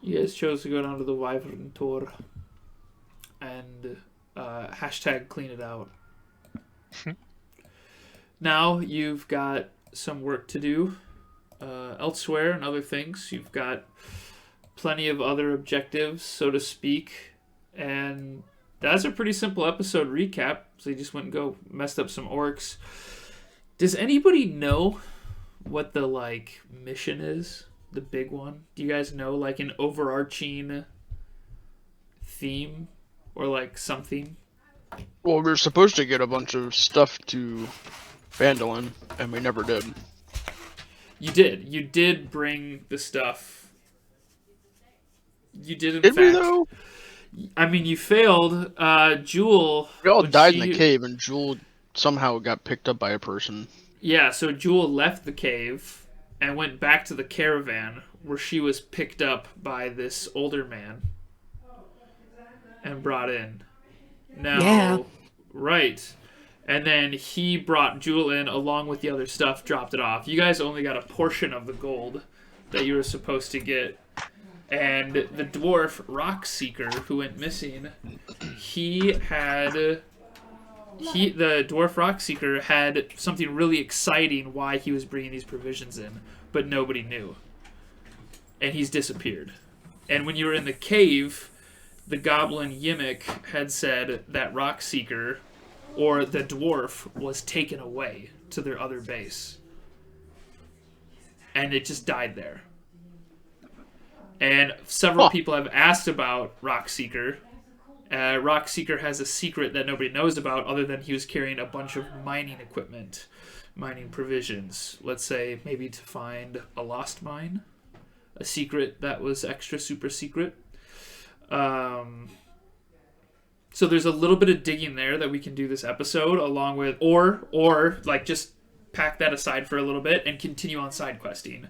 You guys chose to go down to the Wyvern Tor and hashtag clean it out. Now you've got some work to do elsewhere and other things. You've got plenty of other objectives, so to speak, and that's a pretty simple episode recap. So you just went and go messed up some orcs. Does anybody know what the like mission is? The big one? Do you guys know like an overarching theme or like something? Well, we were supposed to get a bunch of stuff to Phandelver, and we never did. You did. You did bring the stuff. You did in Did we fact. though? I mean, you failed. Jewel. We all when died in the cave, and Jewel somehow got picked up by a person. Yeah, so Jewel left the cave and went back to the caravan where she was picked up by this older man and brought in. Now, Yeah. right. And then he brought Jewel in along with the other stuff, dropped it off. You guys only got a portion of the gold that you were supposed to get. And the dwarf Rock Seeker, who went missing, the dwarf Rock Seeker had something really exciting why he was bringing these provisions in, but nobody knew. And he's disappeared. And when you were in the cave, the goblin Yimmick had said that Rock Seeker, or the dwarf, was taken away to their other base. And it just died there. And several people have asked about Rock Seeker. Rock Seeker has a secret that nobody knows about other than he was carrying a bunch of mining equipment, mining provisions. Let's say maybe to find a lost mine, a secret that was extra super secret. So there's a little bit of digging there that we can do this episode along with, or like just pack that aside for a little bit and continue on side questing.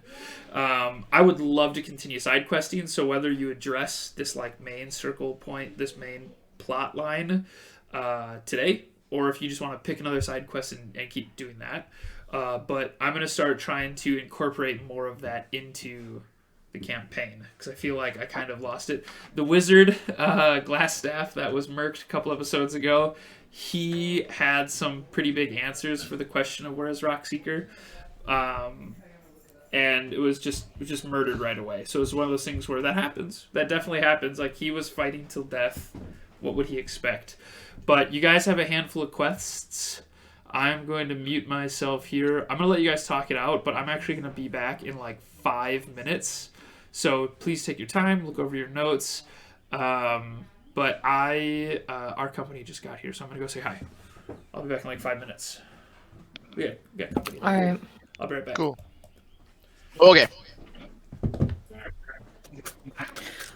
I would love to continue side questing, so whether you address this like main circle point, this main plot line today, or if you just want to pick another side quest and keep doing that. But I'm going to start trying to incorporate more of that into the campaign because I feel like I kind of lost it. The wizard, Glassstaff, that was murked a couple episodes ago, he had some pretty big answers for the question of where is Rockseeker, and it was just murdered right away. So it's one of those things where that happens. That definitely happens. Like, he was fighting till death. What would he expect? But you guys have a handful of quests. I'm going to mute myself here. I'm going to let you guys talk it out, but I'm actually going to be back in like 5 minutes. So please take your time, look over your notes. But our company just got here, so I'm going to go say hi. I'll be back in like 5 minutes. We got company. All right. I'll be right back. Cool. Okay.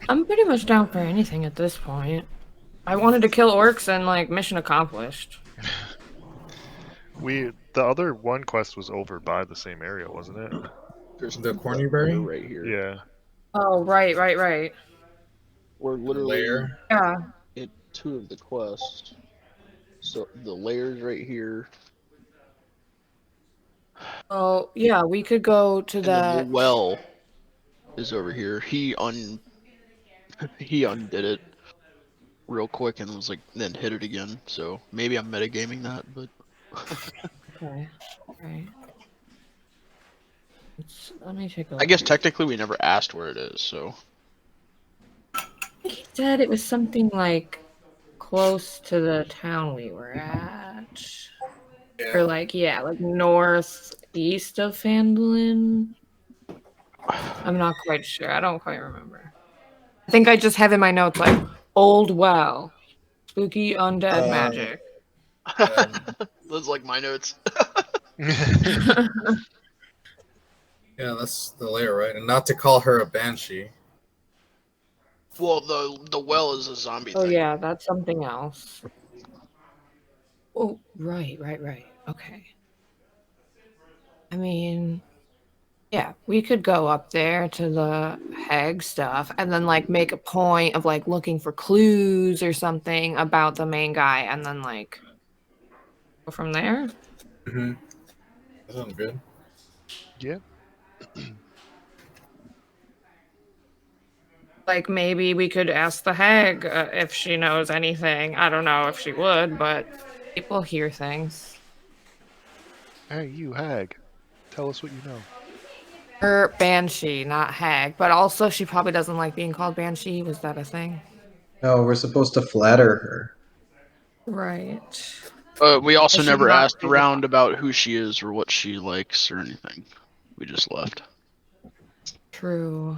I'm pretty much down for anything at this point. I wanted to kill orcs and like mission accomplished. The other one quest was over by the same area, wasn't it? There's the Cornyberry right here. Yeah. Oh, right. We're literally layer. Yeah. at 2 of the quests. So the layers right here. Oh, yeah, we could go to And then that. the well is over here. He undid it real quick and was like, then hit it again. So maybe I'm metagaming that, but Okay. Right. Let me take a look. I guess technically we never asked where it is. So I think he said it was something like close to the town we were at. Or like, yeah, like northeast of Phandelver. I'm not quite sure. I don't quite remember. I think I just have in my notes like old well, spooky undead magic. those like my notes. Yeah, that's the layer, right? And not to call her a banshee. Well, the well is a zombie Oh thing. yeah, that's something else. Oh, right. Okay. I mean, yeah, we could go up there to the hag stuff and then like make a point of like looking for clues or something about the main guy and then like go from there. Mm-hmm. That sounds good. Yeah. Like maybe we could ask the hag if she knows anything. I don't know if she would, but people hear things. Hey, you hag. Tell us what you know. Her banshee, not hag, but also she probably doesn't like being called banshee. Was that a thing? No, we're supposed to flatter her. Right. We also Does she never not asked do the around about who she is or what she likes or anything. We just left. True.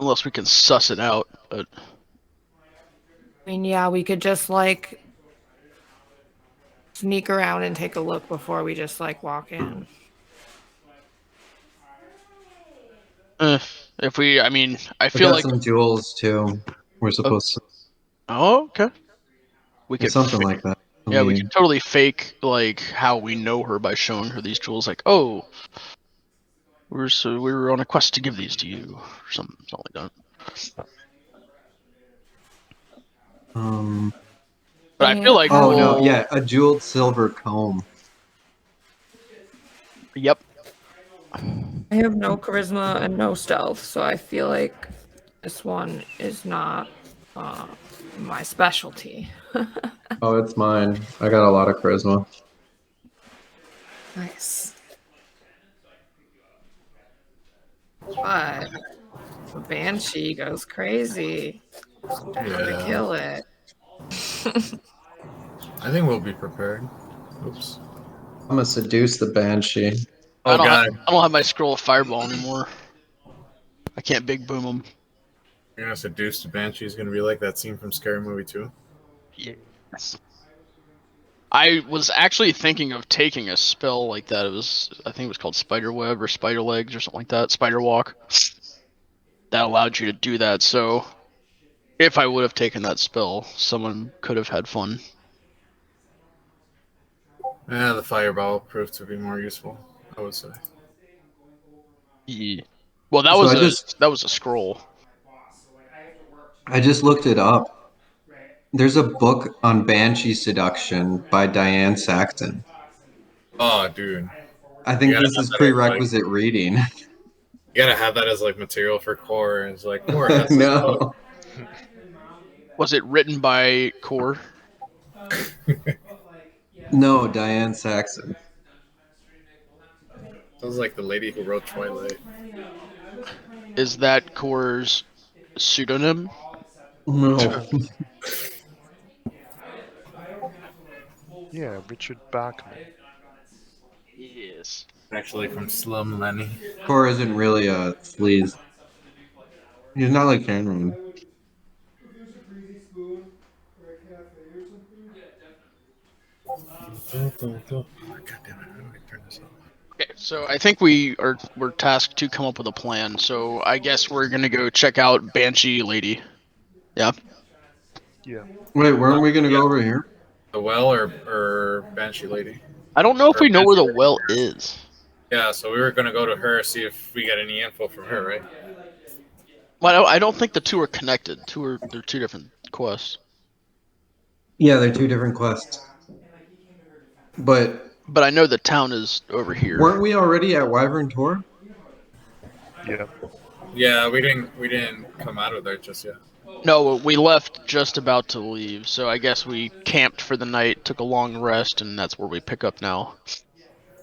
Unless we can suss it out. But I mean, yeah, we could just like sneak around and take a look before we just like walk in. if we, I mean, I I feel got like. some jewels too. We're supposed to, Oh, okay. We or could. something like that. I Yeah, we could mean, totally fake like how we know her by showing her these jewels. Like, oh, we were on a quest to give these to you, or something like that. But I feel like oh no, we'll. yeah, a jeweled silver comb. Yep. I have no charisma and no stealth, so I feel like this one is not my specialty. Oh, it's mine. I got a lot of charisma. Nice. But the banshee goes crazy. Time to Yeah. kill it. I think we'll be prepared. Oops. I'm gonna seduce the banshee. Oh god, I don't have my scroll of fireball anymore. I can't big boom them. you're gonna seduce the banshee is gonna be like that scene from Scary Movie 2. Yes. I was actually thinking of taking a spell like that. I think it was called Spider Web or Spider Legs or something like that. Spider Walk. That allowed you to do that. So, if I would have taken that spell, someone could have had fun. Yeah, the fireball proved to be more useful, I would say. Yeah. Well, So that was a scroll. I just looked it up. There's a book on banshee seduction by Diane Saxon. Oh, dude, I you think gotta this have is that as like prerequisite reading. you gotta have that as like material for core. And it's like core has this book. No. Was it written by Core? No, Diane Saxon. Sounds like the lady who wrote Twilight. Is that Core's pseudonym? No. Yeah, Richard Bachman. Yes. Actually, from Slum Lenny. Cor isn't really a sleaze. He's not like Cameron. God damn it! How do I turn this off? Okay, so I think we're tasked to come up with a plan. So I guess we're gonna go check out Banshee Lady. Yeah. Yeah. Wait, weren't we gonna Yeah. go over here? The well or Banshee Lady? I don't know if Or we know where Banshee the Lady. well is. Yeah, so we were gonna go to her, see if we get any info from her, right? Well, I don't think the two are connected. They're two different quests. Yeah, they're two different quests. But But I know the town is over here. weren't we already at Wyvern Tor? Yeah. Yeah, we didn't come out of there just yet. No, we left just about to leave. So I guess we camped for the night, took a long rest, and that's where we pick up now.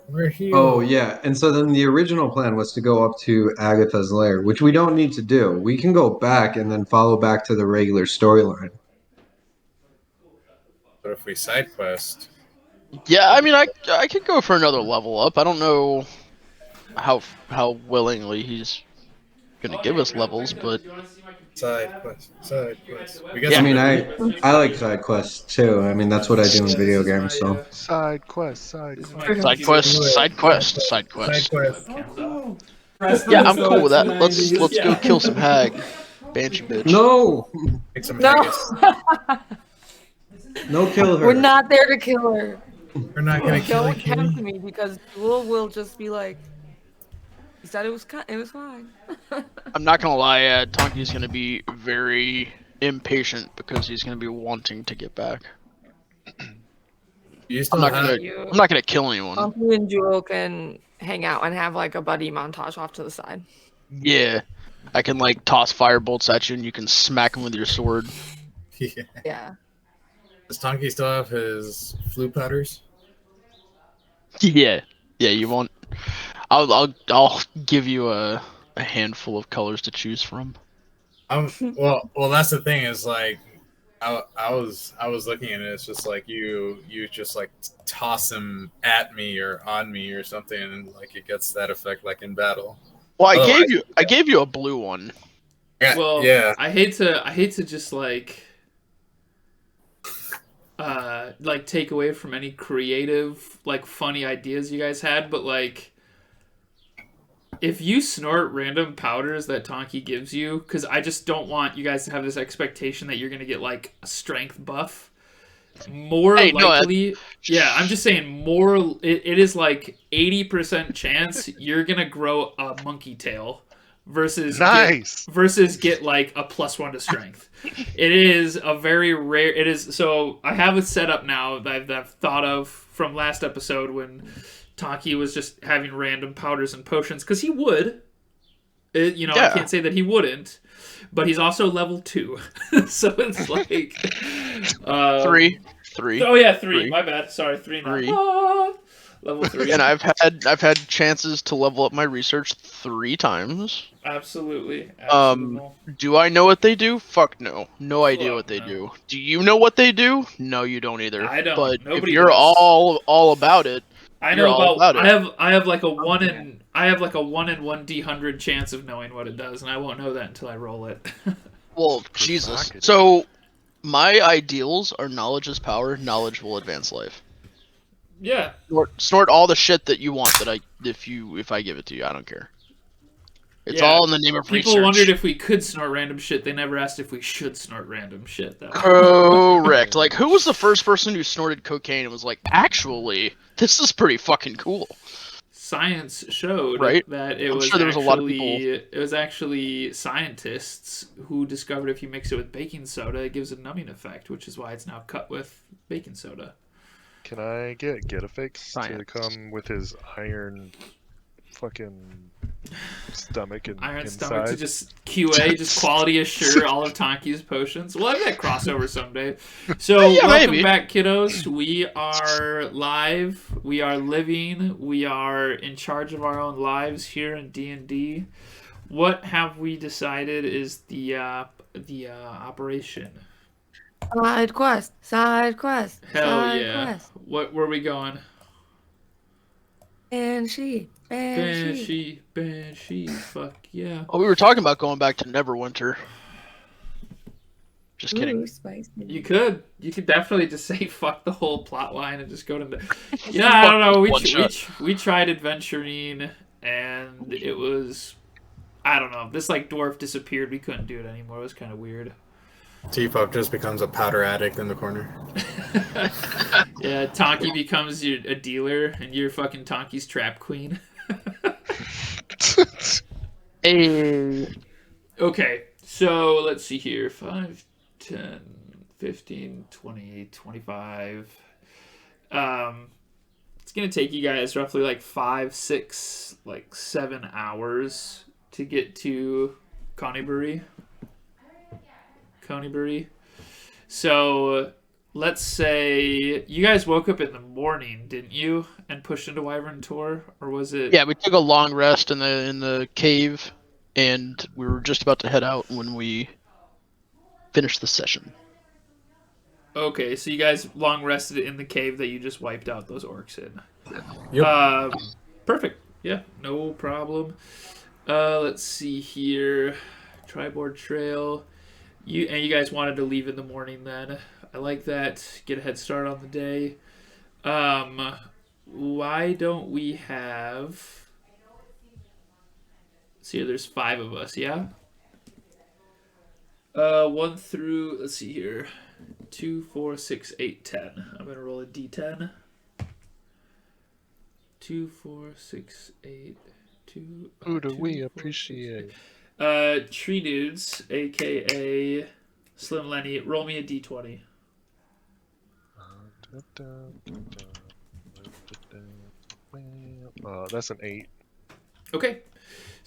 We're here. Oh, yeah. And so then the original plan was to go up to Agatha's lair, which we don't need to do. We can go back and then follow back to the regular storyline. But if we side quest, Yeah, I mean, I could go for another level up. I don't know how willingly he's gonna give us levels, but side quest. We Yeah. I some mean, good- I like side quests too. I mean, that's what I do in video games. So Side quest, side quest. side quest, side quest, side quest. Side quest. Yeah, I'm cool with that. Let's go kill some hag, banshee bitch. no, Make some No, haggis. no, kill her. we're not there to kill her. We're not gonna kill Don't her, tempt Kitty. me because Jewel will just be like, he said it was fine. I'm not gonna lie, Tonki's gonna be very impatient because he's gonna be wanting to get back. You I'm still not have I'm not gonna kill anyone. You and Jewel can hang out and have like a buddy montage off to the side. Yeah, I can like toss fire bolts at you, and you can smack them with your sword. Yeah. Yeah. Does Tonky still have his flute powders? Yeah, yeah. You won't. I'll give you a handful of colors to choose from. Well. That's the thing is like, I was looking at it. It's just like you just like toss them at me or on me or something, and like it gets that effect like in battle. Well, Otherwise, I gave you a blue one. yeah, Well, yeah. I hate to just like take away from any creative like funny ideas you guys had, but like if you snort random powders that Tonki gives you, because I just don't want you guys to have this expectation that you're gonna get like a strength buff. More Hey, no, likely, yeah, I'm just saying more. It is like 80% chance you're gonna grow a monkey tail versus Nice. get like a +1 to strength. It is a very rare. It is so. I have a setup now that I've thought of from last episode when Taki was just having random powders and potions because he would. I Yeah. can't say that he wouldn't, but he's also level 2, so it's like Three. Oh yeah, 3. Three. My bad. Sorry, 3 now. Three. Level 3. And I've had chances to level up my research 3 times. Absolutely. Do I know what they do? Fuck no. No idea what they no. do. Do you know what they do? No, you don't either. I don't. But Nobody if you're does. all about it, I you're know all about. about it. I have like a 1 in 1d100 chance of knowing what it does, and I won't know that until I roll it. Well, Jesus. Provocative. So my ideals are knowledge is power. Knowledge will advance life. Yeah. Snort all the shit that you want that if I give it to you, I don't care. It's Yeah. all in the name of People research. wondered if we could snort random shit. They never asked if we should snort random shit, though. Correct. Like, who was the first person who snorted cocaine and was like, actually, this is pretty fucking cool? Science showed Right? that it I'm was sure there was a lot of it was actually scientists who discovered if you mix it with baking soda, it gives a numbing effect, which is why it's now cut with baking soda. Can I get a fix to Science. come with his iron fucking stomach and Iron inside? Stomach to just QA, just quality assure all of Tonki's potions. We'll have that crossover someday. So Yeah, welcome maybe. back, kiddos. We are live. We are living. We are in charge of our own lives here in D&D. What have we decided is the operation? Side quest. Side quest. Hell side yeah! Quest. Where are we going? Banshee. Banshee. Fuck yeah! Oh, we were talking about going back to Neverwinter. Just kidding. Ooh, spicy. You could definitely just say fuck the whole plot line and just go to yeah, I don't know. We tried adventuring and it was, I don't know. This like dwarf disappeared. We couldn't do it anymore. It was kind of weird. T-Pop just becomes a powder addict in the corner. Yeah, Tonki becomes a dealer and you're fucking Tonki's trap queen. Hey. Okay, so let's see here. 5, 10, 15, 20, 25. It's going to take you guys roughly like 5, 6, like 7 hours to get to Coneybury. So let's say you guys woke up in the morning, didn't you? And pushed into Wyvern Tor? Or was it... Yeah, we took a long rest in the cave, and we were just about to head out when we finished the session. Okay, so you guys long rested in the cave that you just wiped out those orcs in. Yep. Perfect. Yeah, no problem. Let's see here. Triboard Trail. You guys wanted to leave in the morning then. I like that. Get a head start on the day. Why don't we have... See, there's 5 of us, yeah? 1 through, let's see here. 2, 4, 6, 8, 10. I'm gonna roll a d10. 2, 4, 6, 8, 2. Who do 2, we 4, appreciate? 6, 8. Tree Dudes, aka Slim Lenny, roll me a d20. That's an 8. Okay.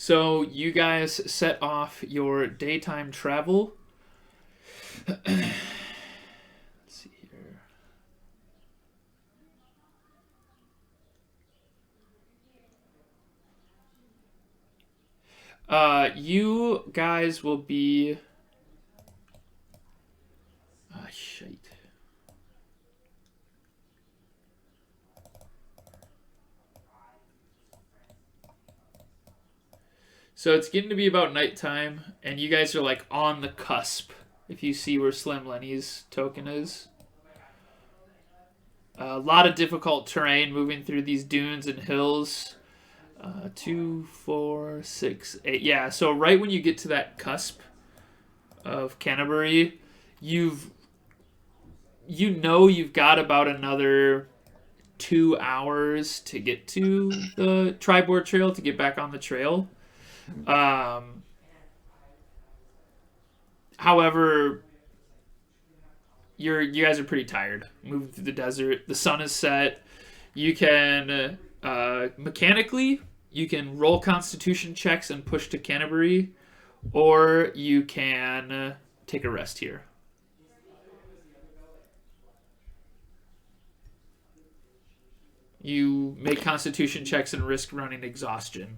So you guys set off your daytime travel. Let's see here. You guys will be. Ah, shite. So it's getting to be about nighttime, and you guys are like on the cusp. If you see where Slim Lenny's token is, a lot of difficult terrain moving through these dunes and hills. 2, 4, 6, 8. Yeah, so right when you get to that cusp of Canterbury, you've got about another 2 hours to get to the Triboard Trail to get back on the trail. However, you guys are pretty tired. Moving through the desert, the sun is set. You can mechanically you can roll Constitution checks and push to Canterbury, or you can take a rest here. You make Constitution checks and risk running exhaustion.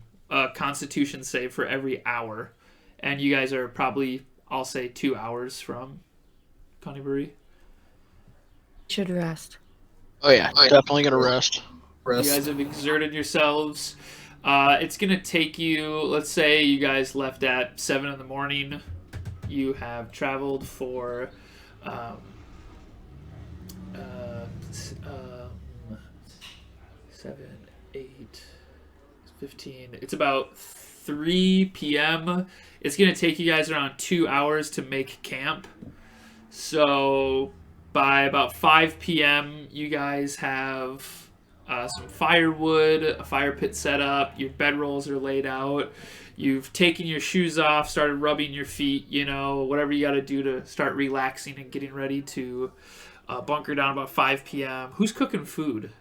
Constitution save for every hour, and you guys are probably, I'll say, 2 hours from Canterbury. Should rest. Oh yeah, definitely gonna rest. You guys have exerted yourselves. It's gonna take you. Let's say you guys left at 7 in the morning. You have traveled for 7, 8, 15. It's about 3 p.m. It's gonna take you guys around 2 hours to make camp. So by about 5 p.m., you guys have some firewood, a fire pit set up, your bedrolls are laid out, you've taken your shoes off, started rubbing your feet, whatever you got to do to start relaxing and getting ready to bunker down about 5 p.m. Who's cooking food?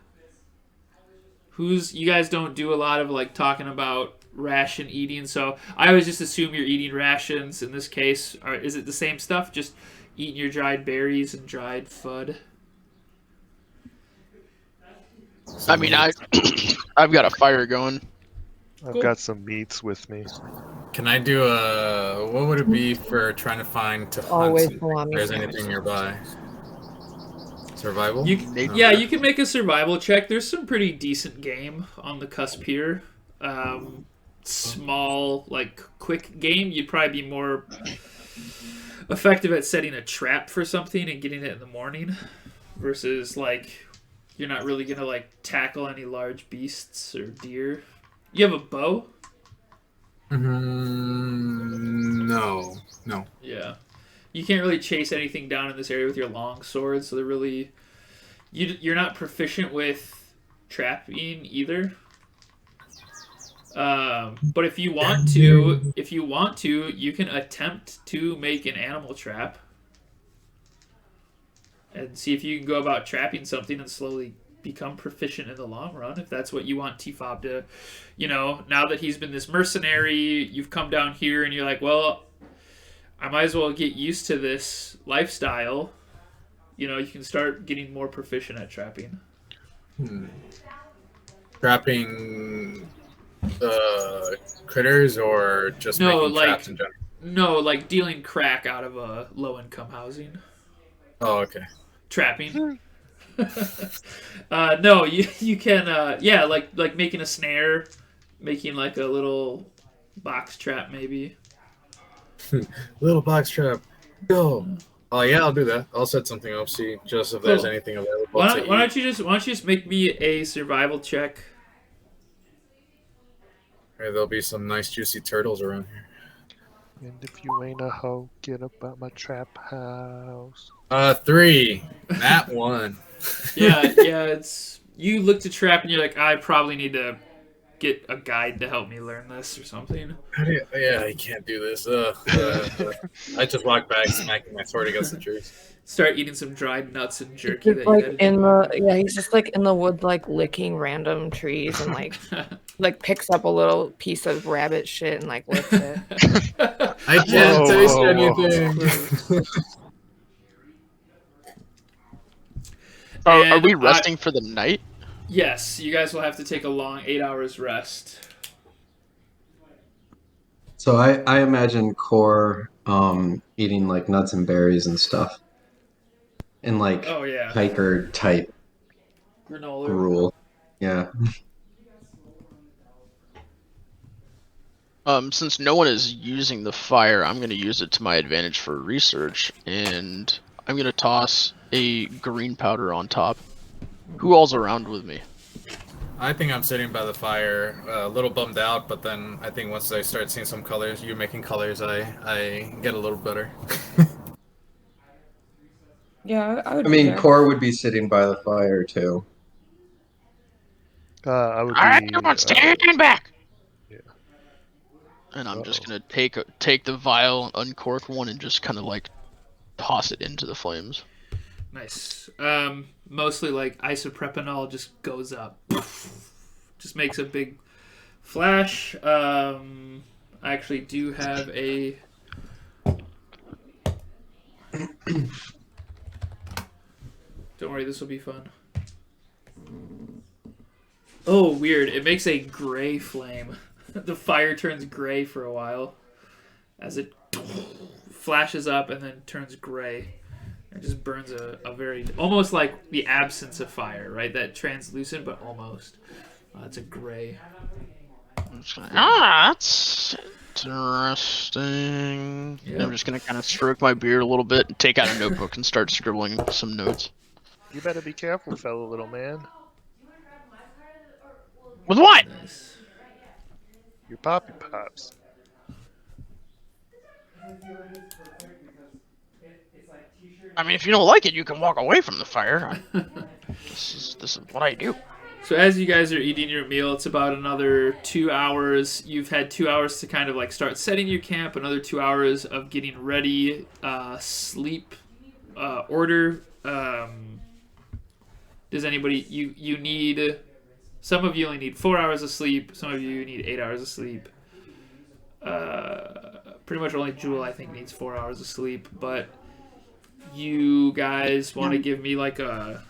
You guys don't do a lot of like talking about ration eating, so I always just assume you're eating rations. In this case, is it the same stuff, just eating your dried berries and dried fud? I mean, I've got a fire going. I've got some meats with me. Can I do what would it be for trying to find to hunt Always if salami there's sandwich. anything nearby? Survival? Yeah, you can make a survival check. There's some pretty decent game on the cusp here. Small, like, quick game. You'd probably be more effective at setting a trap for something and getting it in the morning versus, like, you're not really going to, like, tackle any large beasts or deer. You have a bow? No. Yeah. You can't really chase anything down in this area with your long sword, so they're really... You're not proficient with trapping either. But if you want to, you can attempt to make an animal trap and see if you can go about trapping something and slowly become proficient in the long run. If that's what you want T-Fob to, now that he's been this mercenary, you've come down here and you're like, well, I might as well get used to this lifestyle. You can start getting more proficient at trapping. Trapping critters or just making traps in general? No, like dealing crack out of a low-income housing. Oh, okay. Trapping. No, you can, like making a snare, making like a little box trap maybe. Little box trap. Go. Oh yeah, I'll do that. I'll set something up. See just if there's anything available. Why don't you just make me a survival check? Hey, there'll be some nice juicy turtles around here. And if you ain't a hoe, get up at my trap house. 3. That one. Yeah, it's you look to trap and you're like, I probably need to get a guide to help me learn this or something. Yeah, I can't do this. I just walk back, smacking my sword against the trees. Start eating some dried nuts and He's jerky just that you like had to in the he's just like in the wood, like licking random trees and like picks up a little piece of rabbit shit and like licks it. I can't Whoa, taste whoa, whoa. anything. Are And we resting for the night? Yes, you guys will have to take a long 8 hours rest. So I imagine Core eating like nuts and berries and stuff. And like Oh yeah, hiker type granola. gruel. Yeah. Since no one is using the fire, I'm gonna use it to my advantage for research, and I'm gonna toss a green powder on top. Who all's around with me? I think I'm sitting by the fire, a little bummed out, but then I think once I start seeing some colors, you making colors, I get a little better. Yeah, I would. I be mean, there. Core would be sitting by the fire too. I would Alright, be. everyone stand back! Yeah. And I'm just Uh-oh. gonna take the vial, uncork one, and just kind of like toss it into the flames. Nice. Mostly like isopropanol just goes up. Just makes a big flash. I actually do have a. Don't worry, this will be fun. Oh, weird. It makes a gray flame. The fire turns gray for a while as it flashes up and then turns gray. It just burns a very, almost like the absence of fire, right? That translucent, but almost. It's a gray. That's interesting. Yeah. I'm just gonna kind of stroke my beard a little bit and take out a notebook and start scribbling some notes. You better be careful, fellow little man. With what? Nice. Your poppy pops. I mean, if you don't like it, you can walk away from the fire. This is what I do. So as you guys are eating your meal, it's about another 2 hours. You've had 2 hours to kind of like start setting your camp, another 2 hours of getting ready, sleep, order. Does anybody, you need, some of you only need 4 hours of sleep, some of you need 8 hours of sleep. Pretty much only Jewel, I think, needs 4 hours of sleep, but you guys want to give me like a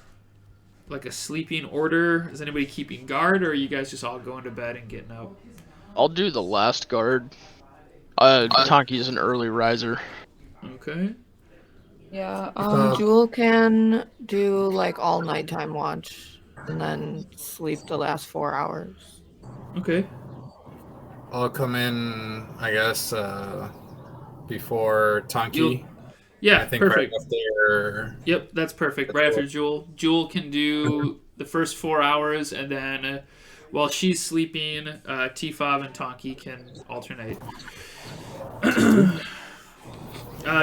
sleeping order? Is anybody keeping guard, or are you guys just all going to bed and getting up? I'll do the last guard. Tonki's an early riser. Okay. Yeah, Jewel can do like all nighttime watch and then sleep the last 4 hours. Okay. I'll come in, I guess, before Tonki. Yeah, I think perfect. right after. Yep, that's perfect. Right after Jewel. Jewel can do the first 4 hours, and then while she's sleeping, T-Fob and Tonki can alternate.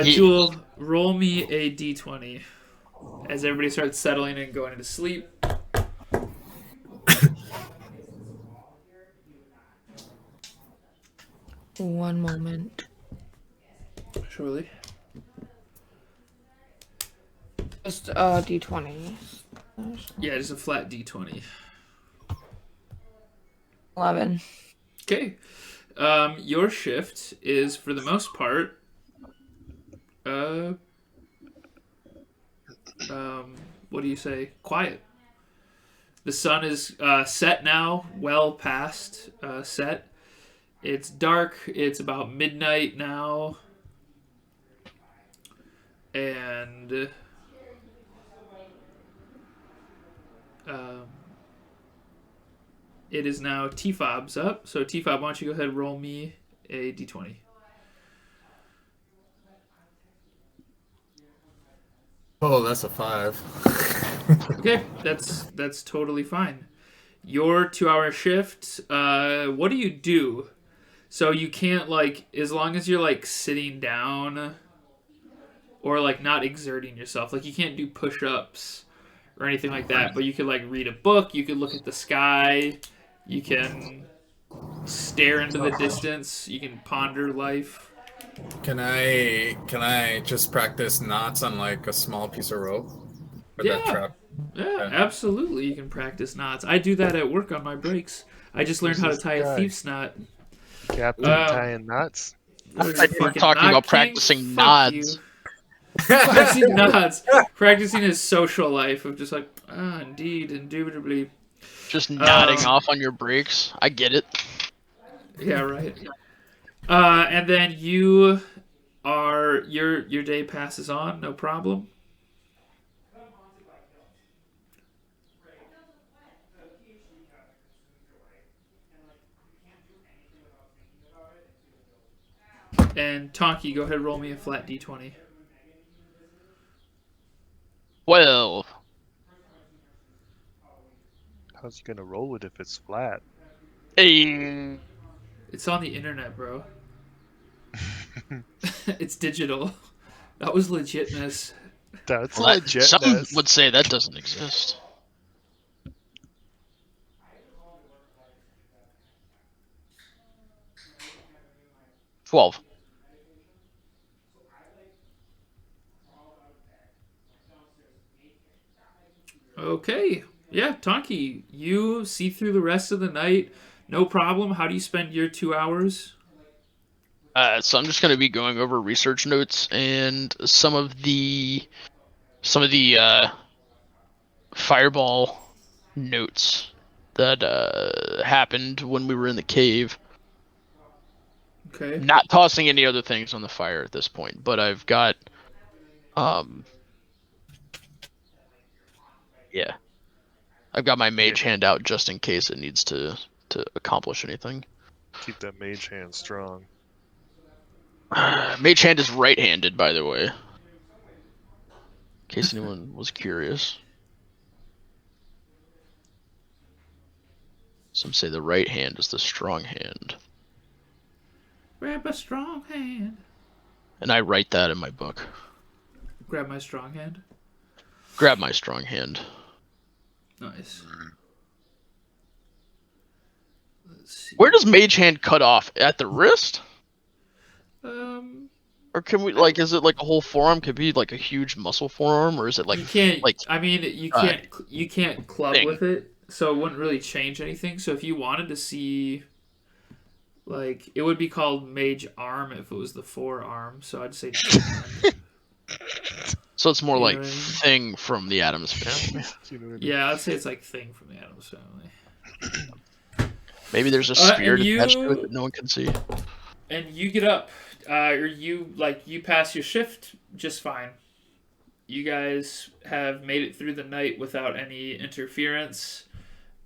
Jewel, roll me a d20 as everybody starts settling and going into sleep. One moment. Surely. Just d20. Yeah, just a flat d20. 11. Okay. Your shift is, for the most part, what do you say? Quiet. The sun is set now, well past set. It's dark. It's about midnight now. And it is now T-Fob's up. So T-Fob, why don't you go ahead and roll me a d20. Oh, that's a 5. Okay, that's totally fine. Your 2 hour shift, what do you do? So you can't, like, as long as you're like sitting down or like not exerting yourself, like you can't do push-ups or anything like that, but you could like read a book, you could look at the sky, you can stare into the distance. You can ponder life. Can I just practice knots on like a small piece of rope for that Yeah. trap? Yeah, absolutely. You can practice knots. I do that at work on my breaks. I just learned Who's how to this tie a guy? thief's knot. Captain tying knots. What are I you, thought you were fucking talking knot about king? practicing Fuck nods. you. Practicing nods. Practicing his social life of just like, indeed, indubitably. Just nodding Um, off on your breaks. I get it. Yeah, right. And then you are your day passes on, no problem. And Tonki, go ahead and roll me a flat d20. Well, How's he gonna roll it if it's flat? hey, It's on the internet, bro. It's digital. That was legitness. That's well, some legitness. would say that doesn't exist. $12. Okay. Yeah, Tonki, you see through the rest of the night. No problem. How do you spend your 2 hours? So I'm just going to be going over research notes and some of the fireball notes that happened when we were in the cave. Okay. Not tossing any other things on the fire at this point, but I've got yeah. I've got my mage hand out just in case it needs to accomplish anything. Keep that mage hand strong. Mage hand is right-handed, by the way. In case anyone was curious. Some say the right hand is the strong hand. Grab a strong hand. And I write that in my book. Grab my strong hand. Grab my strong hand. Nice. Let's see. Where does mage hand cut off? At the wrist? Or can we, like, is it like a whole forearm? Could be like a huge muscle forearm, or is it like you can't. like I mean, you can't club thing. with it, so it wouldn't really change anything. So if you wanted to see, like, it would be called mage arm if it was the forearm. So I'd say. so it's more You know like what I mean? thing from the Addams family. You know what I mean? Yeah, I'd say it's like thing from the Addams Family. Maybe there's a spirit and attached to you- it that no one can see. And you get up, or you pass your shift just fine. You guys have made it through the night without any interference,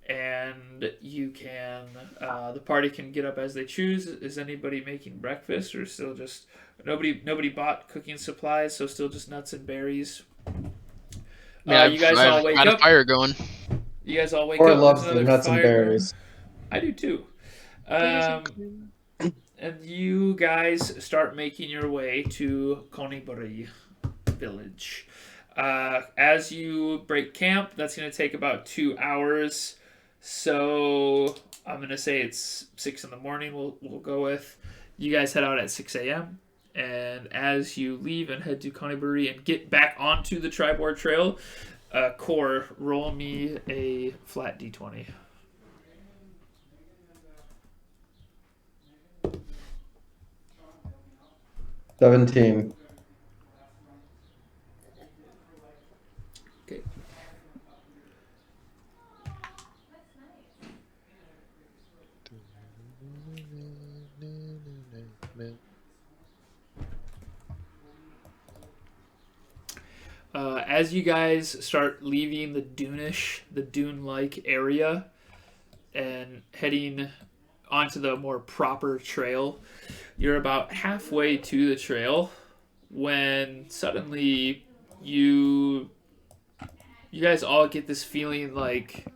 and you can. The party can get up as they choose. Is anybody making breakfast, or still just nobody bought cooking supplies, so still just nuts and berries? Yeah, you guys all wake got up. a fire going. You guys all wake Or up. loves There's the another nuts and fire berries. going. I do too. And you guys start making your way to Konibori village. As you break camp, that's going to take about 2 hours. So I'm going to say it's 6 in the morning. We'll go with. You guys head out at 6 a.m. And as you leave and head to Konibori and get back onto the Tribord Trail, Core, roll me a flat d20. $17. Okay. As you guys start leaving the dune-like area, and heading onto the more proper trail, you're about halfway to the trail when suddenly you guys all get this feeling like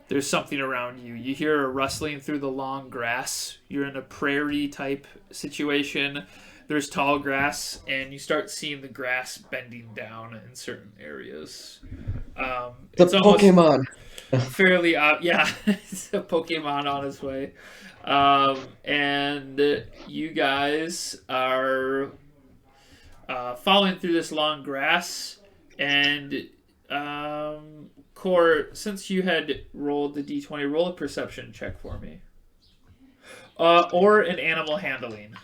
there's something around you. You hear a rustling through the long grass. You're in a prairie type situation. There's tall grass, and you start seeing the grass bending down in certain areas. The Pokemon. fairly yeah, it's a Pokemon on its way. And you guys are following through this long grass, and Core, since you had rolled the d20, roll a perception check for me. Or an animal handling.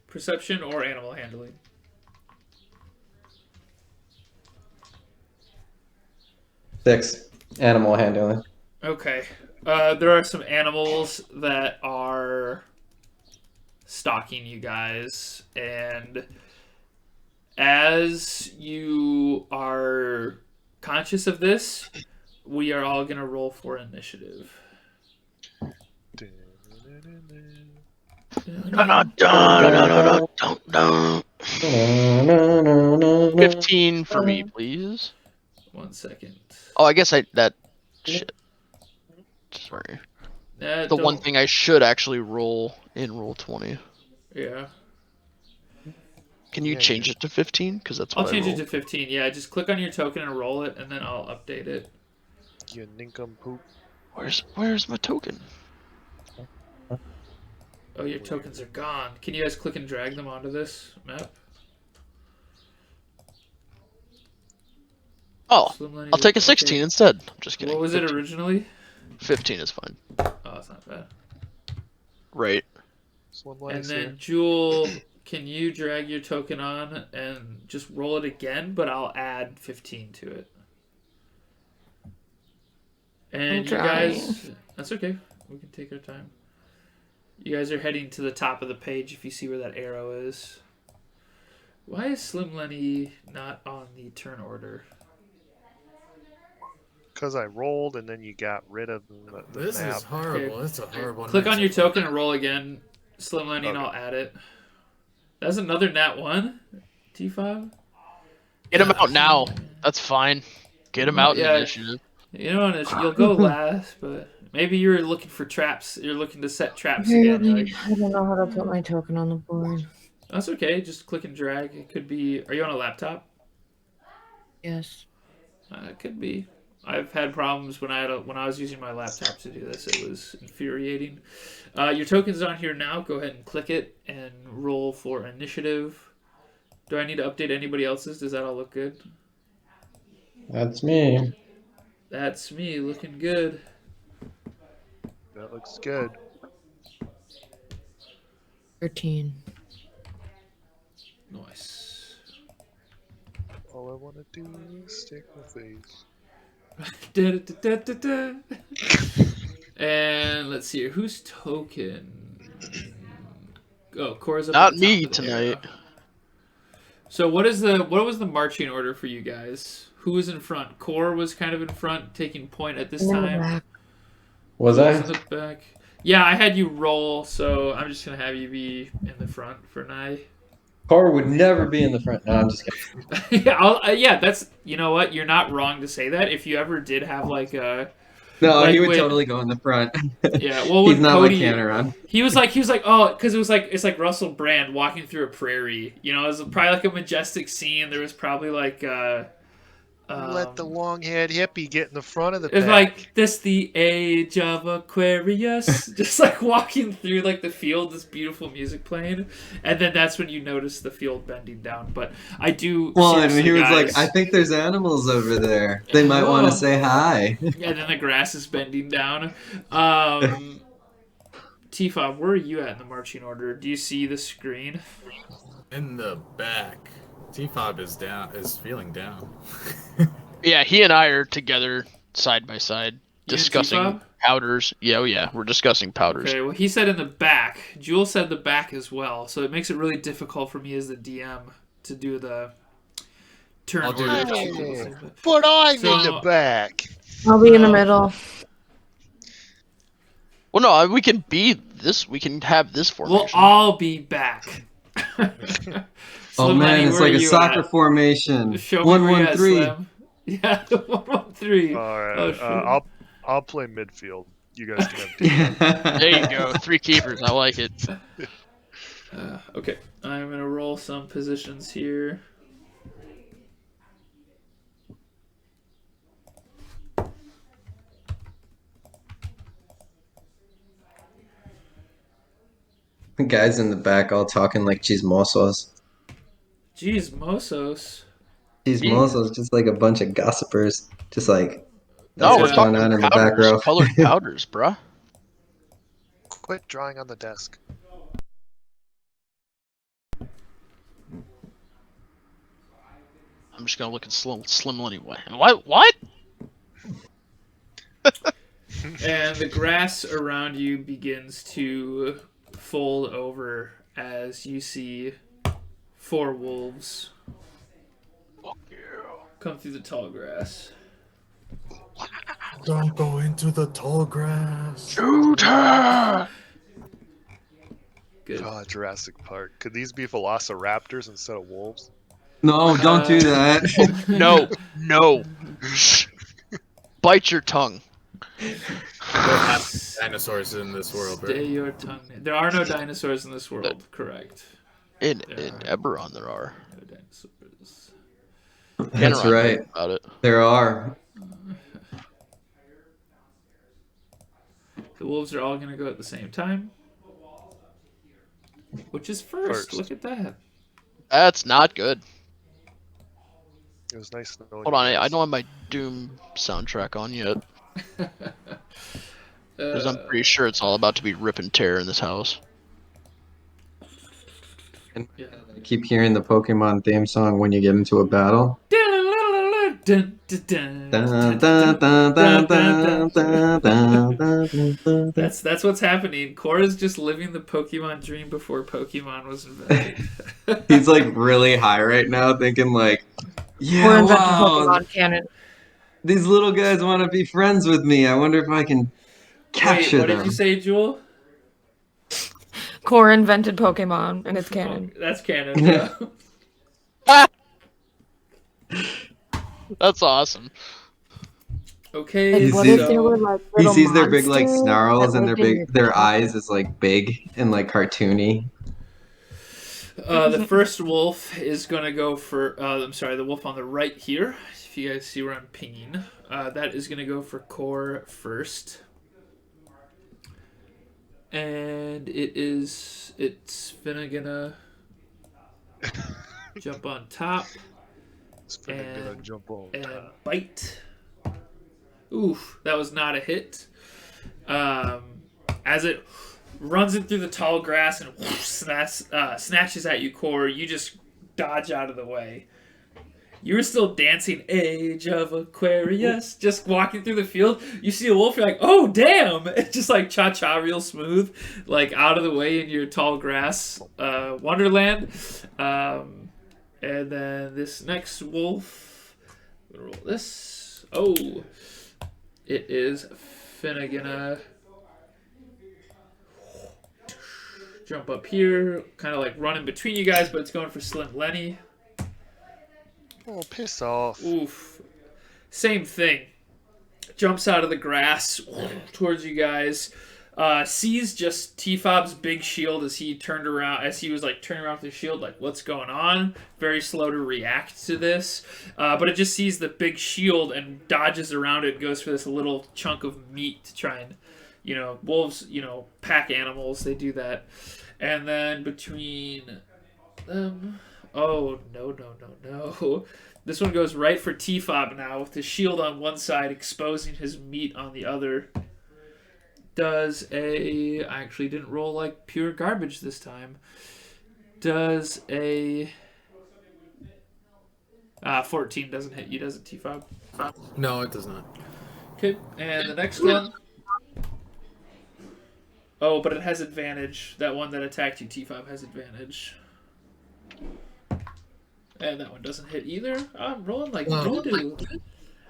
Perception or animal handling. 6. Animal handling. Okay. There are some animals that are stalking you guys, and as you are conscious of this, we are all gonna roll for initiative. Dun, dun, dun, dun, dun. 15 for me, please. 1 second. Oh, I guess that shit. Sorry. The one thing I should actually roll in roll 20. Yeah. Can you change it to 15? Because that's what I'll change I it to 15. Yeah, just click on your token and roll it, and then I'll update it. You nincompoop. Where's my token? Oh, your tokens are gone. Can you guys click and drag them onto this map? Oh, I'll take a 16 instead. I'm just kidding. What was 15. it originally? 15 is fine. Oh, that's not bad. Right. And then Jewel, can you drag your token on and just roll it again? But I'll add 15 to it. And you guys, that's okay. We can take our time. You guys are heading to the top of the page if you see where that arrow is. Why is Slim Lenny not on the turn order? Because I rolled and then you got rid of the This map. is horrible. Okay. It's a horrible. Click on your token and roll again, Slim Lenny, and Okay. I'll add it. That's another nat 1. T5. Get him out now. That's fine. Get him out in initiative. You know, you'll go last, but maybe you're looking for traps. You're looking to set traps Apparently, again. I don't know how to put my token on the board. That's okay. Just click and drag. It could be. Are you on a laptop? Yes. It could be. I've had problems when I was using my laptop to do this. It was infuriating. Your token's on here now. Go ahead and click it and roll for initiative. Do I need to update anybody else's? Does that all look good? That's me. That's me, looking good. That looks good. 13. Nice. All I want to do is stick my face. Da, da, da, da, da. And let's see here. Whose token? Oh, Cora's up. Not at the me top of the tonight. arrow. So what was the marching order for you guys? Who was in front? Core was kind of in front, taking point at this time. Was Who I? in the back? Yeah, I had you roll, so I'm just gonna have you be in the front for now. Car would never be in the front. No, I'm just kidding. Yeah, that's, you know what? You're not wrong to say that. If you ever did have like a No, like he would when- totally go in the front. Yeah, well, He's when not Cody, like Canaron. he was like, oh, because it's like Russell Brand walking through a prairie. You know, it was probably like a majestic scene. There was probably like, Let the long-haired hippie get in the front of the it's pack. like this the age of Aquarius, just like walking through like the field, this beautiful music playing, and then that's when you notice the field bending down. But I do. Well, and seriously, he was guys, like, I think there's animals over there. They might want Oh. to say hi. and then the grass is bending down. T-Fob, where are you at in the marching order? Do you see the screen? In the back. T-Fob is feeling down. Yeah, he and I are together side by side You and discussing T-Fob? powders. Yeah, oh yeah, we're discussing powders. Okay, well, he said in the back. Jewel said the back as well, so it makes it really difficult for me as the DM to do the turn I'll do order. it. that people say, but- But I'm So- in the back. I'll be in the middle. Well, no, we can be this. We can have this We'll formation. all be back. Oh Slim man, Lenny, it's where like are a you soccer at? formation. Show me where you at, 1-1-3. Slim. Yeah, 1-1-3. All right, Oh, sure. I'll play midfield. You guys can have defense. There you go, 3 keepers. I like it. Okay, I'm gonna roll some positions here. The guys in the back all talking like chismosos. Jeez, Mosos. Chismosos, just like a bunch of gossipers. Just like, that's No, we're what's Yeah. going talking on in the back powders, row. colored powders, bruh. Quit drawing on the desk. I'm just gonna look at Slim anyway. What? And the grass around you begins to fold over as you see 4 wolves Fuck you. come through the tall grass. Don't go into the tall grass. Shooter! Good. Oh, Jurassic Park. Could these be velociraptors instead of wolves? No, don't do that. No. Shh. Bite your tongue. Don't have dinosaurs in this world, Stay right? your tongue. There are no dinosaurs in this world. Correct. In There are Eberron there are. no dinosaurs. That's Kenron knows right. about it. There are. The wolves are all going to go at the same time. Which is first? Look at that. That's not good. It was nice knowing Hold you on, I guys. don't have my Doom soundtrack on yet. Because I'm pretty sure it's all about to be rip and tear in this house. And Yeah. I keep hearing the Pokemon theme song when you get into a battle. Dun, dun, dun, dun, dun, dun, dun, dun, dun. That's what's happening. Cora's just living the Pokemon dream before Pokemon was invented. He's like really high right now, thinking like, yeah, Or invented wow, Pokemon canon. these little guys want to be friends with me. I wonder if I can Wait, capture what them. did you say, Jewel? Core invented Pokemon, and it's canon. Oh, that's canon. Yeah. That's awesome. Okay, Like, What sees- if there were like He little sees their big like monsters snarls that and their lived in big your their pocket? eyes is like big and like cartoony. the first wolf is gonna go for. I'm sorry, the wolf on the right here. If you guys see where I'm pinging, that is gonna go for Core first, and it's gonna jump on top It's gonna and jump on and top. bite. Oof, that was not a hit. As it runs it through the tall grass and snatches at you, Core, you just dodge out of the way. You were still dancing Age of Aquarius, just walking through the field. You see a wolf, you're like, oh, damn! It's just like cha-cha real smooth, like out of the way in your tall grass wonderland. And then this next wolf, I'm gonna roll this. Oh, it is Finnegan. Jump up here, kind of like running between you guys, but it's going for Slim Lenny. Oh, piss off. Oof. Same thing. Jumps out of the grass towards you guys. Sees just T-Fob's big shield as he turned around, as he was like turning around with his shield, like what's going on? Very slow to react to this, but it just sees the big shield and dodges around it. Goes for this little chunk of meat to try and, wolves, pack animals. They do that, and then between them. Oh, no. This one goes right for T-Fob now with his shield on one side, exposing his meat on the other. I actually didn't roll like pure garbage this time. Does a 14 doesn't hit you, does it, T-Fob? No, it does not. Okay, and the next one. Oh, but it has advantage. That one that attacked you, T-Fob, has advantage. And that one doesn't hit either. I'm rolling like doo-doo.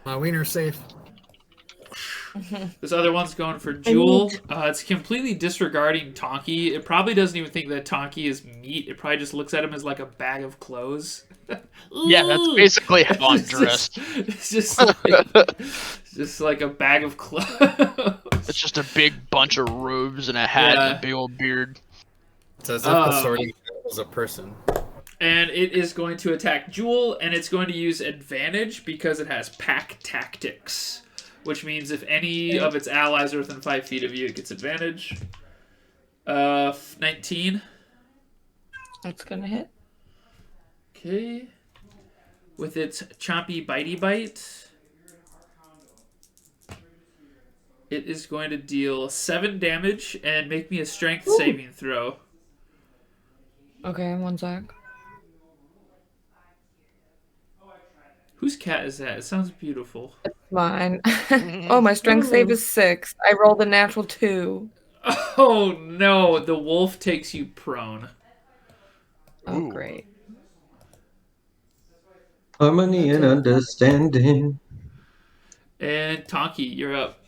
My wiener's safe. This other one's going for Jewel. It's completely disregarding Tonki. It probably doesn't even think that Tonki is meat. It probably just looks at him as like a bag of clothes. Yeah, that's basically how I'm dressed. It's just like a bag of clothes. It's just a big bunch of robes and a hat and a big old beard. It's as if the sorting was a person. And it is going to attack Jewel, and it's going to use advantage because it has pack tactics, which means if any of its allies are within 5 feet of you, it gets advantage. 19. That's gonna hit. Okay. With its chompy bitey bite, it is going to deal 7 damage and make me a strength Ooh. saving throw. Okay, one sec. Whose cat is that? It sounds beautiful. Mine. Oh, my strength save is 6. I rolled a natural 2. Oh no, the wolf takes you prone. Oh, Ooh. great. Harmony and understanding. And Tonki, you're up.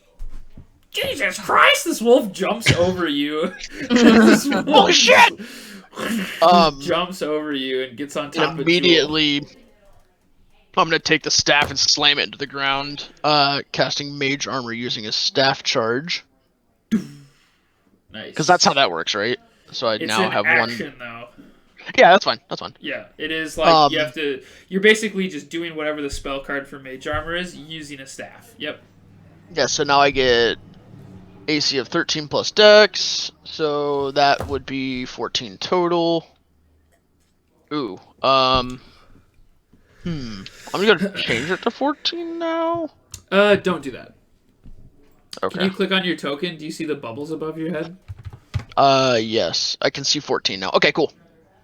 Jesus Christ, this wolf jumps over you. This wolf Holy shit! jumps over you and gets on And top of Jewel. immediately, I'm gonna take the staff and slam it into the ground, casting Mage Armor using a staff charge. Nice. Because that's how that works, right? So I It's now an have action, one. though. Yeah, that's fine. That's fine. Yeah, it is like you have to. You're basically just doing whatever the spell card for Mage Armor is using a staff. Yep. Yeah, so now I get AC of 13 plus Dex, so that would be 14 total. Ooh, I'm gonna change it to 14 now. Don't do that. Okay. Can you click on your token? Do you see the bubbles above your head? Yes, I can see 14 now. Okay, cool.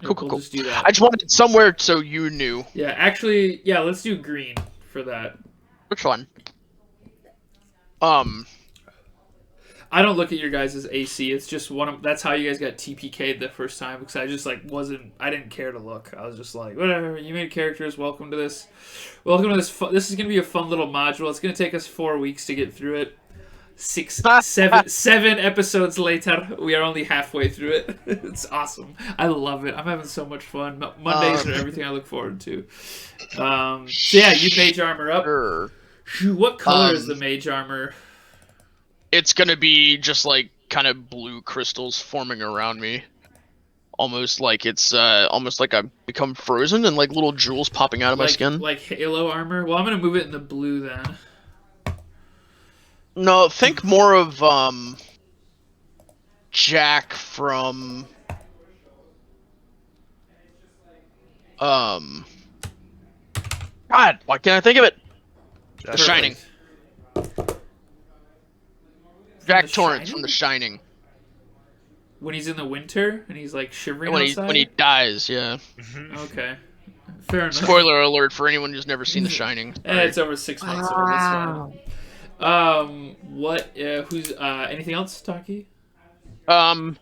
Yep, Cool. we'll just do that. I just wanted it somewhere so you knew. Yeah, actually, yeah. Let's do green for that. Which one? I don't look at your guys' AC. It's just one of that's how you guys got TPK'd the first time because I just like wasn't. I didn't care to look. I was just like, whatever. You made characters. Welcome to this. Welcome to this. This is gonna be a fun little module. It's gonna take us 4 weeks to get through it. 7 episodes later, we are only halfway through it. It's awesome. I love it. I'm having so much fun. Mondays are everything I look forward to. So yeah, you mage armor up. Sure. What color is the mage armor? It's gonna be just like kind of blue crystals forming around me. Almost like it's almost like I've become frozen and like little jewels popping out of my skin. Like Halo armor? Well, I'm gonna move it in the blue then. No, think more of Jack from God, why can't I think of it? The Shining. Jack Torrance from The Shining. When he's in the winter and he's like shivering When outside? he dies, yeah. Okay. Fair enough. Spoiler alert for anyone who's never seen The Shining. It's over 6 months old. That's fine. What? Who's? Anything else, Taki? I'm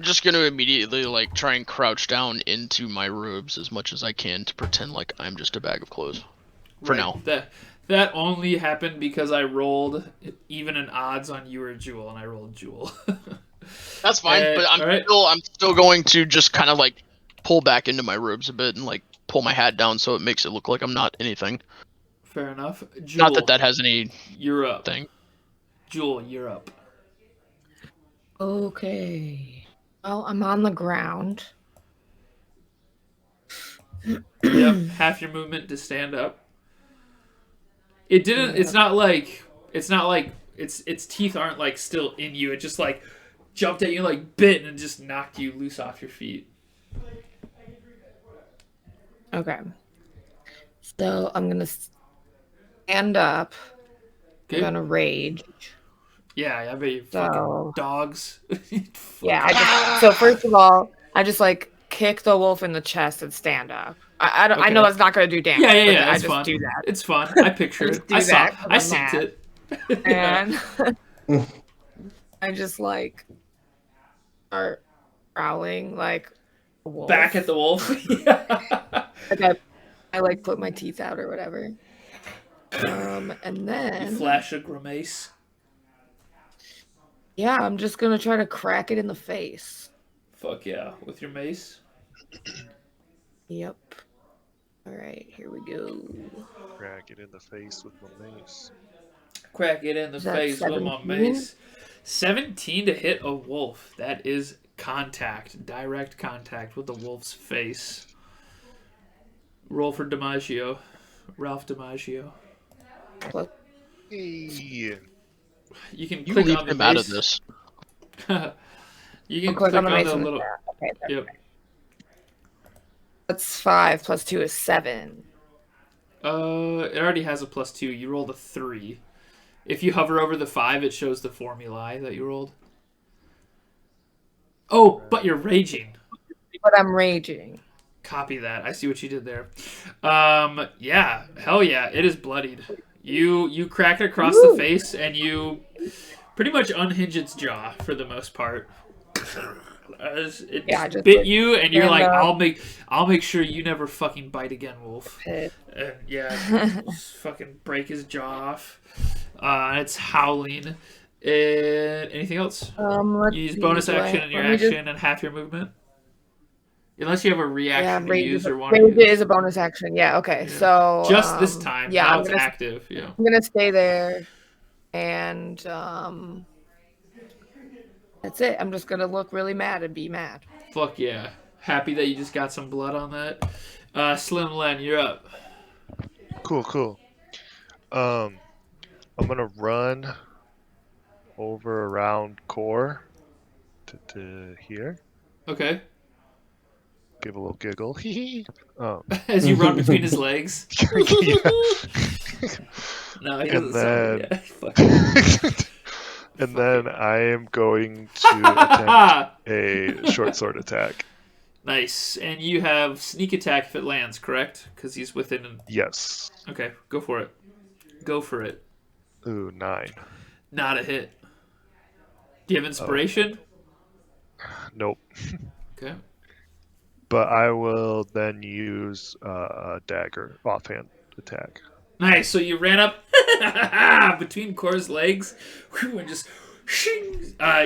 just gonna immediately like try and crouch down into my robes as much as I can to pretend like I'm just a bag of clothes. For now. That only happened because I rolled even an odds on you or Jewel, and I rolled Jewel. That's fine, but I'm still going to just kind of like pull back into my robes a bit and like pull my hat down so it makes it look like I'm not anything. Fair enough. Jewel, not that has any. You're up. Thing. Jewel, you're up. Okay. Well, I'm on the ground. Yep, half your movement to stand up. It didn't. Yeah. It's not like its teeth aren't like still in you. It just like jumped at you, like bit, and just knocked you loose off your feet. Okay. So I'm gonna stand up. Okay. I'm gonna rage. Yeah, I bet you fucking dogs. Yeah. So first of all, I just like kick the wolf in the chest and stand up. I know that's not going to do damage. Yeah. I just fun. Do that. It's fun. I picture it. I seen it. And I just like start growling like a wolf. Back at the wolf. Like I like put my teeth out or whatever. And then you flash a grimace. Yeah, I'm just gonna try to crack it in the face. Fuck yeah, with your mace. Yep. All right, here we go. Crack it in the face with my mace. Crack it in the face 17? With my mace. 17 to hit a wolf. That is contact, direct contact with the wolf's face. Roll for DiMaggio. Ralph DiMaggio. Hey. You can You click leave on the him out of base. this. You can I'll click on the base the and little. attack. Okay, there. Yep. That's 5 plus 2 is 7. It already has a +2. You rolled a 3. If you hover over the 5, it shows the formulae that you rolled. Oh, but you're raging. But I'm raging. Copy that. I see what you did there. Yeah, hell yeah, it is bloodied. You crack it across the face, and you pretty much unhinge its jaw for the most part. It Yeah, just just bit like you, and you're stand like, up. I'll make sure you never fucking bite again, Wolf. Pit. And yeah, just fucking break his jaw off. It's howling. Anything else? Let's You use see, bonus do I- action and your let me just- action and half your movement. Unless you have a Yeah, reaction to rage, use is, or want to rage use. is a bonus action. Yeah, okay. Yeah. So Just this time. yeah, Now I'm it's gonna active. Yeah. I'm gonna stay there, and that's it. I'm just gonna look really mad and be mad. Fuck yeah. Happy that you just got some blood on that. Slim Len, you're up. Cool. I'm gonna run over around core to here. Okay. Give a little giggle. As you run between his legs. Yeah. No, he And doesn't then- sound. Fuck. And then I am going to attempt a short sword attack. Nice. And you have sneak attack if it lands, correct? Because he's within. Yes. Okay, go for it. Go for it. Ooh, 9. Not a hit. Do you have inspiration? Nope. Okay. But I will then use a dagger offhand attack. Nice. So you ran up between Core's legs, and just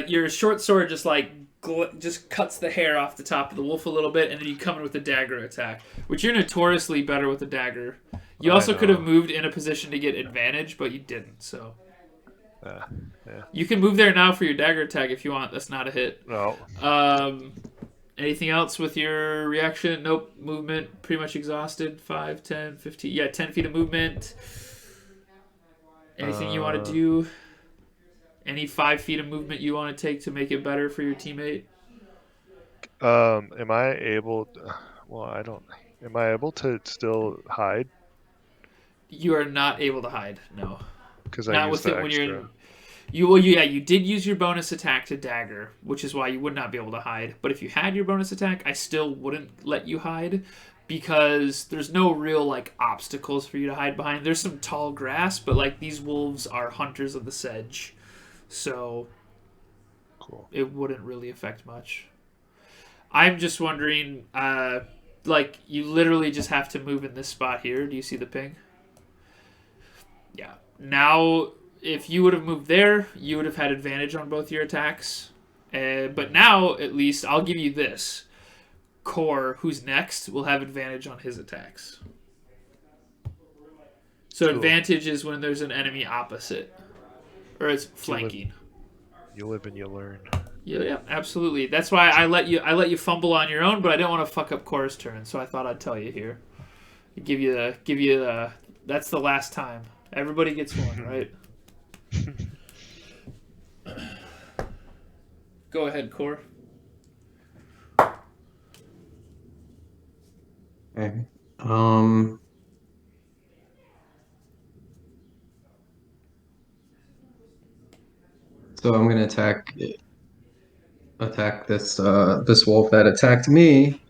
your short sword just cuts the hair off the top of the wolf a little bit, and then you come in with a dagger attack, which you're notoriously better with a dagger. You also could have moved in a position to get advantage, but you didn't. So Yeah. you can move there now for your dagger attack if you want. That's not a hit. No. Anything else with your reaction? Nope. Movement pretty much exhausted. 5, 10, 15. Yeah, 10 feet of movement. Anything you want to do? Any 5 feet of movement you want to take to make it better for your teammate? Am I able? Well, I don't. Am I able to still hide? You are not able to hide. No. Because I Not used with the it when extra. you're in. You did use your bonus attack to dagger, which is why you would not be able to hide. But if you had your bonus attack, I still wouldn't let you hide because there's no real like obstacles for you to hide behind. There's some tall grass, but like these wolves are hunters of the sedge, so Cool. it wouldn't really affect much. I'm just wondering, like you literally just have to move in this spot here. Do you see the ping? Yeah. Now, if you would have moved there, you would have had advantage on both your attacks. But now, at least, I'll give you this. Core, who's next, will have advantage on his attacks. So Cool. advantage is when there's an enemy opposite. Or it's flanking. You live and you learn. Yeah, absolutely. That's why I let you fumble on your own, but I didn't want to fuck up Core's turn, so I thought I'd tell you here. Give you the that's the last time. Everybody gets one, right? Go ahead, Core. Okay. So I'm gonna attack this this wolf that attacked me.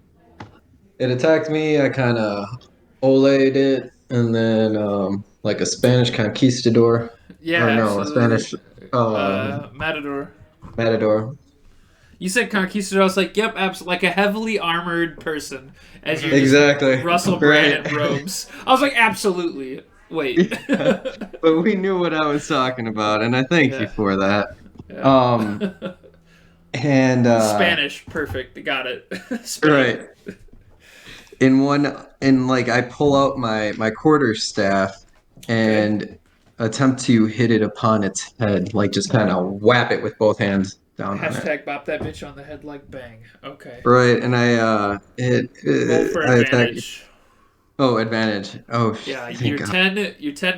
It attacked me. I kind of olayed it, and then like a Spanish conquistador. Yeah, Or no, a absolutely. Spanish Matador. matador. You said conquistador. I was like, yep, absolutely, like a heavily armored person, as you Exactly. Russell Brand Right. in robes. I was like, absolutely. Wait. But we knew what I was talking about, and I thank you Yeah. for that. Yeah. And Spanish, perfect. Got it. Spanish. right. Like I pull out my quarterstaff and attempt to hit it upon its head, like just kind of whap it with both hands down on it. Hashtag bop that bitch on the head like bang. Okay. Right, and I Roll for I attack. advantage. Oh, advantage. Oh, Yeah, thank your God. 10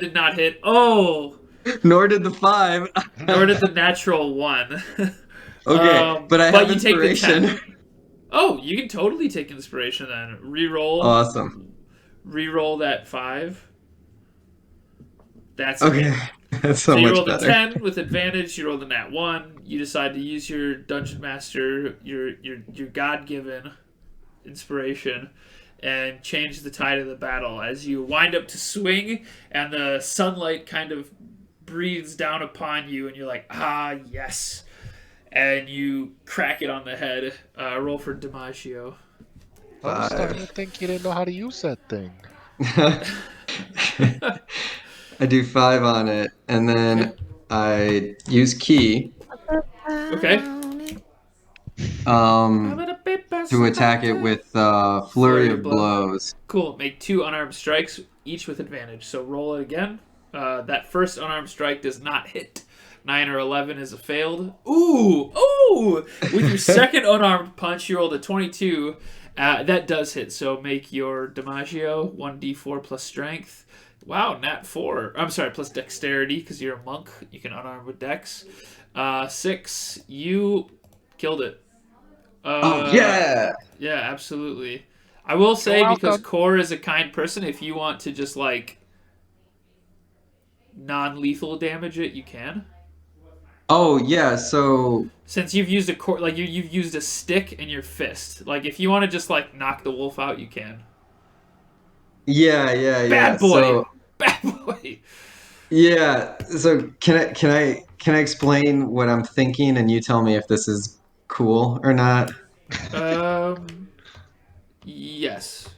did not hit. Oh, Nor did the 5. Nor did the natural 1. Okay, but I have you take the 10. inspiration. Oh, you can totally take inspiration then. Reroll. Awesome. Reroll that 5. That's a Okay, hit. that's So so you much rolled a better. 10 with advantage. You rolled a nat 1. You decide to use your Dungeon Master, your God-given inspiration, and change the tide of the battle as you wind up to swing, and the sunlight kind of breathes down upon you, and you're like, ah, yes. And you crack it on the head. Roll for Dimaggio. I was starting to 5. think you didn't know how to use that thing. I do 5 on it, and then Okay. I use key Okay. um, to attack it with flurry of blows. Cool. Make 2 unarmed strikes, each with advantage. So roll it again. That first unarmed strike does not hit. 9 or 11 is a failed. Ooh! Ooh! With your second unarmed punch, you rolled a 22. That does hit. So make your Dimaggio 1d4 plus strength. Wow, nat 4. I'm sorry, plus dexterity, because you're a monk. You can unarm with dex. 6. You killed it. Oh yeah! Yeah, absolutely. I will say, You're because welcome. Core is a kind person, if you want to just, like, non-lethal damage it, you can. Oh yeah. So Since you've used a core, like, you've used a stick and your fist. Like, if you want to just, like, knock the wolf out, you can. yeah. Bad boy! So Bad boy! yeah. So can I explain what I'm thinking, and you tell me if this is cool or not? Yes.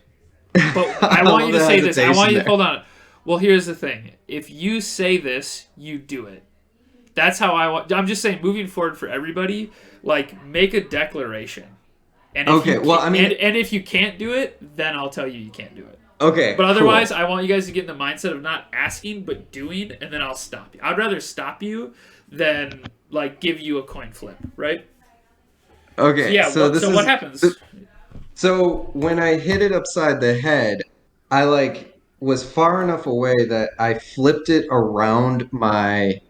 But I I want you love to the say this. I want hesitation you to, there. hold on. Well, here's the thing. If you say this, you do it. That's how I want. I'm just saying, moving forward for everybody, like, make a declaration. And if Okay. you Well, can't, I mean, and if you can't do it, then I'll tell you can't do it. okay. But Cool. otherwise, I want you guys to get in the mindset of not asking but doing, and then I'll stop you. I'd rather stop you than, like, give you a coin flip, right? So Okay. yeah. So What? this So what is happens? So when I hit it upside the head, I like was far enough away that I flipped it around my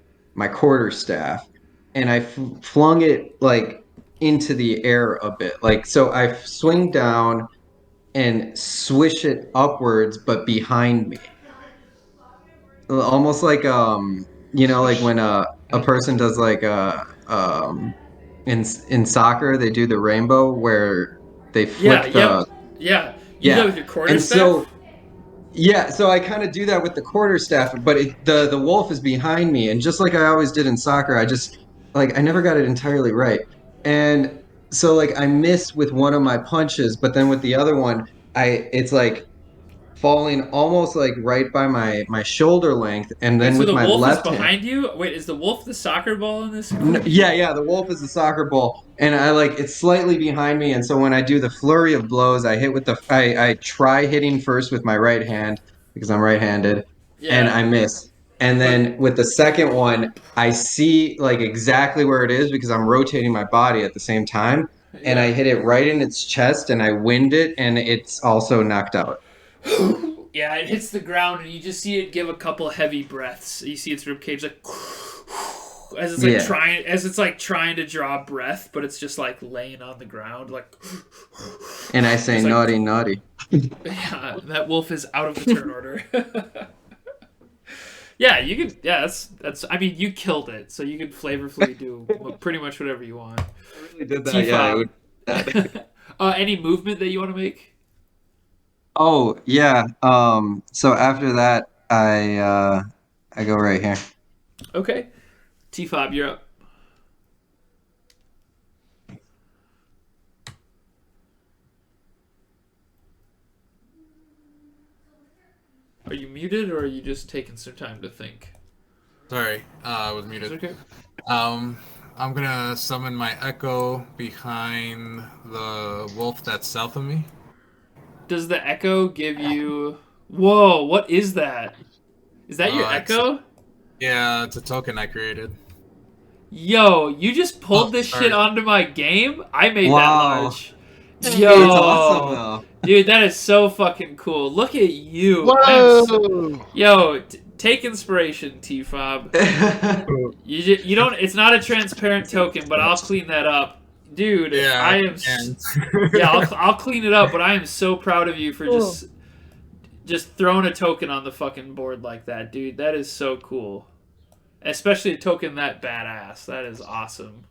quarterstaff, and I flung it like into the air a bit. Like so I swing down and swish it upwards but behind me. Almost like like when a person does like in soccer they do the rainbow where they Yeah. flick Yep. the Yeah. You do that yeah. with your And quarterstaff. so yeah, so I kind of do that with the quarterstaff, but the wolf is behind me, and just like I always did in soccer, I just like I never got it entirely right, and so like I miss with one of my punches, but then with the other one, it's like falling almost like right by my shoulder length, and Wait. then So with the my wolf is left hand. behind you. Wait. Is the wolf the soccer ball in this equation? Yeah, the wolf is the soccer ball, and I like it's slightly behind me, and so when I do the flurry of blows, I hit with I try hitting first with my right hand because I'm right-handed, and Yeah. I miss. And But then with the second one, I see like exactly where it is because I'm rotating my body at the same time, and I yeah. hit it right in its chest, and I wind it, and it's also knocked out. Yeah, it hits the ground and you just see it give a couple heavy breaths. You see its ribcage like Yeah, as it's like trying to draw breath, but it's just like laying on the ground like and I say just like naughty, naughty. yeah, that wolf is out of the turn order. Yeah, you can. Yeah, that's. I mean, you killed it, so you can flavorfully do pretty much whatever you want. I really did that. Yeah, it T-Fob. would. That. Any movement that you want to make? Oh yeah. So after that, I go right here. Okay, T-Fob, you're up. Are you muted or are you just taking some time to think? Sorry, I was Is muted. it okay? I'm gonna summon my echo behind the wolf that's south of me. Does the echo give you? Whoa! What is that? Is that your It's echo? yeah, it's a token I created. Yo, you just pulled Oh, this sorry. shit onto my game? I made that Wow. large. It's Yo, awesome though. dude, that is so fucking cool. Look at you. Whoa! Yo, take inspiration, T-Fob. You don't. It's not a transparent token, but I'll clean that up, dude. Yeah, I am. Yeah, I'll clean it up. But I am so proud of you for just throwing a token on the fucking board like that, dude. That is so cool. Especially a token that badass. That is awesome.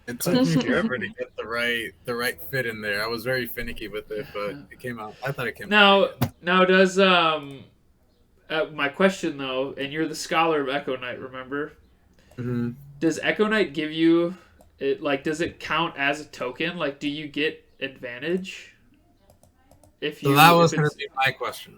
It took me forever to get the right fit in there. I was very finicky with it, but it came out. I thought it came out. Now does my question though, and you're the scholar of Echo Knight, remember? Mm-hmm. Does Echo Knight give you it? Like, does it count as a token? Like, do you get advantage? If you. So that was going to be my question.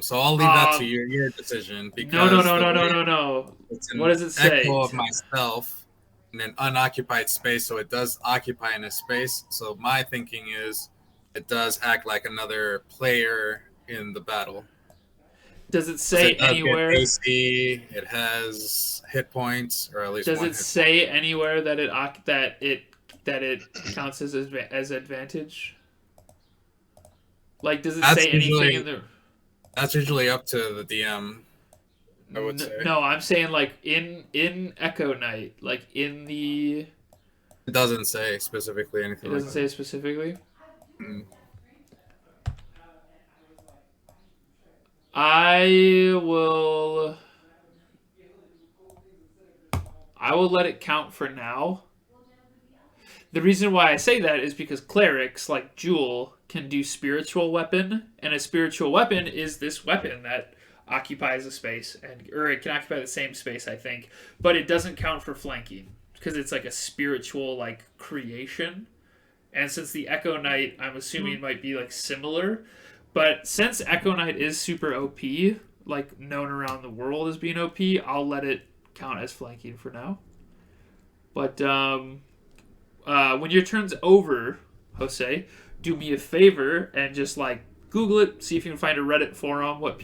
So I'll leave that to your decision. Because no. What does it say? Echo of myself in an unoccupied space, so it does occupy in a space. So my thinking is, it does act like another player in the battle. Does it say anywhere? AC, it has hit points, or at least. Does it say anywhere that it counts as advantage? Like, does it say anything in the? That's usually up to the DM. I would say. No, I'm saying like in Echo Knight, like in the. It doesn't say specifically anything. It doesn't say specifically. Mm. I will let it count for now. The reason why I say that is because clerics like Jewel can do spiritual weapon, and a spiritual weapon is this weapon that occupies a space, or it can occupy the same space, I think, but it doesn't count for flanking because it's like a spiritual like creation. And since the Echo Knight, I'm assuming might be like similar. But since Echo Knight is super OP, like known around the world as being OP, I'll let it count as flanking for now. But when your turn's over, Jose, do me a favor and just like Google it, see if you can find a Reddit forum, what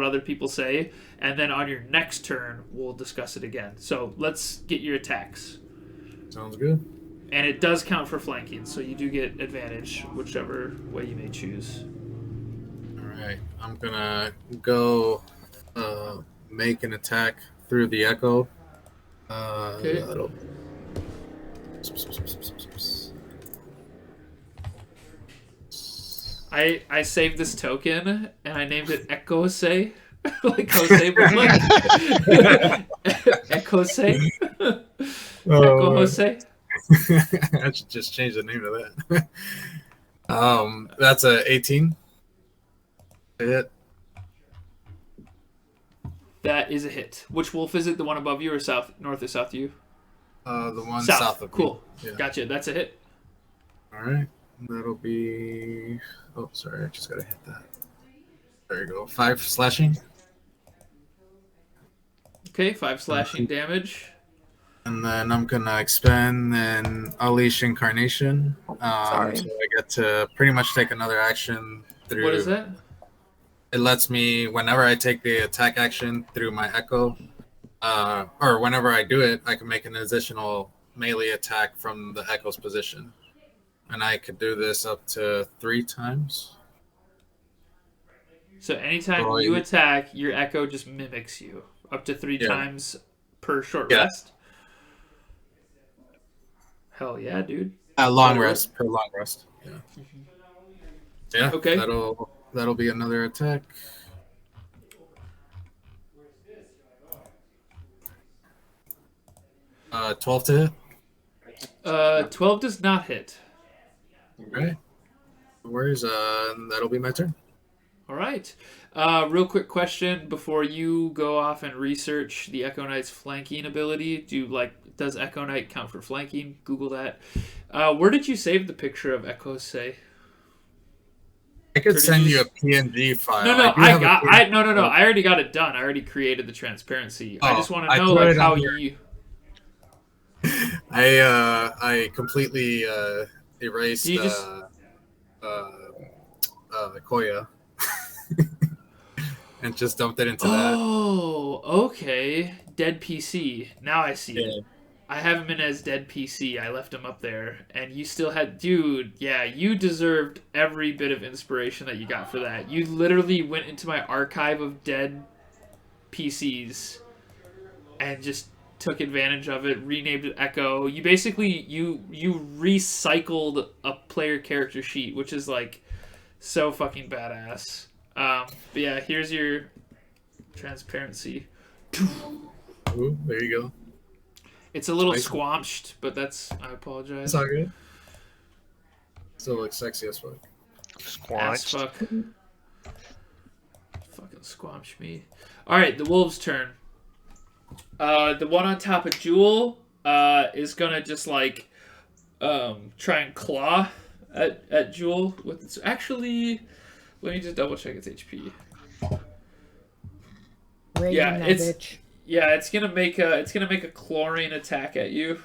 other people say, and then on your next turn we'll discuss it again. So let's get your attacks. Sounds good. And it does count for flanking, so you do get advantage whichever way you may choose. Alright, I'm gonna go make an attack through the echo. Okay. I saved this token and I named it Echo Say. Like Jose was like Echo Say. Echo Jose. I should just change the name to that. That's a 18. Hit. That is a hit. Which wolf is it? The one above you or north or south of you? The one south of cool. me. Yeah. Gotcha. That's a hit. All right. That'll be. Oh, sorry. I just gotta hit that. There you go. 5 slashing. Okay, 5 slashing damage. And then I'm gonna expend and unleash incarnation. Sorry. So I get to pretty much take another action through. What is that? It lets me, whenever I take the attack action through my echo, or whenever I do it, I can make an additional melee attack from the echo's position, and I could do this up to 3 times. So anytime you attack, your echo just mimics you up to 3 times per short rest. Hell yeah, dude. Long rest per long rest. Yeah. Yeah. Okay. That'll be another attack. Uh, 12 to hit. 12 does not hit. Okay. No worries. That'll be my turn. All right. Real quick question before you go off and research the Echo Knight's flanking ability. Does Echo Knight count for flanking? Google that. Where did you save the picture of Echo Say? I could send you a PNG file. No, I already got it done. I already created the transparency. I just want to know like how you. I completely erased Koya and just dumped it into that. Oh, okay. Dead PC. Now I see it. I have him in as Dead PC. I left him up there. And you still had... Dude, yeah, you deserved every bit of inspiration that you got for that. You literally went into my archive of dead PCs and just took advantage of it, renamed it Echo. You basically you recycled a player character sheet, which is like so fucking badass. But yeah, here's your transparency. Ooh, there you go. It's a little Spicy. squanched, but that's I apologize. It's all good. Still looks sexy as fuck. Ass Squanched. fuck. Fucking squamch me. Alright, the wolves' turn. The one on top of Jewel is gonna just like try and claw at Jewel with its actually let me just double check its HP. Raging that bitch. Yeah, it's gonna make a chlorine attack at you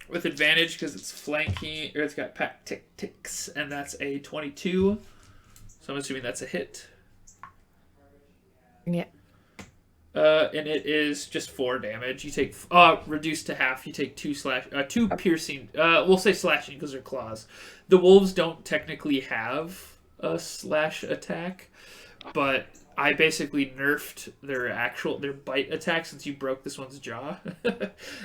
with advantage because it's flanking or it's got pack ticks and that's a 22. So I'm assuming that's a hit. Yeah. And it is just 4 damage. You take reduced to half. You take 2 piercing. We'll say slashing because they're claws. The wolves don't technically have a slash attack, but I basically nerfed their bite attack since you broke this one's jaw.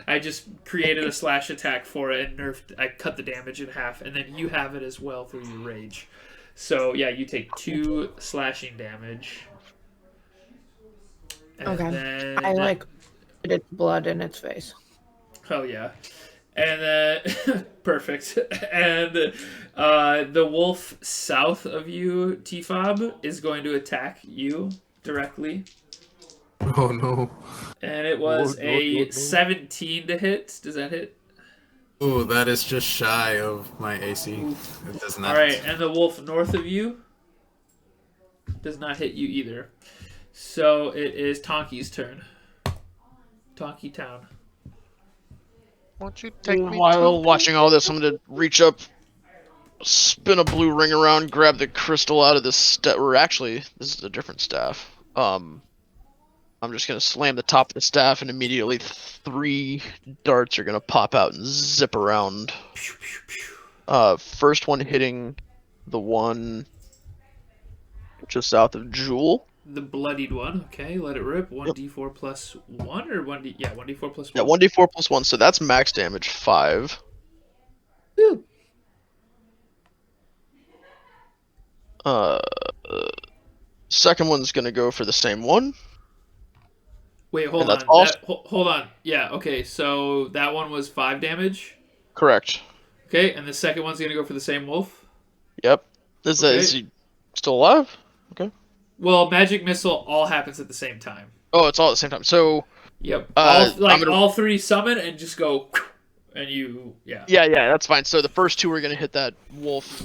I just created a slash attack for it and I cut the damage in half, and then you have it as well through your rage. So yeah, you take 2 slashing damage. And Okay. then, I like its blood in its face. oh yeah. And then perfect. And the wolf south of you, T-Fob, is going to attack you directly. Oh no. And it was No. 17 to hit. Does that hit? Ooh, that is just shy of my AC. It does not. Alright, and the wolf north of you does not hit you either. So it is Tonki's turn. Tonki Town. Won't you take me While to... watching all this, I'm gonna reach up, spin a blue ring around, grab the crystal out of this staff. Or actually, this is a different staff. I'm just gonna slam the top of the staff, and immediately 3 darts are gonna pop out and zip around. First one hitting the one just south of Jewel. The bloodied one. Okay, let it rip. 1d4 plus 1 or 1d? Yeah, 1d4 plus 1. Yeah, 1d4 plus 1, so that's max damage 5. Woo. Second one's gonna go for the same one. Wait, hold And on. that's all- Hold on. Yeah, okay, so that one was 5 damage. Correct. Okay, and the second one's gonna go for the same wolf. Yep. Is he still alive? Okay. Well, magic missile all happens at the same time. Oh, it's all at the same time. So Yep. I'm gonna- all 3 summon and just go, and you yeah. yeah, that's fine. So the first 2 are gonna hit that wolf,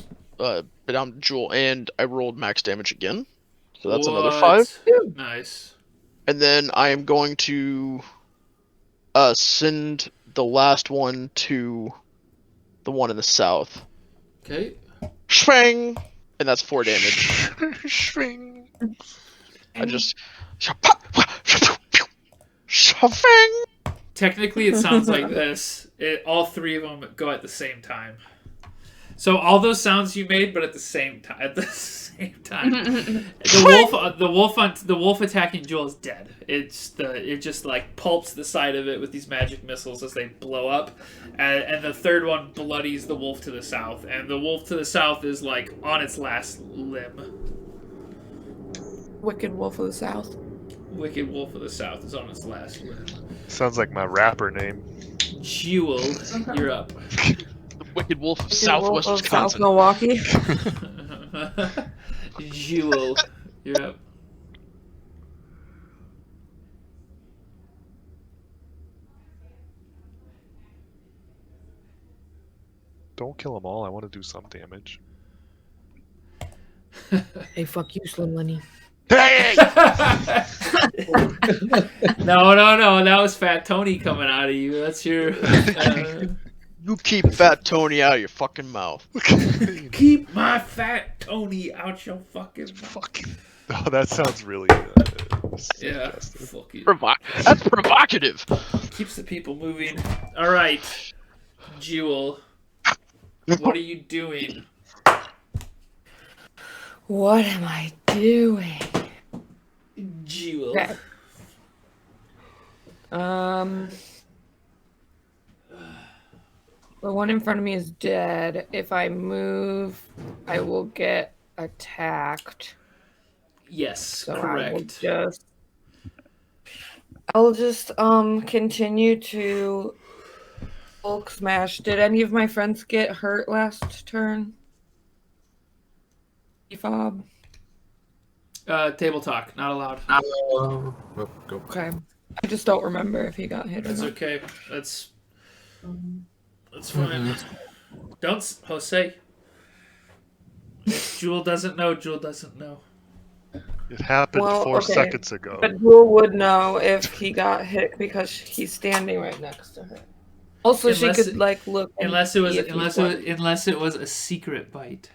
down Jewel, and I rolled max damage again. So that's another 5. Nice. And then I am going to send the last one to the one in the south. Okay. Swing! And that's 4 damage. Swing. I just... Technically, it sounds like this. All 3 of them go at the same time. So all those sounds you made, but at the same time. At the same time, the wolf attacking Jewel is dead. It just like pulps the side of it with these magic missiles as they blow up, and the third one bloodies the wolf to the south, and the wolf to the south is like on its last limb. Wicked Wolf of the South. Wicked Wolf of the South is on its last limb. Sounds like my rapper name. Jewel, you're up. The Wicked Wolf of Wicked Southwest Wolf of South Wisconsin. Milwaukee. Jewel, you're up. Don't kill them all. I want to do some damage. Hey, fuck you, Slim Lenny. Hey! No, that was Fat Tony coming out of you. That's your. You keep Fat Tony out of your fucking mouth. Keep my Fat Tony out your fucking mouth. Fucking. Oh, that sounds really. Yeah, suggestive. fuck you. That's provocative. Keeps the people moving. All right, Jewel, what are you doing? What am I doing? Jewel. Okay. Um, the one in front of me is dead. If I move, I will get attacked. Yes, So correct. I'll just continue to Hulk smash. Did any of my friends get hurt last turn? Fob. Table talk, not allowed. Go. Okay. I just don't remember if he got hit or That's not. okay. That's fine. Don't, Jose. If Jewel doesn't know, Jewel doesn't know. It happened Well, 4 okay. seconds ago. But Jewel would know if he got hit because he's standing right next to her. Also, Unless she could like look. And Unless it was see if he's bloody. unless it was a secret bite.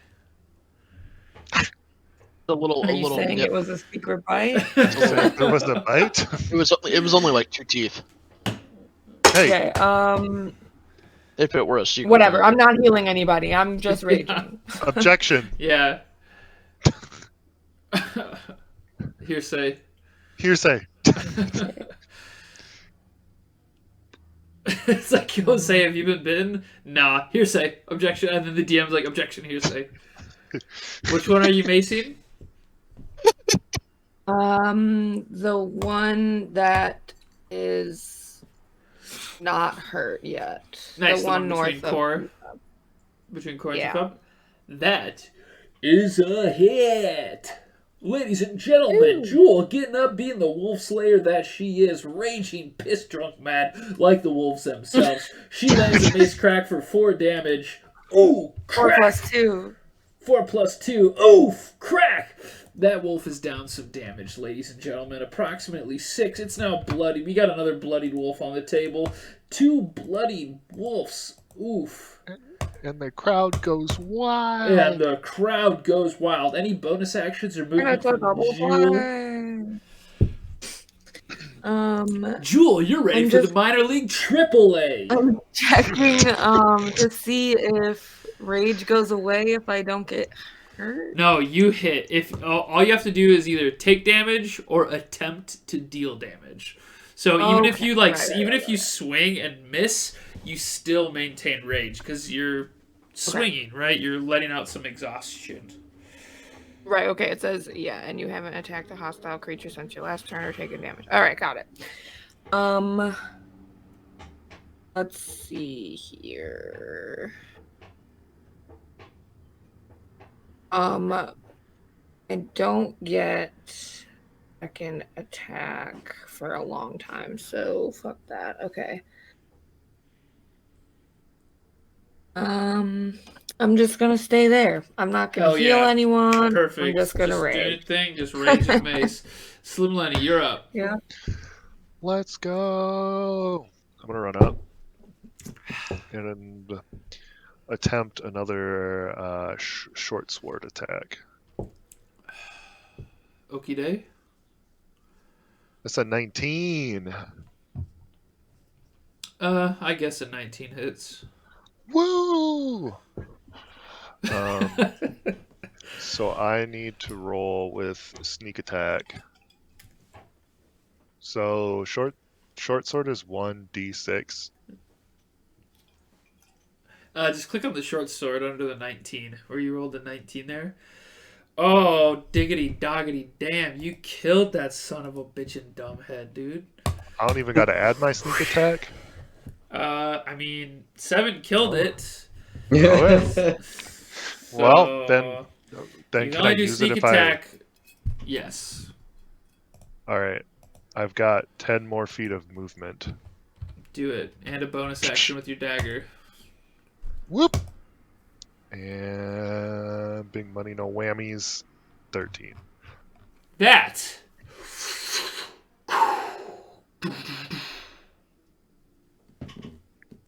A little Are you saying nip. it was a secret bite? There was a bite? It was only like 2 teeth. Hey, Okay. If it were a secret. Whatever. bite. I'm not healing anybody. I'm just raging. objection. Yeah. Hearsay. Hearsay. It's like Jose, have you been bitten? Nah. Hearsay. Objection. And then the DM's like, objection, hearsay. Which one are you macing? The one that is not hurt yet. Nice. The one north between of core. Between core and Yeah. Jacob. That is a hit. Ladies and gentlemen, Jewel getting up, being the wolf slayer that she is, raging, piss drunk mad like the wolves themselves. She lands a mace crack for 4 damage. Ooh, 4 crack! plus 2. 4 plus 2. Oof! Crack! That wolf is down some damage, ladies and gentlemen. Approximately 6. It's now bloody. We got another bloodied wolf on the table. 2 bloodied wolves. Oof. And the crowd goes wild. And the crowd goes wild. Any bonus actions or movement from Jewel? Jewel, you're ready for the minor league AAA. I'm checking to see if rage goes away if I don't get hurt. No, you hit. If all you have to do is either take damage or attempt to deal damage. So even if you if you swing and miss, you still maintain rage because you're swinging, right? You're letting out some exhaustion. Right, okay, it says, yeah, and you haven't attacked a hostile creature since your last turn or taken damage. Alright, got it. Let's see here. I don't get second attack for a long time, so fuck that. Okay. I'm just gonna stay there. I'm not gonna heal anyone. Perfect. I'm just gonna rage. Do your thing. Just rage and mace. Slim Lenny, you're up. Yeah. Let's go. I'm gonna run up and attempt another short sword attack. Okie day. That's a 19. I guess a 19 hits. Woo! So I need to roll with sneak attack. So short sword is 1d6. Just click on the short sword under the 19, where you rolled the 19 there. Oh, diggity doggity damn, you killed that son of a bitchin' dumbhead, dude. I don't even got to add my sneak attack. I mean, 7 killed it. Okay. So, Well, then you can only I do use sneak it if attack. Yes. All right. I've got 10 more feet of movement. Do it. And a bonus action with your dagger. Whoop! And big money, no whammies. 13. That.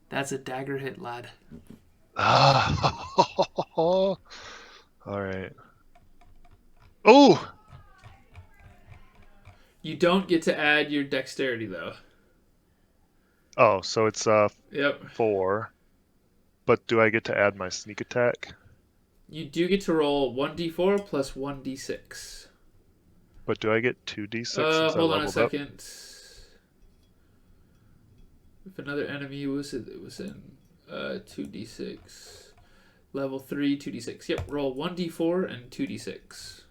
That's a dagger hit, lad. All right. Oh! You don't get to add your dexterity, though. Oh, so it's Yep. 4. But do I get to add my sneak attack? You do get to roll 1d4 plus 1d6. But do I get 2d6 since I Hold on a leveled up? second. If another enemy was in 2d6. Level 3, 2d6. Yep, roll 1d4 and 2d6.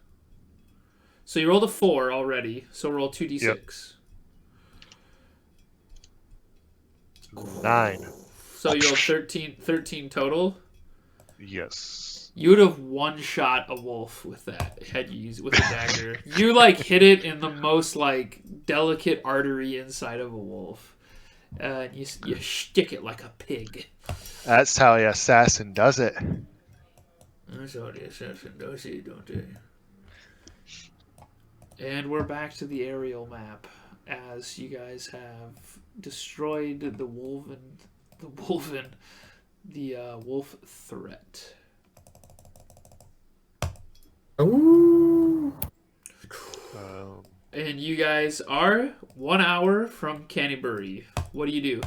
So you rolled a 4 already, so roll 2d6. Yep. 9. So you rolled 13 total. Yes. You would have one-shot a wolf with that had you used it with a dagger. You like hit it in the most like delicate artery inside of a wolf. And you stick it like a pig. That's how the assassin does it. That's how the assassin does it, don't they? And we're back to the aerial map as you guys have destroyed the wolf threat. Ooh. And you guys are 1 hour from Canterbury. What do you do?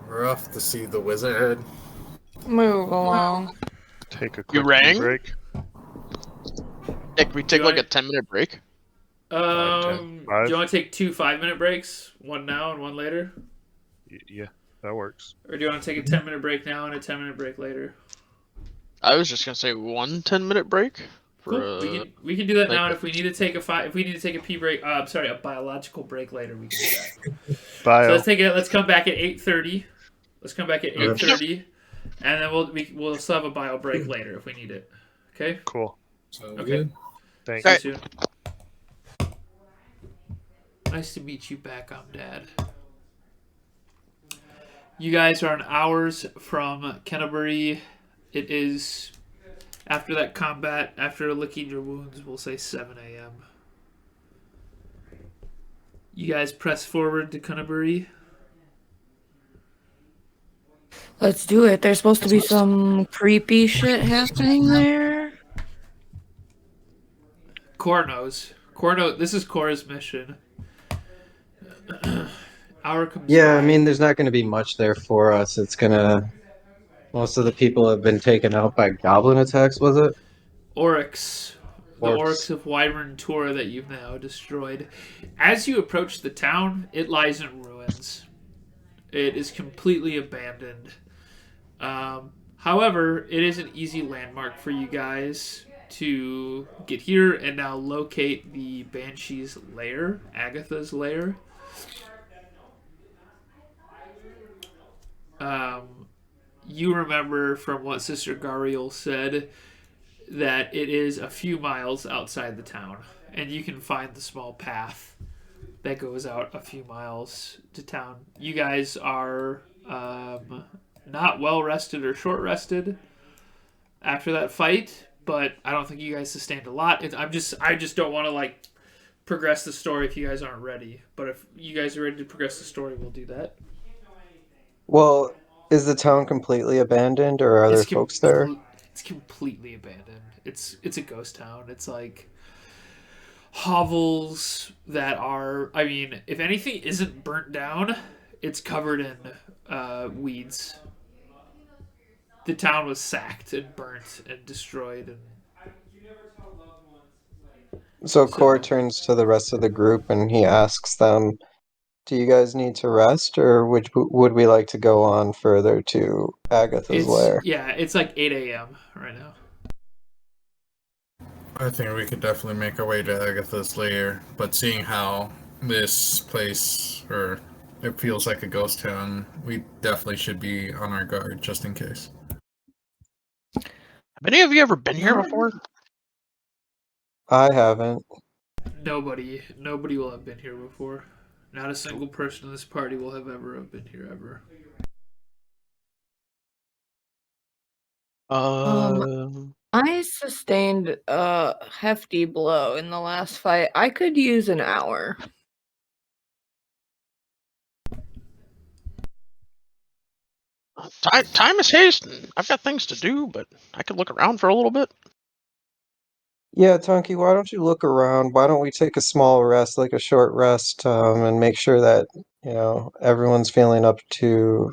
We're off to see the wizard. Move along. Take a You quick rang? break. Yeah, can we take Do like I- a 10-minute break? Do you 5. want to take 2 5-minute breaks? One now and one later? Yeah, that works. Or do you want to take a 10-minute break now and a 10-minute break later? I was just gonna say 1 10-minute break. For, Cool. We can do that like- now, and if we need to take a pee break, I'm sorry, a biological break later, we can do that. Bio. So let's come back at 8:30. Let's come back at 8:30, and then we'll still have a bio break later if we need it. Okay. Cool. So Okay. good. Thanks. See you soon. Nice to meet you back. I'm Dad. You guys are an hours from Canterbury. It is after that combat, after licking your wounds, we'll say 7 a.m. You guys press forward to Canterbury. Let's do it. There's supposed to be some creepy shit happening there. Cor knows. This is Cora's mission. Hour comes Yeah, by. I mean, there's not going to be much there for us. It's gonna. Most of the people have been taken out by goblin attacks. Was it? Oryx. The Orcs. Oryx of Wyvern Tor that you've now destroyed. As you approach the town, it lies in ruins. It is completely abandoned. However, it is an easy landmark for you guys to get here and now locate the Banshee's lair, Agatha's lair. You remember from what Sister Gariel said that it is a few miles outside the town, and you can find the small path that goes out a few miles to town. You guys are not well rested or short rested after that fight, but I don't think you guys sustained a lot. I just don't want to like progress the story if you guys aren't ready. But if you guys are ready to progress the story, we'll do that. Well, is the town completely abandoned, or are there folks there? It's completely abandoned. It's a ghost town. It's like hovels that are. I mean, if anything isn't burnt down, it's covered in weeds. The town was sacked and burnt and destroyed. So Core turns to the rest of the group and he asks them, "Do you guys need to rest, or would we like to go on further to Agatha's lair?" It's like 8 a.m. right now. I think we could definitely make our way to Agatha's lair, but seeing how this place, or it feels like a ghost town, we definitely should be on our guard just in case. Have any of you ever been here before? I haven't. Nobody will have been here before. Not a single person in this party will have been here ever. I sustained a hefty blow in the last fight. I could use an hour. Time is hasting. I've got things to do, but I could look around for a little bit. Yeah, Tonky, why don't you look around? Why don't we take a small rest, like a short rest, and make sure that, everyone's feeling up to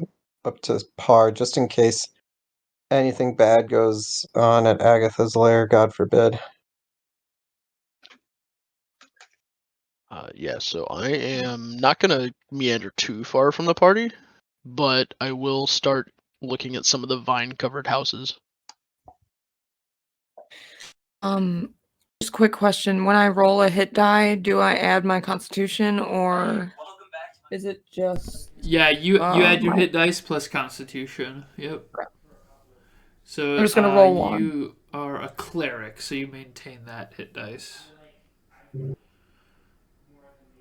par, just in case anything bad goes on at Agatha's lair, God forbid. Yeah, so I am not gonna meander too far from the party, but I will start looking at some of the vine-covered houses. Just quick question. When I roll a hit die, do I add my constitution or is it just Yeah, you add your my- hit dice plus Constitution. Yep. So I'm just gonna roll one. you are a cleric, so you maintain that hit dice.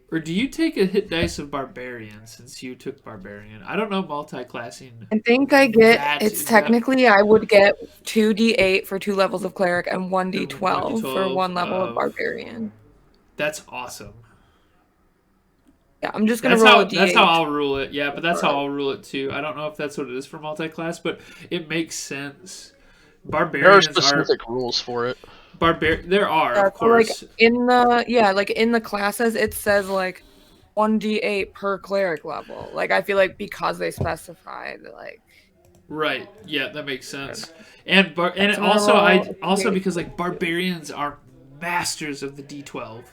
Or do you take a hit dice of barbarian since you took barbarian? I don't know multi-classing. I think I get That it's is technically I would get 2d8 for 2 levels of cleric and 1d12 for 1d12 1 level of of- barbarian. That's awesome. Yeah, I'm just gonna roll a d8. That's how I'll rule it. Yeah, but that's how I'll rule it too. I don't know if that's what it is for multi-class, but it makes sense. There are Barbarians specific rules for it. There are, Yeah, of course. So like in the classes it says like 1d8 per cleric level. Like I feel like because they specified like Right. Yeah, that makes sense. And So I'm gonna roll also a because like barbarians are masters of the D12.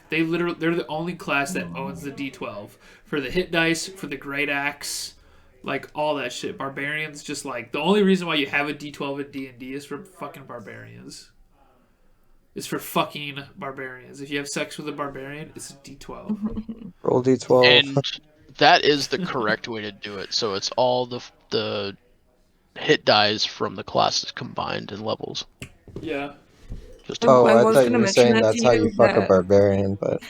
They're the only class that owns the D12 for the hit dice, for the great axe, like all that shit. Barbarians just like the only reason why you have a D12 in D&D is for fucking barbarians. It's for fucking barbarians. If you have sex with a barbarian, it's a D12. Roll d12. And that is the correct way to do it. So it's all the hit dies from the classes combined in levels. Yeah. Just to Oh, I I was thought gonna you were mention saying that that's to how you you fuck a that- barbarian, but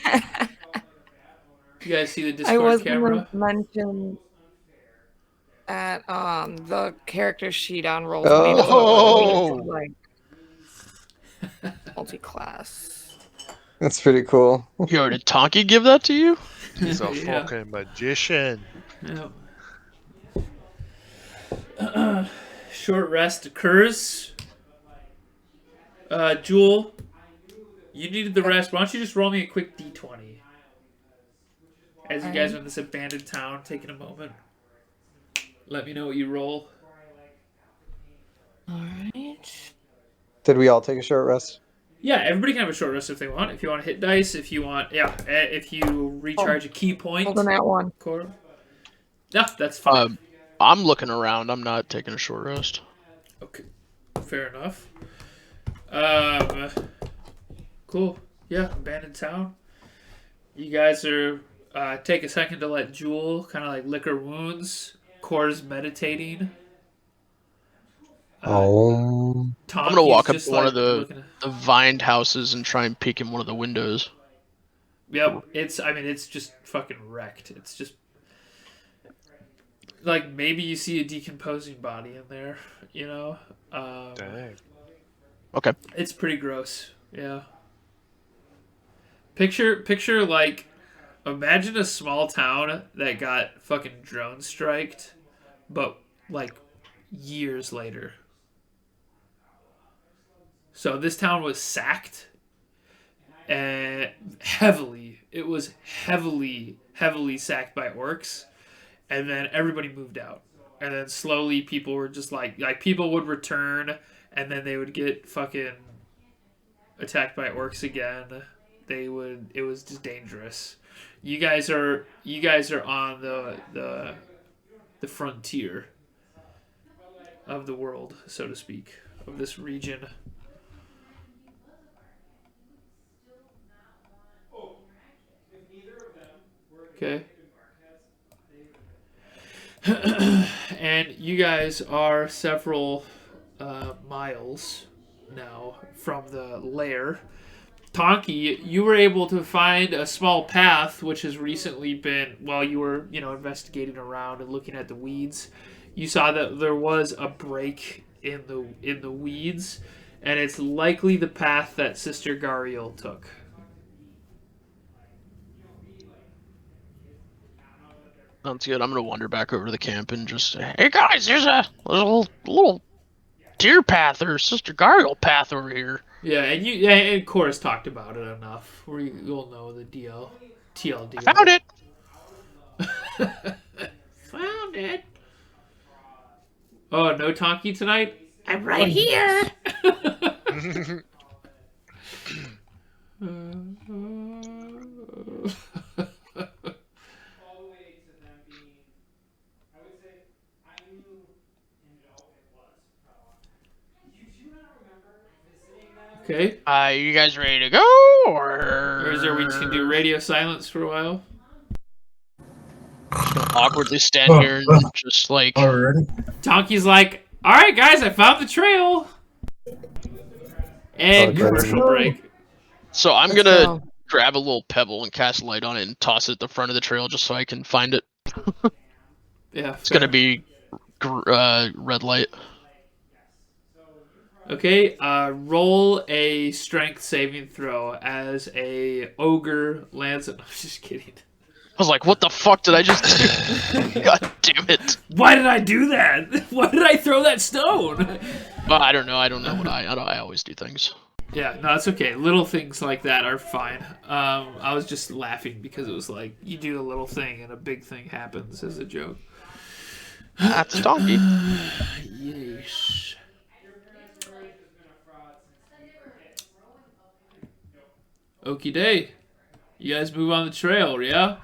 You guys see the I Discord was camera? gonna mention at the character sheet on Roll20 doesn't Oh! like multi-class. that's pretty cool. Yo, did Tonky give that to you? He's a Yeah. fucking magician. Yep. Short rest occurs. Jewel, you needed the rest. Why don't you just roll me a quick d20? As you guys are in this abandoned town, taking a moment. Let me know what you roll. Alright. Did we all take a short rest? Yeah, everybody can have a short rest if they want. If you want to hit dice, if you want, if you recharge a key point. Hold on that one. Cora. Yeah, that's fine. I'm looking around. I'm not taking a short rest. Okay, fair enough. Cool. Yeah, abandoned town. You guys are take a second to let Jewel kind of like lick her wounds. Cora's meditating. Oh. I'm gonna walk up just to one like of the looking vined houses and try and peek in one of the windows. Yep, it's just fucking wrecked. It's just like maybe you see a decomposing body in there, you know. Dang. Okay. It's pretty gross. Yeah. Picture like imagine a small town that got fucking drone striked, but like years later. So this town was sacked heavily. It was heavily sacked by orcs, and then everybody moved out. And then slowly people were just like people would return, and then they would get fucking attacked by orcs again. It was just dangerous. You guys are on the frontier of the world, so to speak, of this region. Okay. And you guys are several miles now from the lair. Tonky, you were able to find a small path which has recently been, while you were, investigating around and looking at the weeds, you saw that there was a break in the weeds, and it's likely the path that Sister Gariel took. Sounds good. I'm gonna wander back over to the camp and just say, "Hey guys, there's a little deer path or Sister Gargoyle path over here." Yeah, and Cora's talked about it enough. You'll know the TLD. I found it. Found it. Oh, no Tonky tonight? I'm right here. Okay. You guys ready to go? Or is there we just gonna do radio silence for a while? Awkwardly stand here and just like. Already? Donkey's like, all right, guys, I found the trail. And Okay. commercial break. So I'm Let's gonna go. grab a little pebble and cast light on it and toss it at the front of the trail just so I can find it. Yeah, It's gonna be red light. Okay, roll a strength saving throw as a ogre lands. I'm just kidding. I was like, what the fuck did I just do? God damn it. Why did I do that? Why did I throw that stone? I don't know. I don't know what I always do things. Yeah, no, it's okay. Little things like that are fine. I was just laughing because it was like you do a little thing and a big thing happens as a joke. That's a donkey. Yes. Okie day. You guys move on the trail, yeah?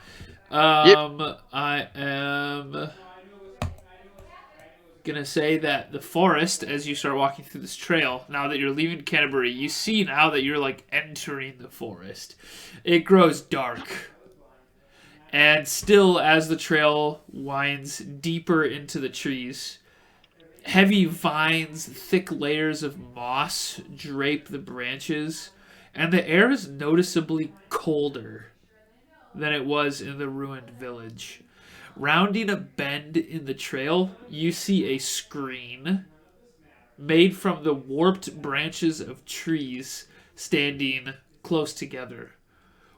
I am gonna say that the forest, as you start walking through this trail, now that you're leaving Canterbury, you see now that you're like entering the forest. It grows dark. And still, as the trail winds deeper into the trees, heavy vines, thick layers of moss drape the branches, and the air is noticeably colder than it was in the ruined village. Rounding a bend in the trail, you see a screen made from the warped branches of trees standing close together,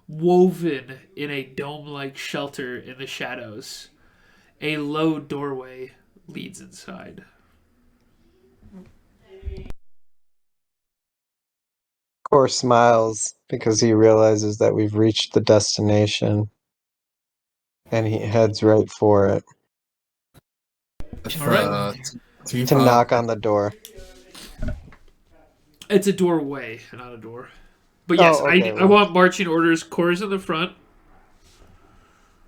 woven in a dome-like shelter in the shadows. A low doorway leads inside. Core smiles because he realizes that we've reached the destination, and he heads right for it All right. to knock on the door. It's a doorway, not a door. But yes, Oh, okay, I want marching orders. Core's in the front,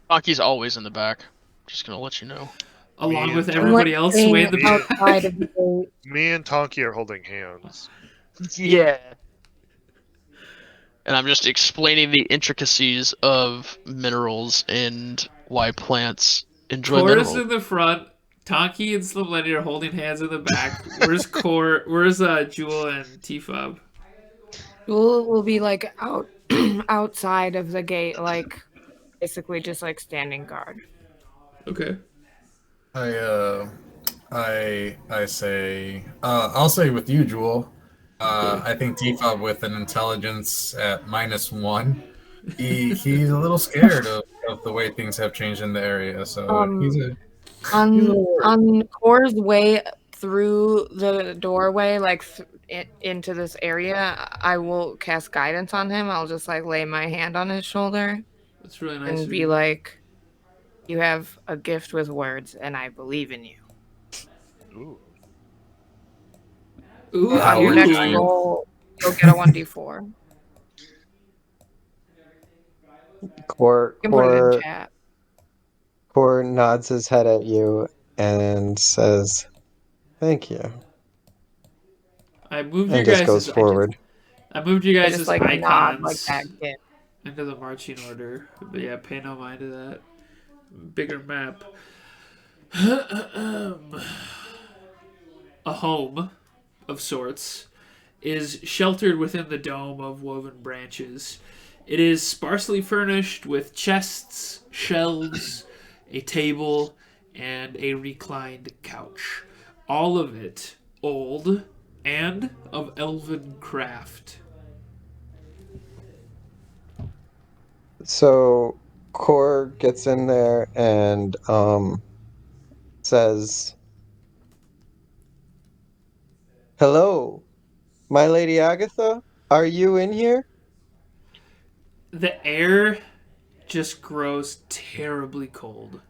Donkey's always in the back. Just gonna let you know. along Me with and everybody else way in the back. outside of the gate. Me and Tonky are holding hands. Yeah. And I'm just explaining the intricacies of minerals and why plants enjoy Core's minerals. in the front. Tonky and Slim Lenny are holding hands in the back. Where's Core? Where's Jewel and T-Fob? We'll be like out outside of the gate, like basically just like standing guard. Okay. I say, I'll say with you, Jewel. I think T-Fob with an intelligence at -1, he's a little scared of the way things have changed in the area. So he's a On Core's way through the doorway, like into this area, I will cast guidance on him. I'll just like lay my hand on his shoulder That's really nice. and of be you. like, "You have a gift with words, and I believe in you." Ooh. Ooh, On your next Ooh. roll, you'll get a 1d4. Core, You can put it in Core, chat. Core nods his head at you and says, "Thank you," I moved you and just guys. goes forward. I moved you I guys just as like nod like icons that gift. into the marching order. But yeah, pay no mind to that. Bigger map. A home of sorts is sheltered within the dome of woven branches. It is sparsely furnished with chests, shelves, a table, and a reclined couch. All of it old and of elven craft. So Core gets in there and says, "Hello, my lady Agatha. Are you in here?" The air just grows terribly cold.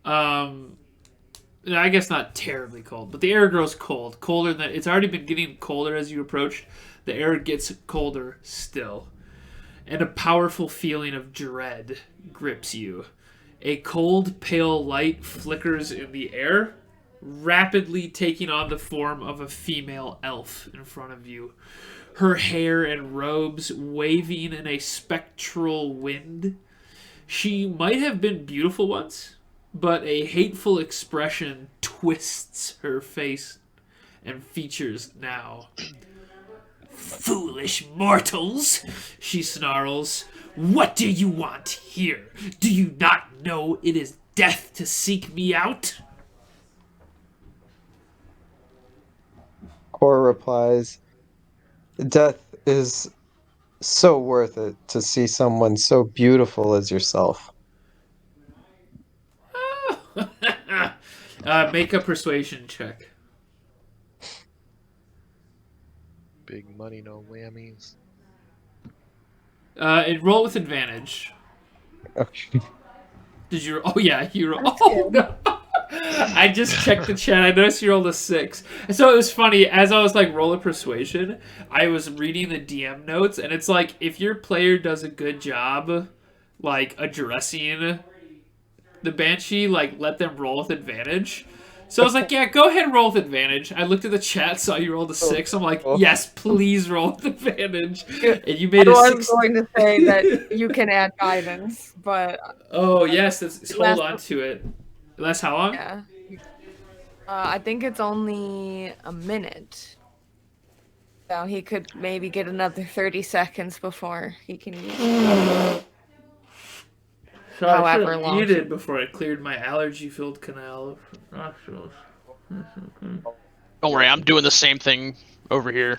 I guess not terribly cold, but the air grows cold. Colder than it's already been getting colder as you approach. The air gets colder still. And a powerful feeling of dread grips you. A cold, pale light flickers in the air, rapidly taking on the form of a female elf in front of you. Her hair and robes waving in a spectral wind. She might have been beautiful once, but a hateful expression twists her face and features now. Foolish mortals, she snarls. What do you want here? Do you not know it is death to seek me out? Cor replies, "Death is so worth it to see someone so beautiful as yourself." Make a persuasion check. Big money, no whammies. And roll with advantage. Okay. Did you? Oh yeah, you roll. Oh no! I just checked the chat. I noticed you rolled a 6. And so it was funny as I was like roll a persuasion. I was reading the DM notes, and it's like if your player does a good job, like addressing the banshee, like let them roll with advantage. So I was like, yeah, go ahead and roll with advantage. I looked at the chat, saw you rolled a 6. I'm like, yes, please roll with advantage. And you made I a was 6. going to say that you can add guidance, but Oh yes, that's, hold Last- on to it. That's how long? yeah. I think it's only a minute. So he could maybe get another 30 seconds before he can use it. So I should However have long muted she- before I cleared my allergy-filled canal of nostrils. Don't worry, I'm doing the same thing over here.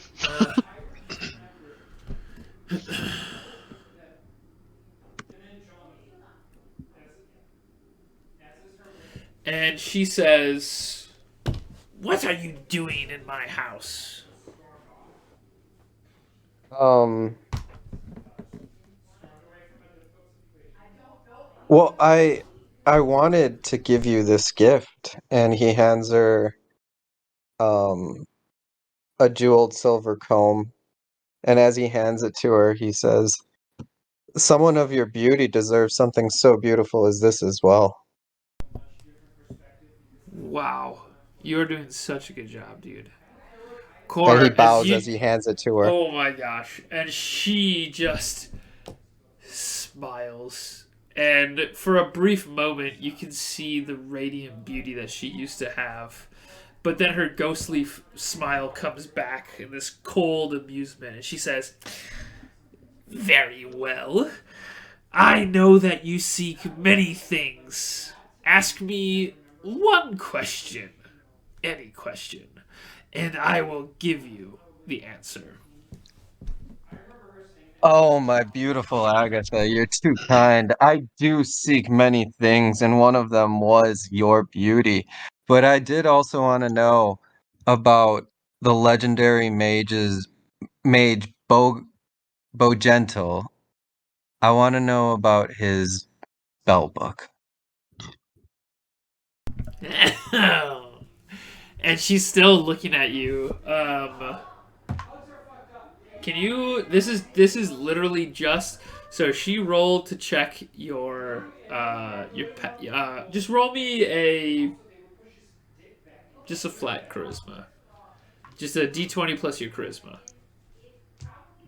And she says, "What are you doing in my house?" Well, I wanted to give you this gift, and he hands her a jeweled silver comb, and as he hands it to her, he says, "Someone of your beauty deserves something so beautiful as this as well." Wow, you're doing such a good job, dude. And Cora, he bows as he hands it to her. oh my gosh, and she just smiles. And for a brief moment, you can see the radiant beauty that she used to have. But then her ghostly smile comes back in this cold amusement, and she says, "Very well. I know that you seek many things. Ask me one question, any question, and I will give you the answer." Oh, my beautiful Agatha, you're too kind. I do seek many things, and one of them was your beauty. But I did also want to know about the legendary mage Bogentle. I want to know about his spell book. And she's still looking at you. Can you? This is literally just. So she rolled to check your. Just roll me just a flat charisma. Just a d20 plus your charisma.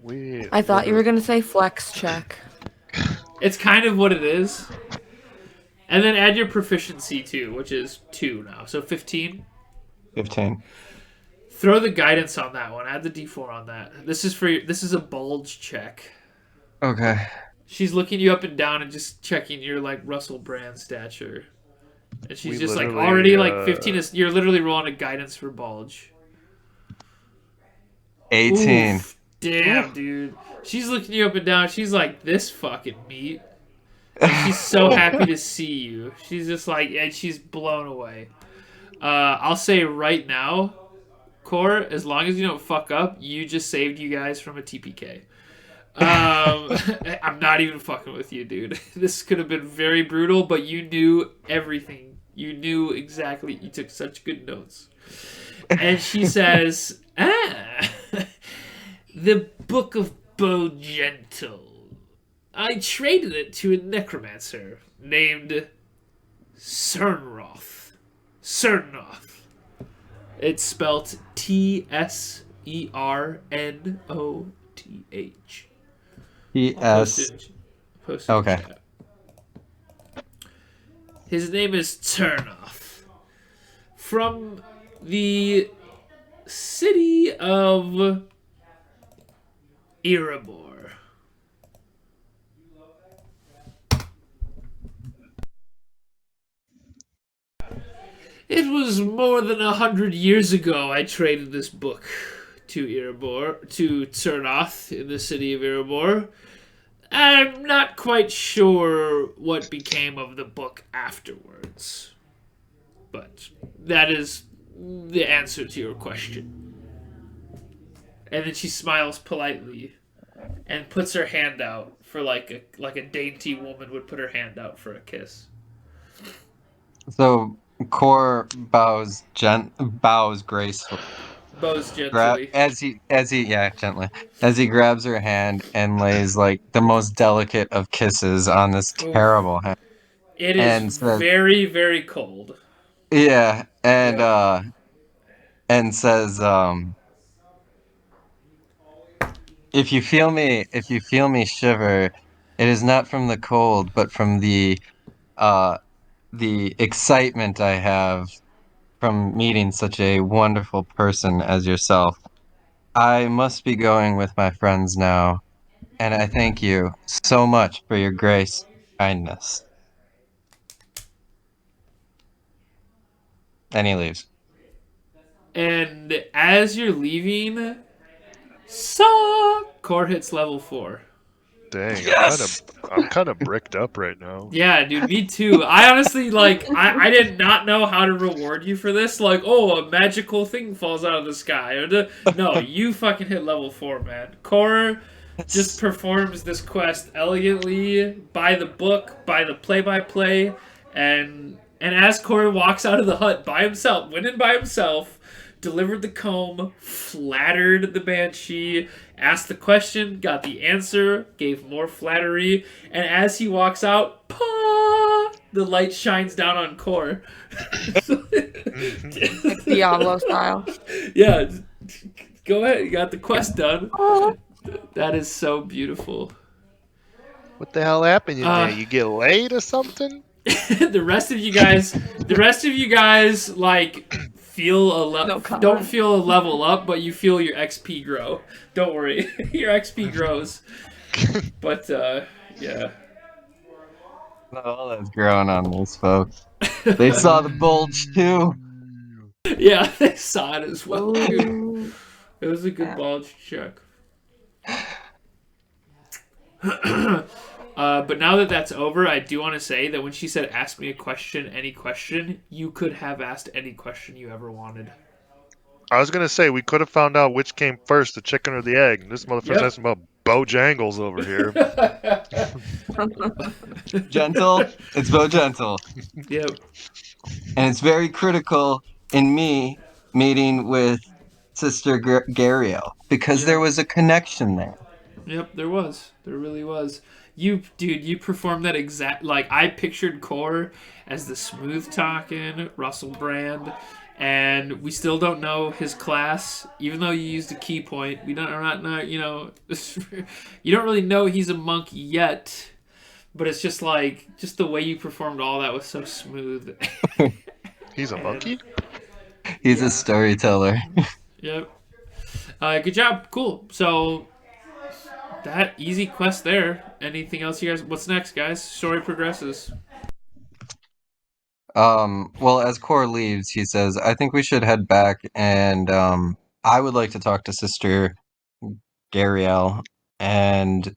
We. I thought you were going to say flex check. It's kind of what it is. And then add your proficiency too, which is 2 now. So 15. 15. Throw the guidance on that one. Add the d4 on that. This is a bulge check. Okay. She's looking you up and down and just checking your like Russell Brand stature. And she's We just like literally, already like 15 is you're literally rolling a guidance for bulge. 18. Oof, damn, dude. She's looking you up and down. She's like, this fucking meat. And she's so happy to see you. She's just like, and she's blown away. I'll say right now, Core, as long as you don't fuck up, you just saved you guys from a TPK. I'm not even fucking with you, dude. This could have been very brutal, but you knew everything. You knew exactly. You took such good notes. And she says, the Book of Bogentle. I traded it to a necromancer named Cernroth. It's spelt Tsernoth. I'll post P.S. it. Post it in Okay. chat. His name is Chernoff. From the city of Erebor. It was more than 100 years ago I traded this book to Chernoth in the city of Erebor. I'm not quite sure what became of the book afterwards. But that is the answer to your question. And then she smiles politely and puts her hand out for like a dainty woman would put her hand out for a kiss. So Core bows gracefully. Bows gently. Gently as he grabs her hand and lays like the most delicate of kisses on this Oof. terrible hand It is and says, very, very cold. yeah, Yeah. and says, if you feel me shiver, it is not from the cold, but from uh the excitement I have from meeting such a wonderful person as yourself. I must be going with my friends now, and I thank you so much for your grace, kindness. And he leaves. And as you're leaving, Core hits level 4. Dang, Yes! I'm kind of bricked up right now. Yeah, dude, me too. I honestly, I did not know how to reward you for this. Like, oh, a magical thing falls out of the sky. No, you fucking hit level 4, man. Core just performs this quest elegantly, by the book, by the play-by-play, and as Core walks out of the hut by himself, went in by himself, delivered the comb, flattered the banshee, asked the question, got the answer, gave more flattery, and as he walks out, the light shines down on Core. Like Diablo style. Yeah, go ahead. You got the quest done. That is so beautiful. What the hell happened in there? Uh, You get laid or something? the rest of you guys, like No don't comment. feel a level up, but you feel your XP grow. Don't worry, your XP grows. But yeah. Not all that's growing on these folks. They saw the bulge too. Yeah, they saw it as well, dude. Ooh. It was a good Yeah. bulge check. But now that that's over, I do want to say that when she said ask me a question, any question, you could have asked any question you ever wanted. I was gonna say we could have found out which came first, the chicken or the egg. This motherfucker's Yep. asking about Bojangles over here. Gentle, it's Bo Gentle. Yep. And it's very critical in me meeting with Sister Gariel because there Yep. was a connection there. Yep, there was. There really was. You performed that exact. Like, I pictured Core as the smooth talking Russell Brand, and we still don't know his class, even though you used a key point. We don't, are not, know, you know, you don't really know he's a monk yet, but it's just like, just the way you performed all that was so smooth. He's a monkey? He's a storyteller. Yep. Good job. Cool. So that easy quest there. Anything else, you guys? What's next, guys? Story progresses. Well, as Core leaves, he says, I think we should head back and I would like to talk to Sister Gariel. And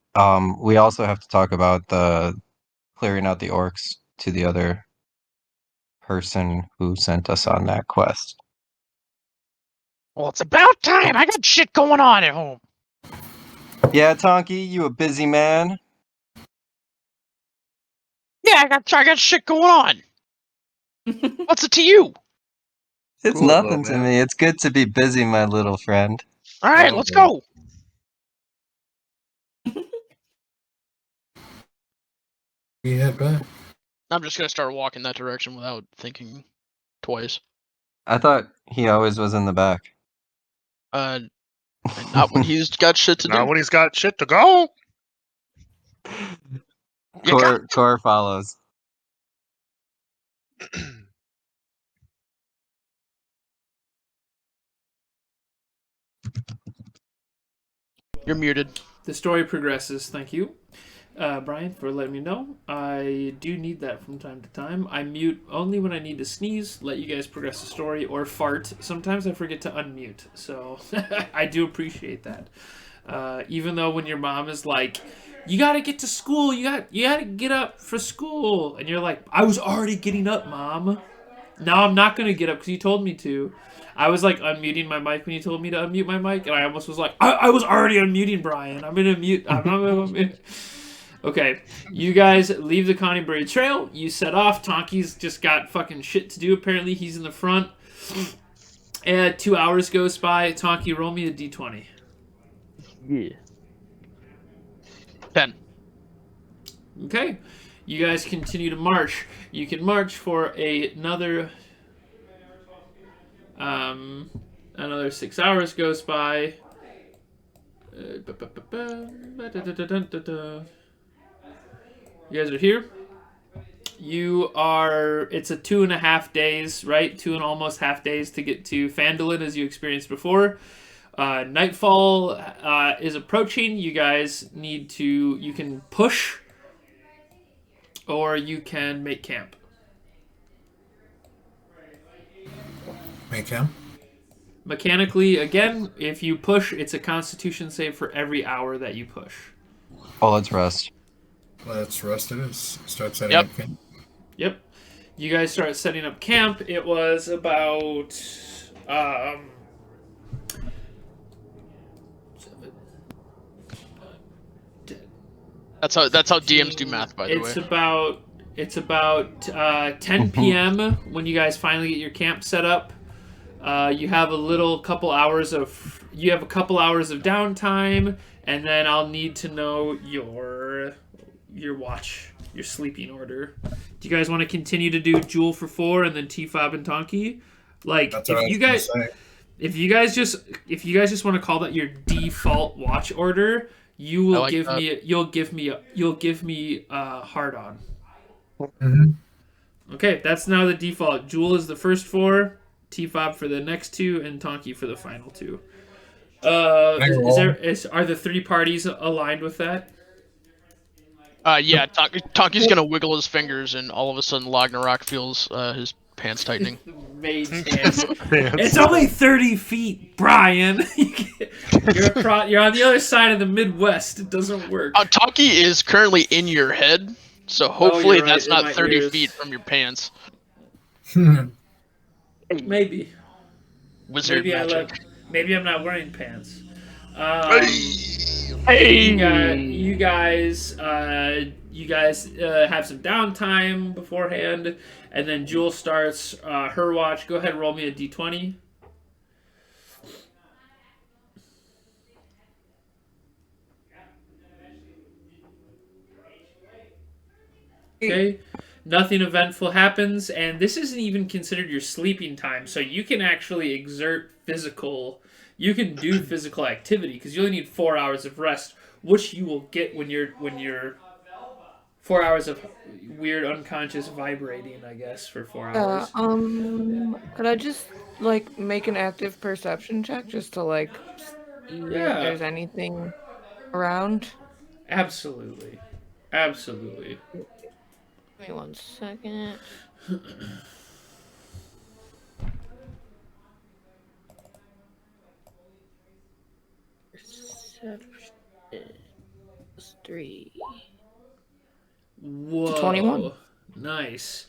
we also have to talk about the clearing out the orcs to the other person who sent us on that quest. Well, it's about time. I got shit going on at home. Yeah, Tonky, you a busy man? Yeah, I got shit going on. What's it to you? It's Cool, nothing little to man. me. It's good to be busy, my little friend. All right, Oh, let's boy. go. We head back. I'm just gonna start walking that direction without thinking twice. I thought he always was in the back. And not when he's got shit to Now do. when he's got shit to go. You got Core follows. You're muted. The story progresses. Thank you, Brian, for letting me know. I do need that from time to time. I mute only when I need to sneeze, let you guys progress the story, or fart. Sometimes I forget to unmute, so I do appreciate that. Even though when your mom is like, "You gotta get to school. You gotta get up for school," and you're like, "I was already getting up, Mom. Now I'm not gonna get up because you told me to." I was like unmuting my mic when you told me to unmute my mic, and I almost was like, I was already unmuting Brian. I'm gonna mute. I'm not gonna mute. Okay, you guys leave the Conniebury Trail. You set off. Tonki's just got fucking shit to do. Apparently, he's in the front. And 2 hours goes by. Tonki, roll me a d20. Yeah. 10. Okay, you guys continue to march. You can march for another 6 hours goes by. You guys are here. It's a 2.5 days, right? 2 and almost half days to get to Phandelver as you experienced before. Nightfall is approaching. You guys you can push or you can make camp. Make camp. Mechanically, again, if you push, it's a Constitution save for every hour that you push. Oh, let's rest. Let's rest it. Start setting Yep. up camp. Yep. You guys start setting up camp. It was about 7. That's how DMs do math, by the way. It's about 10 p.m. when you guys finally get your camp set up. You have a couple hours of downtime, and then I'll need to know your sleeping order. Do you guys want to continue to do Jewel for 4 and then T-Fob and Tonki? Like, That's what I was gonna say. if you guys just want to call that your default watch order, you'll give me a hard on. Mm-hmm. Okay, that's now the default. Jewel is the first 4, T-Fob for the next 2, and Tonki for the final 2. Are the 3 parties aligned with that? Yeah, Tonki's gonna wiggle his fingers, and all of a sudden, Ragnarok feels his pants tightening. Mage hands. It's only 30 feet, Brian. You're on the other side of the Midwest. It doesn't work. Tonki is currently in your head, so hopefully you're right, that's in not my 30 ears. feet from your pants. Maybe. Wizard magic. Maybe I'm not wearing pants. Hey! You guys have some downtime beforehand, and then Jewel starts her watch. Go ahead and roll me a d20. Okay. Nothing eventful happens, and this isn't even considered your sleeping time, so you can actually you can do physical activity because you only need 4 hours of rest, which you will get when you're 4 hours of weird unconscious vibrating, I guess, for 4 hours. Could I just make an active perception check just to see if there's anything around? Absolutely. Wait 1 second. Perception is 3. Whoa. 21. Nice.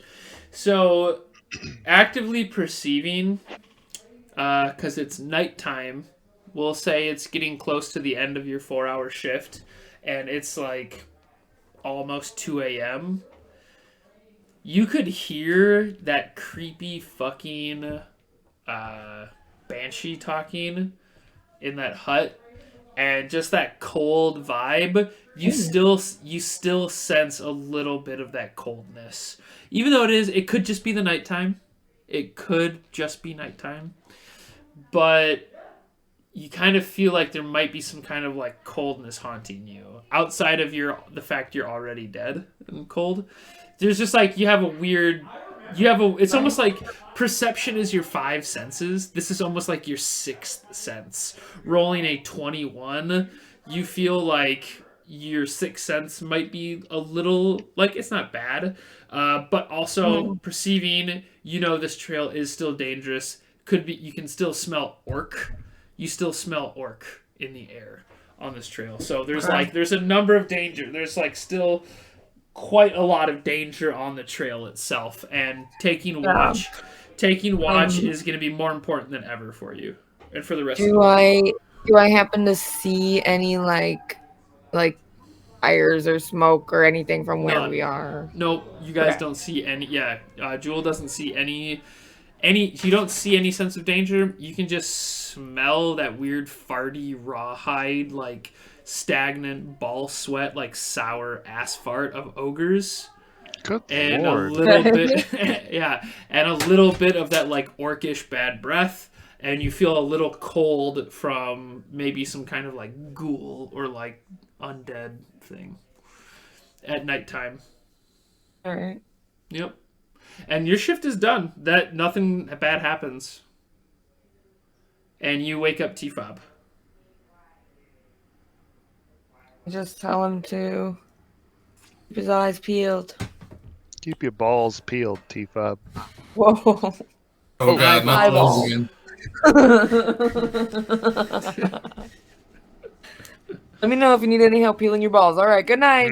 So, actively perceiving, because it's nighttime, we'll say it's getting close to the end of your 4-hour shift, and it's almost 2 a.m. You could hear that creepy fucking banshee talking in that hut, and just that cold vibe. You still sense a little bit of that coldness, even though it could just be the nighttime. it could just be nighttime, but you kind of feel like there might be some kind of like coldness haunting you outside of the fact you're already dead and cold. There's just like it's almost like perception is your five senses. This is almost like your sixth sense. Rolling a 21, you feel like your sixth sense might be a little like it's not bad, but also perceiving, this trail is still dangerous. Could be you can still smell orc. You still smell orc in the air on this trail. So there's a number of danger. There's like still quite a lot of danger on the trail itself, and taking watch is going to be more important than ever for you and for the rest of the world. Do I happen to see any like fires or smoke or anything from where we are? No, you guys don't see any. Yeah, Jewel doesn't see any. You don't see any sense of danger. You can just smell that weird farty rawhide, like stagnant ball sweat, like sour ass fart of ogres. Good And lord. a little bit and a little bit of that like orcish bad breath, and you feel a little cold from maybe some kind of like ghoul or like undead thing at nighttime. All right. Yep. And your shift is done. That nothing bad happens. And you wake up T-Fob. Just tell him to keep his eyes peeled. Keep your balls peeled, T-Fob. Whoa. Oh god, not Eyeballs. those again. Let me know if you need any help peeling your balls. All right, good night.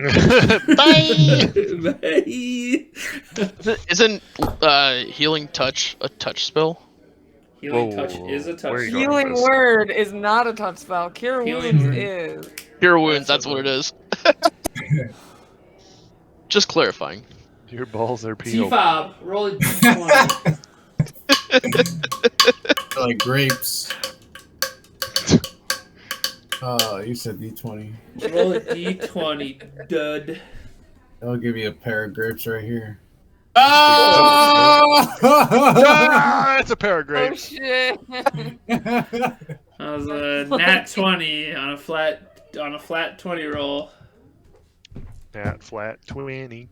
Bye. Bye. Isn't healing touch a touch spell? Healing Whoa, touch is a touch. where are you going? Healing this? word is not a touch spell. Cure Healing wounds word. is. Cure wounds, that's what it is. Just clarifying. Your balls are peeled. T-Fob, roll a d20. They're like grapes. Oh, you said D20. Roll a d20, dud. I'll give you a pair of grapes right here. Ah, it's a pair of Oh grapes. shit. That was a nat 20 on a flat 20 roll. Nat flat 20.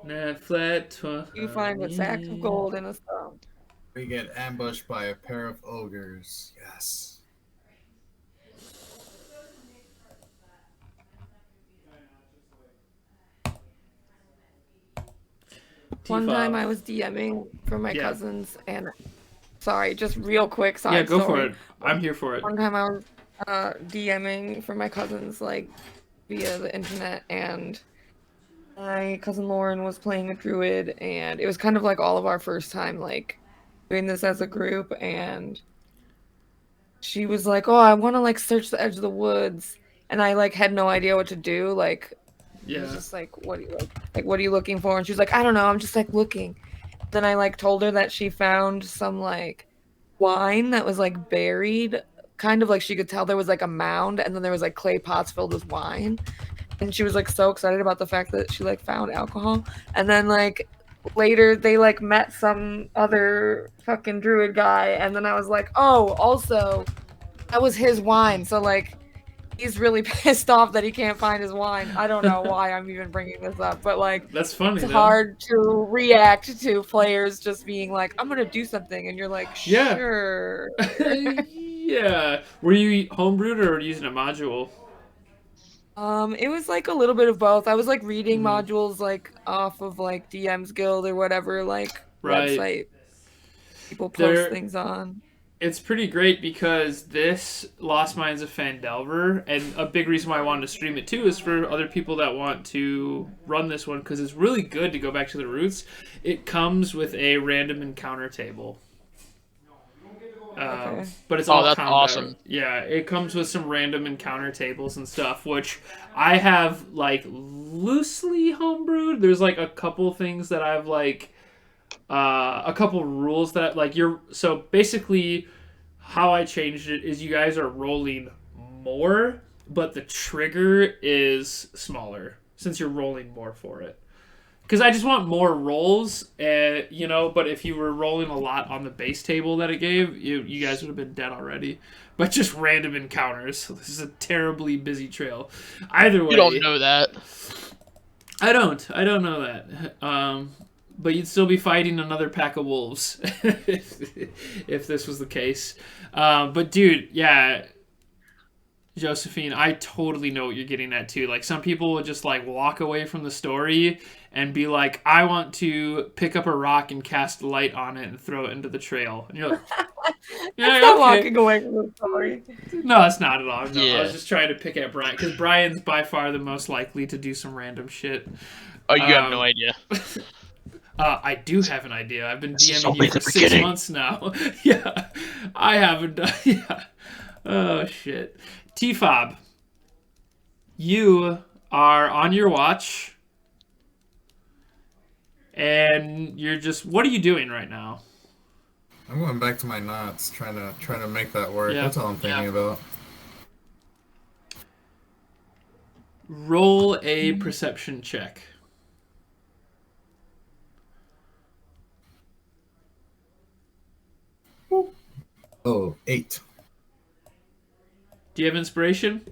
Nat flat 20. You find a sack of gold in a stone. We get ambushed by a pair of ogres. Yes. One T-Fob. time I was DMing for my Yeah. cousins, and sorry, just real quick side Yeah, go for story. it. I'm here for it. One time I was DMing for my cousins, like via the internet, and my cousin Lauren was playing a druid, and it was kind of like all of our first time like doing this as a group, and she was like, "Oh, I want to like search the edge of the woods," and I like had no idea what to do, like. It was Yeah. just like, what do you like? What are you looking for? And she was like, I don't know. I'm just like looking. Then I like told her that she found some like wine that was like buried, kind of like she could tell there was like a mound, and then there was like clay pots filled with wine. And she was like so excited about the fact that she like found alcohol. And then like later they like met some other fucking druid guy, and then I was like, oh, also that was his wine. So like. He's really pissed off that he can't find his wine. I don't know why I'm even bringing this up, but like That's funny. it's though. hard to react to players just being like, "I'm gonna do something," and you're like, Yeah. "Sure." Yeah. Were you homebrewed or using a module? It was like a little bit of both. I was like reading Mhm. modules like off of like DM's Guild or whatever like Right. website people post There- things on. It's pretty great because this Lost Mines of Phandelver, and a big reason why I wanted to stream it too is for other people that want to run this one, because it's really good to go back to the roots. It comes with a random encounter table. Okay. But it's Oh, all that's combat. awesome. Yeah, it comes with some random encounter tables and stuff, which I have like loosely homebrewed. There's like a couple things that I've like a couple rules that like so basically how I changed it is you guys are rolling more, but the trigger is smaller since you're rolling more for it. because I just want more rolls, you know. But if you were rolling a lot on the base table that it gave, you guys would have been dead already. But just random encounters. This is a terribly busy trail. Either way, You don't know that. I don't know that. But you'd still be fighting another pack of wolves if this was the case. But dude, yeah, Josephine, I totally know what you're getting at too. Like some people would just like walk away from the story and be like, I want to pick up a rock and cast light on it and throw it into the trail. And you're like, yeah, That's not okay. walking away from the story. No, it's not at all. No, Yeah. I was just trying to pick at Brian because Brian's by far the most likely to do some random shit. Oh, you have no idea. I do have an idea. I've been This is DMing only you for the 6 beginning. months now. Yeah, I haven't done. Yeah. Oh shit. T-Fob, you are on your watch, and you're just. What are you doing right now? I'm going back to my knots, trying to make that work. Yeah. That's all I'm thinking about. Roll a perception check. Oh, 8. Do you have inspiration?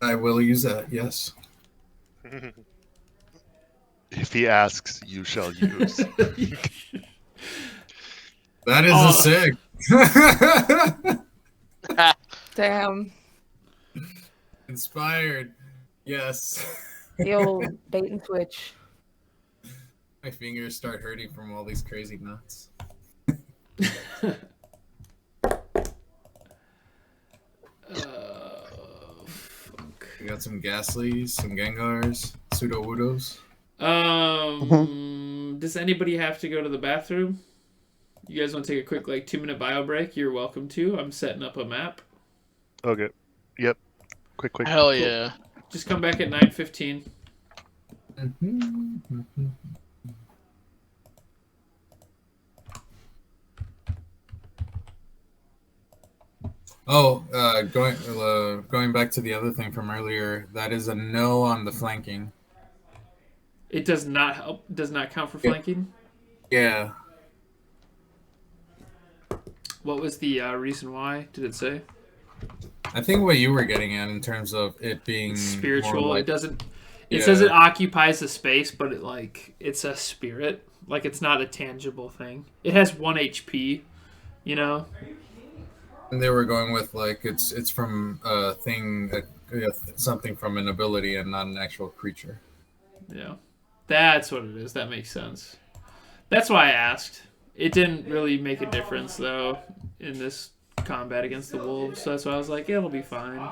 I will use that. Yes. If he asks, you shall use. That is Oh. a sig. Damn. Inspired. Yes. The old bait and switch. My fingers start hurting from all these crazy knots. We got some Ghastlies, some Gengars, Pseudo-Woodos. Does anybody have to go to the bathroom? You guys want to take a quick 2-minute bio break? You're welcome to. I'm setting up a map. Okay. Yep. Quick. Hell yeah. Just come back at 9:15. Oh, going back to the other thing from earlier, that is a no on the flanking. It does not help. Does not count for Yeah. flanking. Yeah. What was the reason why? Did it say? I think what you were getting at in terms of it being Spiritual. more It doesn't. It Yeah. says it occupies the space, but it's a spirit. Like it's not a tangible thing. It has 1 HP. You know. And they were going with it's from a thing, something from an ability and not an actual creature. Yeah. That's what it is. That makes sense. That's why I asked. It didn't really make a difference though in this combat against the wolves. So that's why I was like, it'll be fine.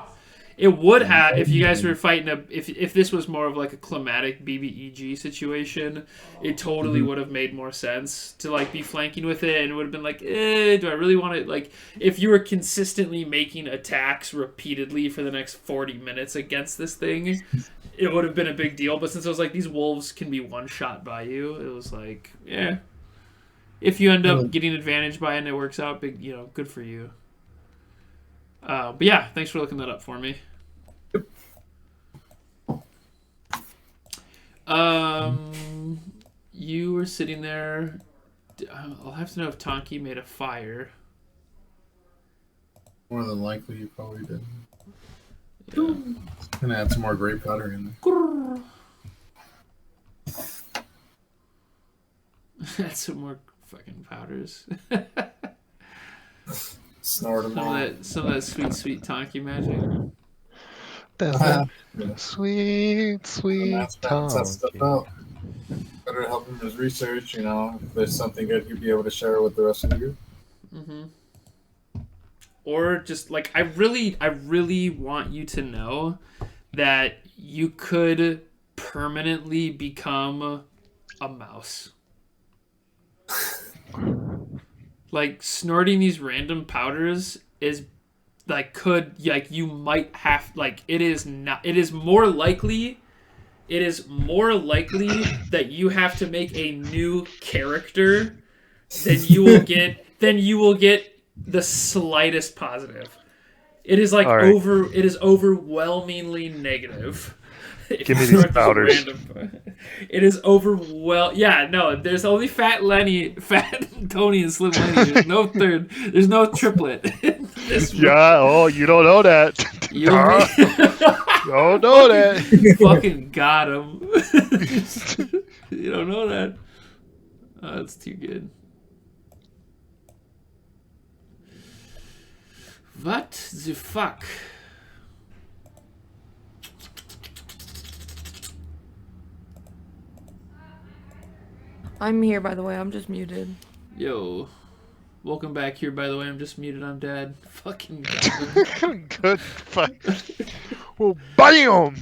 It would have if you guys were fighting if this was more of a climatic BBEG situation, it totally would have made more sense to be flanking with it, and it would have been do I really want to if you were consistently making attacks repeatedly for the next 40 minutes against this thing, it would have been a big deal. But since I was these wolves can be one shot by you, it was yeah. If you end up getting advantage by it and it works out, good for you. But yeah, thanks for looking that up for me. You were sitting there. I'll have to know if Tonki made a fire. More than likely, you probably did. Yeah. Gonna add some more grape powder in there. That's some more fucking powders. Snort them all. Some of that sweet Tonki magic. Sweet And that's that stuff out. Better help him with his research. If there's something good, he'd be able to share it with the rest of the group. Mm-hmm. Or just I really want you to know that you could permanently become a mouse. Snorting these random powders is you might have it is more likely that you have to make a new character than you will get the slightest positive. It is All right. it is overwhelmingly negative. Give me these Construct this powders. random- It is overwhelmed. Yeah, no, there's only Fat Lenny, Fat Tony, and Slim Lenny. There's no third. There's no triplet. This Yeah. Oh, you don't know that. You'll Huh? be. Don't know that. Fucking got him. You don't know that. Oh, that's too good. What the fuck? I'm here, by the way. I'm just muted. Yo. Welcome back here, by the way. I'm just muted on Dad. Fucking got him. Good. Fuck. Well, bam.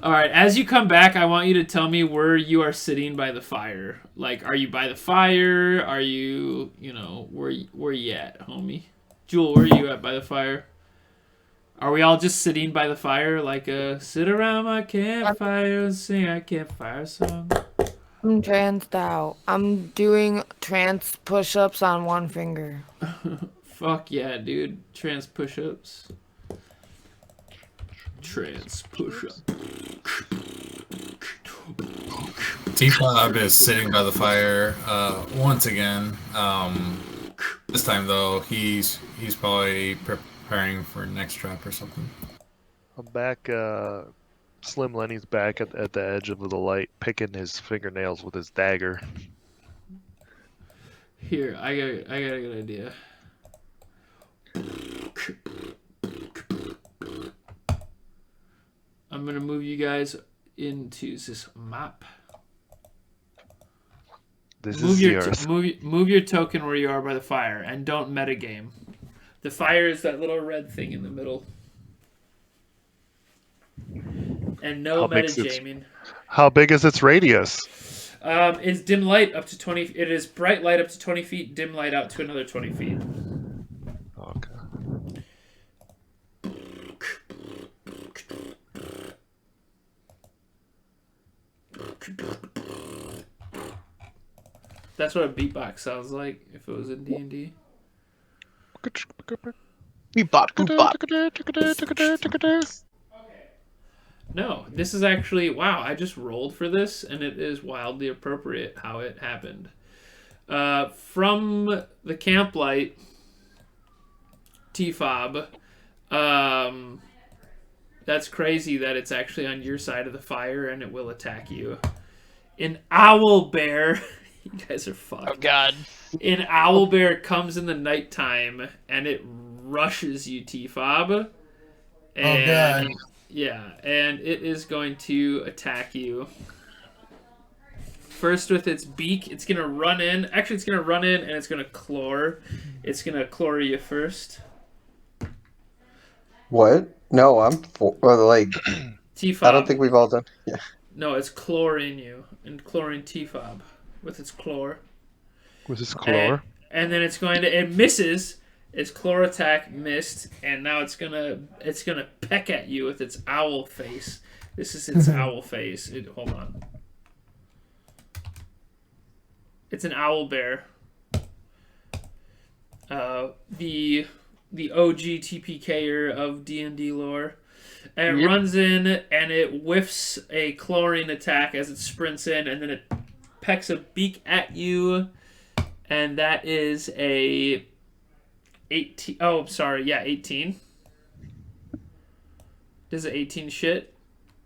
Alright, as you come back, I want you to tell me where you are sitting by the fire. Like, are you by the fire? Are you, where you at, homie? Jewel, where are you at by the fire? Are we all just sitting by the fire, like sit around my campfire and sing a campfire song? I'm tranced out. I'm doing trance push-ups on one finger. Fuck yeah, dude. Trance push-ups. Trance push-ups. T-Fob is sitting by the fire once again. This time though, he's probably preparing for next trap or something. I'm back. Slim Lenny's back at the edge of the light, picking his fingernails with his dagger. Here, I got a good idea. I'm gonna move you guys into this map. This Move is your yours. move your token where you are by the fire, and don't metagame. The fire is that little red thing in the middle. And no How big's metagaming. How big is its radius? It's dim light up to 20. It is bright light up to 20 feet, dim light out to another 20 feet. Okay. That's what a beatbox sounds like if it was in D&D. Beep-bop, boop-bop. No, this is actually, wow, I just rolled for this, and it is wildly appropriate how it happened. From the camp light, T-Fob, that's crazy that it's actually on your side of the fire, and it will attack you. An owl bear, you guys are fucked. Oh god. An owl bear comes in the nighttime, and it rushes you, T-Fob. And, God. yeah, and it is going to attack you. First with its beak, it's going to run in. Actually, it's going to run in and it's going to claw. It's going to claw you first. What? No, I'm like. T-Fob. I don't think we've all done. Yeah. No, it's clawing you. And clawing T-Fob with its claw. With his claw. And then it's going to... It misses. Its claw attack missed. And now it's gonna peck at you with its owl face. This is its owl face. Hold on. It's an owl bear. The OG TPKer of D&D lore. And it runs in and it whiffs a clawing attack as it sprints in, and then it pecks a beak at you, and that is a 18. Oh, sorry, yeah, 18. Does it 18 shit?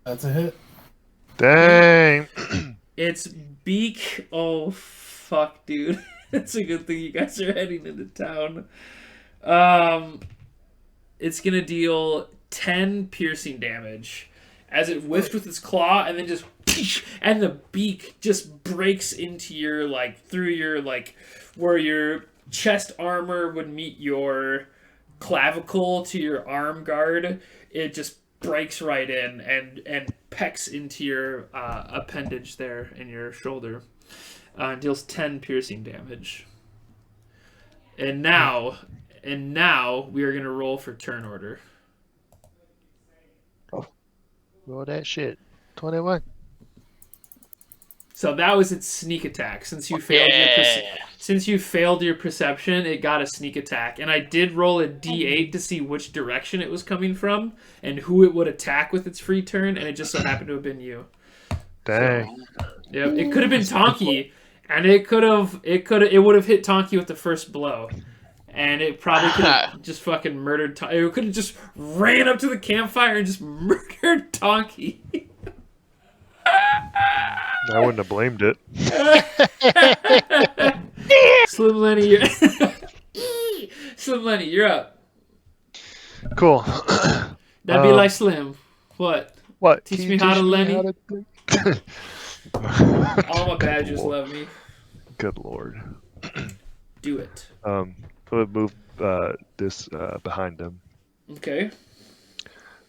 That's a hit. Dang. Its beak. Oh fuck, dude. It's a good thing you guys are heading into town. It's gonna deal 10 piercing damage as it whiffed with its claw, and then just and the beak just breaks into your through your where your chest armor would meet your clavicle to your arm guard. It just breaks right in and pecks into your appendage there in your shoulder. Deals 10 piercing damage. And now we are gonna roll for turn order. Roll that shit. 21. So that was its sneak attack. Since you failed your perception, it got a sneak attack. And I did roll a d8 to see which direction it was coming from and who it would attack with its free turn, and it just so happened to have been you. Dang. Yeah, it could have been Tonki, and it would have hit Tonki with the first blow. And it probably could have just fucking murdered Tonki. It could have just ran up to the campfire and just murdered Tonki. I wouldn't have blamed it. Slim Lenny, you're up. Cool. That'd be like Slim. What? What? Teach Can me you how to me Lenny? how to think? All my badgers love me. Good lord. Do it. I'm gonna move this behind him. Okay.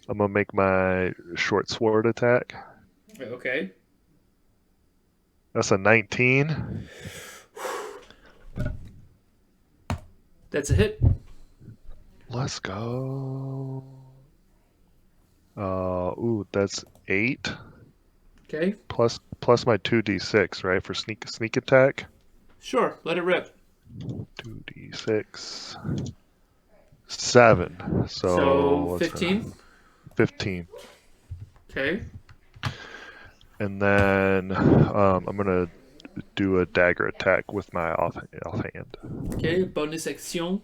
I'm gonna make my short sword attack. Okay. That's a 19. That's a hit. Let's go. Ooh, that's 8 Okay. plus my 2d6, right, for sneak attack. Sure. Let it rip. 2d6. 7. So what's 15. 15. Okay. And then I'm gonna do a dagger attack with my offhand. Okay. Bonus action.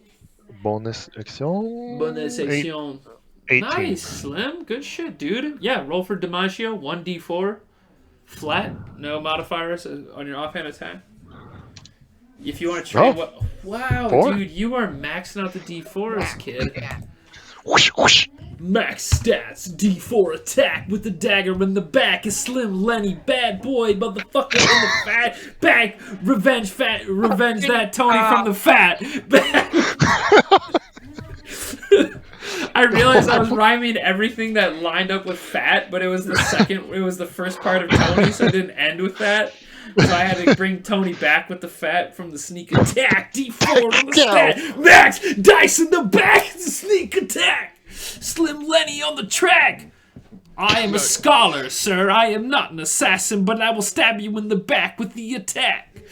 Bonus action. Bonus action. 18. Nice, Slim. Good shit, dude. Yeah, roll for Dimaggio. 1d4. Flat. No modifiers on your offhand attack. If you want to trade what... Wow, 4? dude, you are maxing out the d4s, kid. Whoosh, whoosh. Max stats, D4 attack with the dagger in the back is Slim Lenny, bad boy, motherfucker in the fat back, revenge that Tony from the fat. I realized I was rhyming everything that lined up with fat, but it was the first part of Tony, so it didn't end with that. So I had to bring Tony back with the fat from the sneak attack. D4 on the stat. Max dice in the back, the sneak attack. Slim Lenny on the track. I am a scholar, sir. I am not an assassin, but I will stab you in the back with the attack.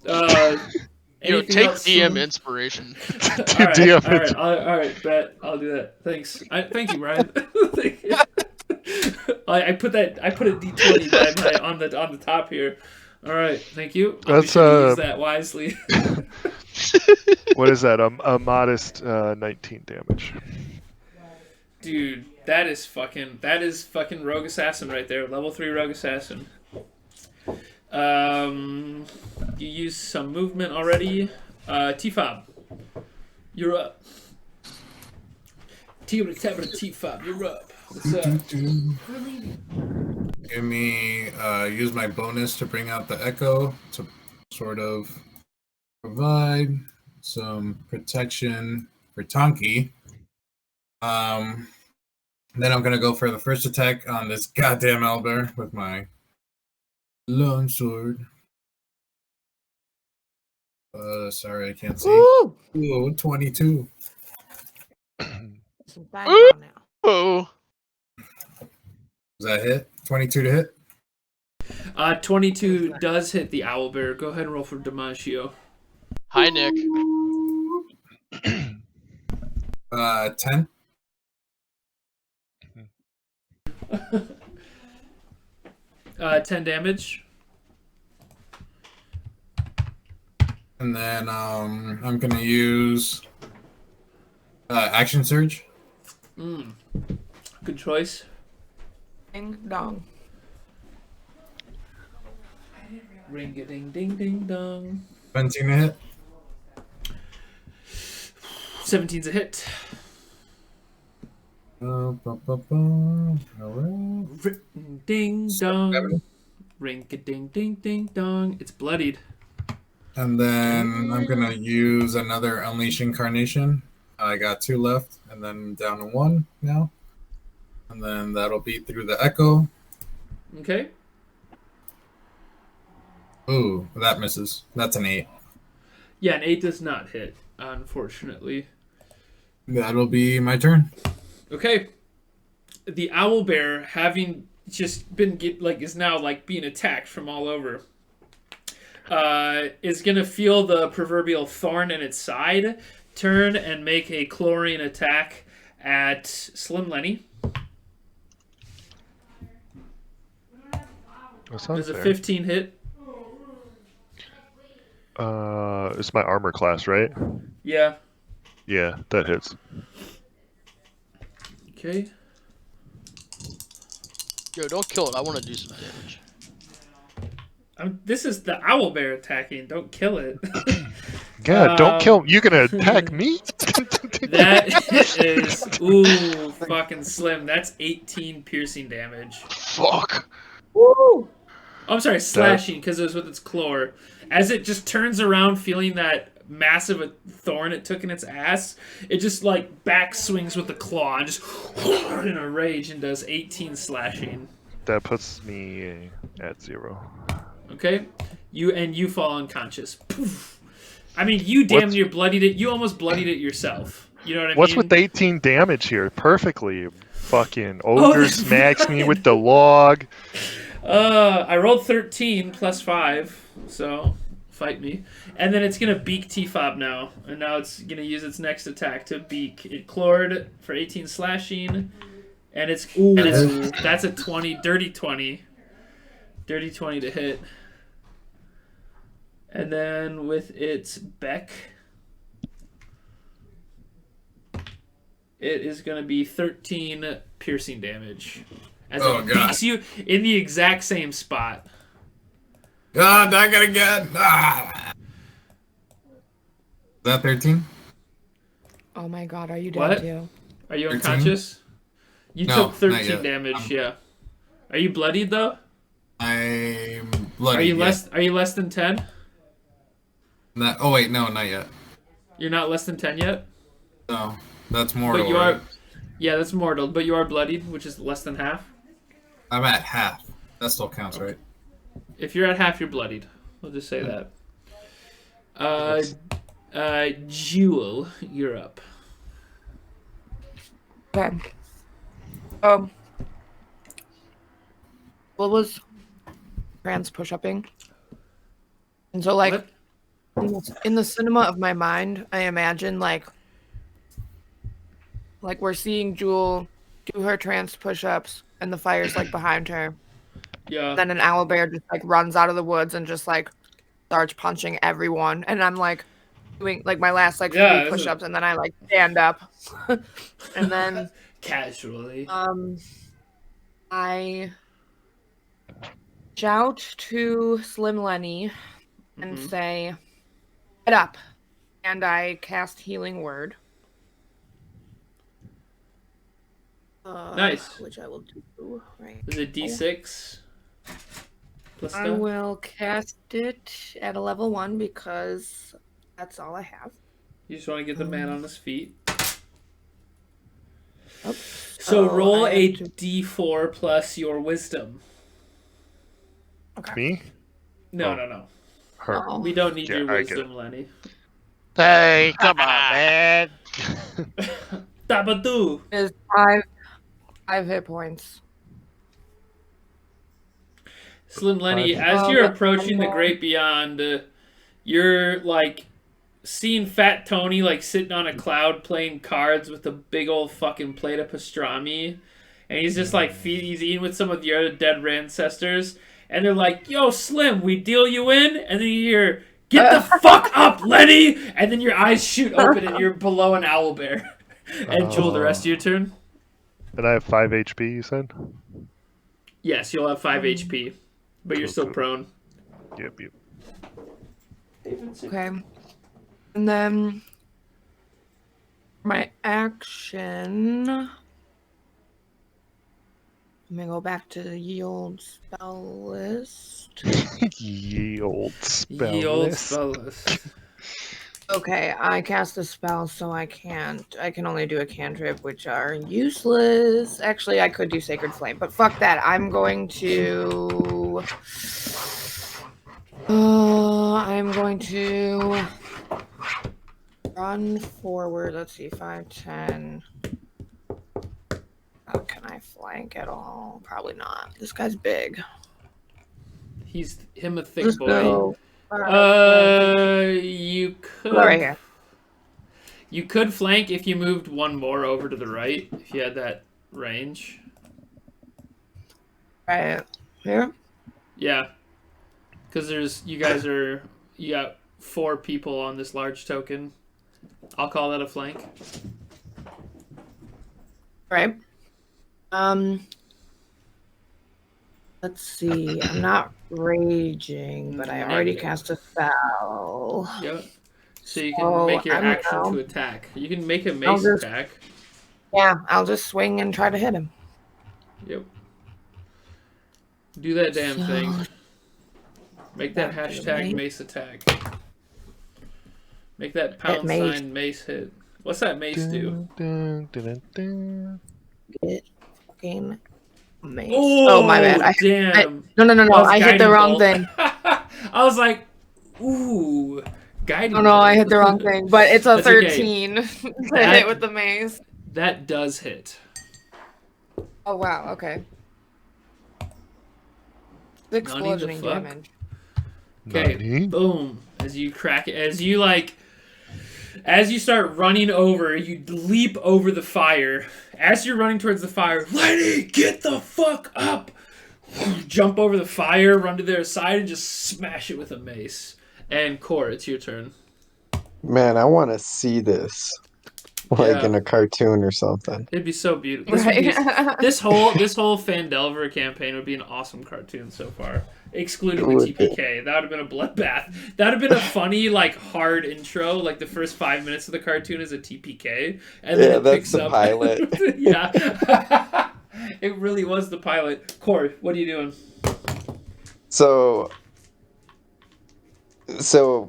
Take else, DM Slim? inspiration. All right, bet. I'll do that. Thanks. Thank you, Ryan. Thank you. I put a D20 on the top here. All right, thank you. I'll be sure to use that wisely. What is that? A modest 19 damage. Dude, that is fucking Rogue Assassin right there. Level 3 Rogue Assassin. You used some movement already. T-Fob, you're up. T-Fob, you're up. What's up? Give me use my bonus to bring out the echo to sort of provide some protection for Tonki. Then I'm gonna go for the first attack on this goddamn owlbear with my long sword. Sorry, I can't see. Ooh, 22. Some background now. Oh. Does that hit? 22 to hit? 22 does hit the owlbear. Go ahead and roll for Dimaggio. Hi, Nick. 10. Uh, 10 damage. And then I'm gonna use action surge. Good choice. Ding dong. Ring a ding ding ding dong. 17 to hit. 17's a hit. Alright. Ring ding dong. Ring a ding ding ding dong. It's bloodied. And then I'm gonna use another Unleash Incarnation. I got 2 left, and then down to 1 now. And then that'll be through the Echo. Okay. Ooh, that misses. That's an 8. Yeah, an 8 does not hit, unfortunately. That'll be my turn. Okay. The owlbear, having just been is now being attacked from all over. is gonna feel the proverbial thorn in its side, turn and make a chlorine attack at Slim Lenny. That sounds There's a fair. 15 hit. It's my armor class, right? Yeah. Yeah, that hits. Okay. Yo, don't kill it. I want to do some damage. This is the owl bear attacking. Don't kill it. Yeah, don't kill. You gonna attack me? That is fucking Slim. That's 18 piercing damage. Fuck. Woo! Oh, I'm sorry, slashing because it was with its claw. As it just turns around, feeling that massive thorn it took in its ass, it just like back swings with the claw and just in a rage and does 18 slashing. That puts me at 0. Okay, you fall unconscious. Poof. I mean, you damn near bloodied it. You almost bloodied it yourself. You know what I mean? What's with the 18 damage here? Perfectly. Fucking ogre smacks me with the log. I rolled 13 plus 5, so fight me. And then it's gonna beak T-Fob now, and now it's gonna use its next attack to beak. It clawed for 18 slashing, and it's that's a 20, dirty 20 to hit. And then with its beck, it is gonna be 13 piercing damage. As it beaks you in the exact same spot. God, I gotta get. Is that 13? Oh my god, are you dead What? too? Are you 13? unconscious? You No, took 13 not yet. damage, yeah. Are you bloodied though? I'm bloody. Are you less than 10? Oh wait, no, not yet. You're not less than 10 yet? No, that's mortal. But you right? are. Yeah, that's mortal, but you are bloodied, which is less than half. I'm at half. That still counts, right? If you're at half, you're bloodied. We'll just say that. Jewel, you're up. Okay. What was trans push-upping? And so, like, in the cinema of my mind, I imagine, like we're seeing Jewel do her trance push-ups, and the fire's, like, behind her. Yeah. Then an owlbear just, like, runs out of the woods and just, like, starts punching everyone. And I'm, like, doing, like, my last, like, 3 push-ups, and then I, like, stand up. And then... Casually. I shout to Slim Lenny and say, "Get up!" And I cast Healing Word. Nice. Which I will do right. Is it D6? Plus I will cast it at a level 1 because that's all I have. You just want to get the man on his feet. Oops. So roll a D4 plus your wisdom. Okay. Me? No. Her. Oh. We don't need Yeah, your I get wisdom, Lenny. Hey, come on, man. Tabadoo. Is 5 hit points. Slim Lenny, as you're approaching the Great Beyond, you're like seeing Fat Tony like sitting on a cloud playing cards with a big old fucking plate of pastrami, and he's just like he's eating with some of the other dead ancestors, and they're like, "Yo, Slim, we deal you in," and then you hear, "Get the fuck up, Lenny!" and then your eyes shoot open and you're below an owlbear. And Joel, the rest of your turn. And I have 5 HP, you said? Yes, you'll have 5 HP, but you're still prone. Yep. Okay. And then my action. Let me go back to the ye old spell list. Ye old spell Ye old list. spell list. Okay, I cast a spell, so I can't. I can only do a cantrip, which are useless. Actually, I could do Sacred Flame, but fuck that. I'm going to. I'm going to run forward. Let's see, 5, 10. Oh, can I flank at all? Probably not. This guy's big. He's him a thick Let's boy. go You Go right could here. you could flank if you moved one more over to the right if you had that range. Right here. Yeah, because you got 4 people on this large token. I'll call that a flank. Right. Let's see. I'm not raging, but I already Negative. cast a spell. Yep. So you can So, make your I don't action know. to attack. You can make a I'll mace just- attack. Yeah, I'll just swing and try to hit him. Yep. Do that damn So- thing. Make that That hashtag mace. mace attack. Make that Hit # sign mace hit. What's that mace do? Dun, dun, dun, dun. Get fucking mace. Oh, my bad. Damn. No. That's I hit the guiding wrong bolt. thing. I was like, ooh, guiding. Oh no, bolt. I hit the wrong thing. But it's a That's okay. 13 to That- hit with the mace. That does hit. Oh wow. Okay. 6 Nani the bludgeoning fuck? damage. Okay, Nani? boom. As you crack it, as you start running over, you leap over the fire. As you're running towards the fire, Lenny, get the fuck up! Jump over the fire, run to their side, and just smash it with a mace. And Core, it's your turn. Man, I want to see this, like Yeah. in a cartoon or something. It'd be so beautiful. This, Right. would be, this whole Phandelver campaign would be an awesome cartoon so far, excluding It the would be. TPK. That would have been a bloodbath. That would have been a funny, hard intro. Like the first 5 minutes of the cartoon is a TPK, and then Yeah, it that's picks the up. pilot. Yeah, it really was the pilot. Core, what are you doing? So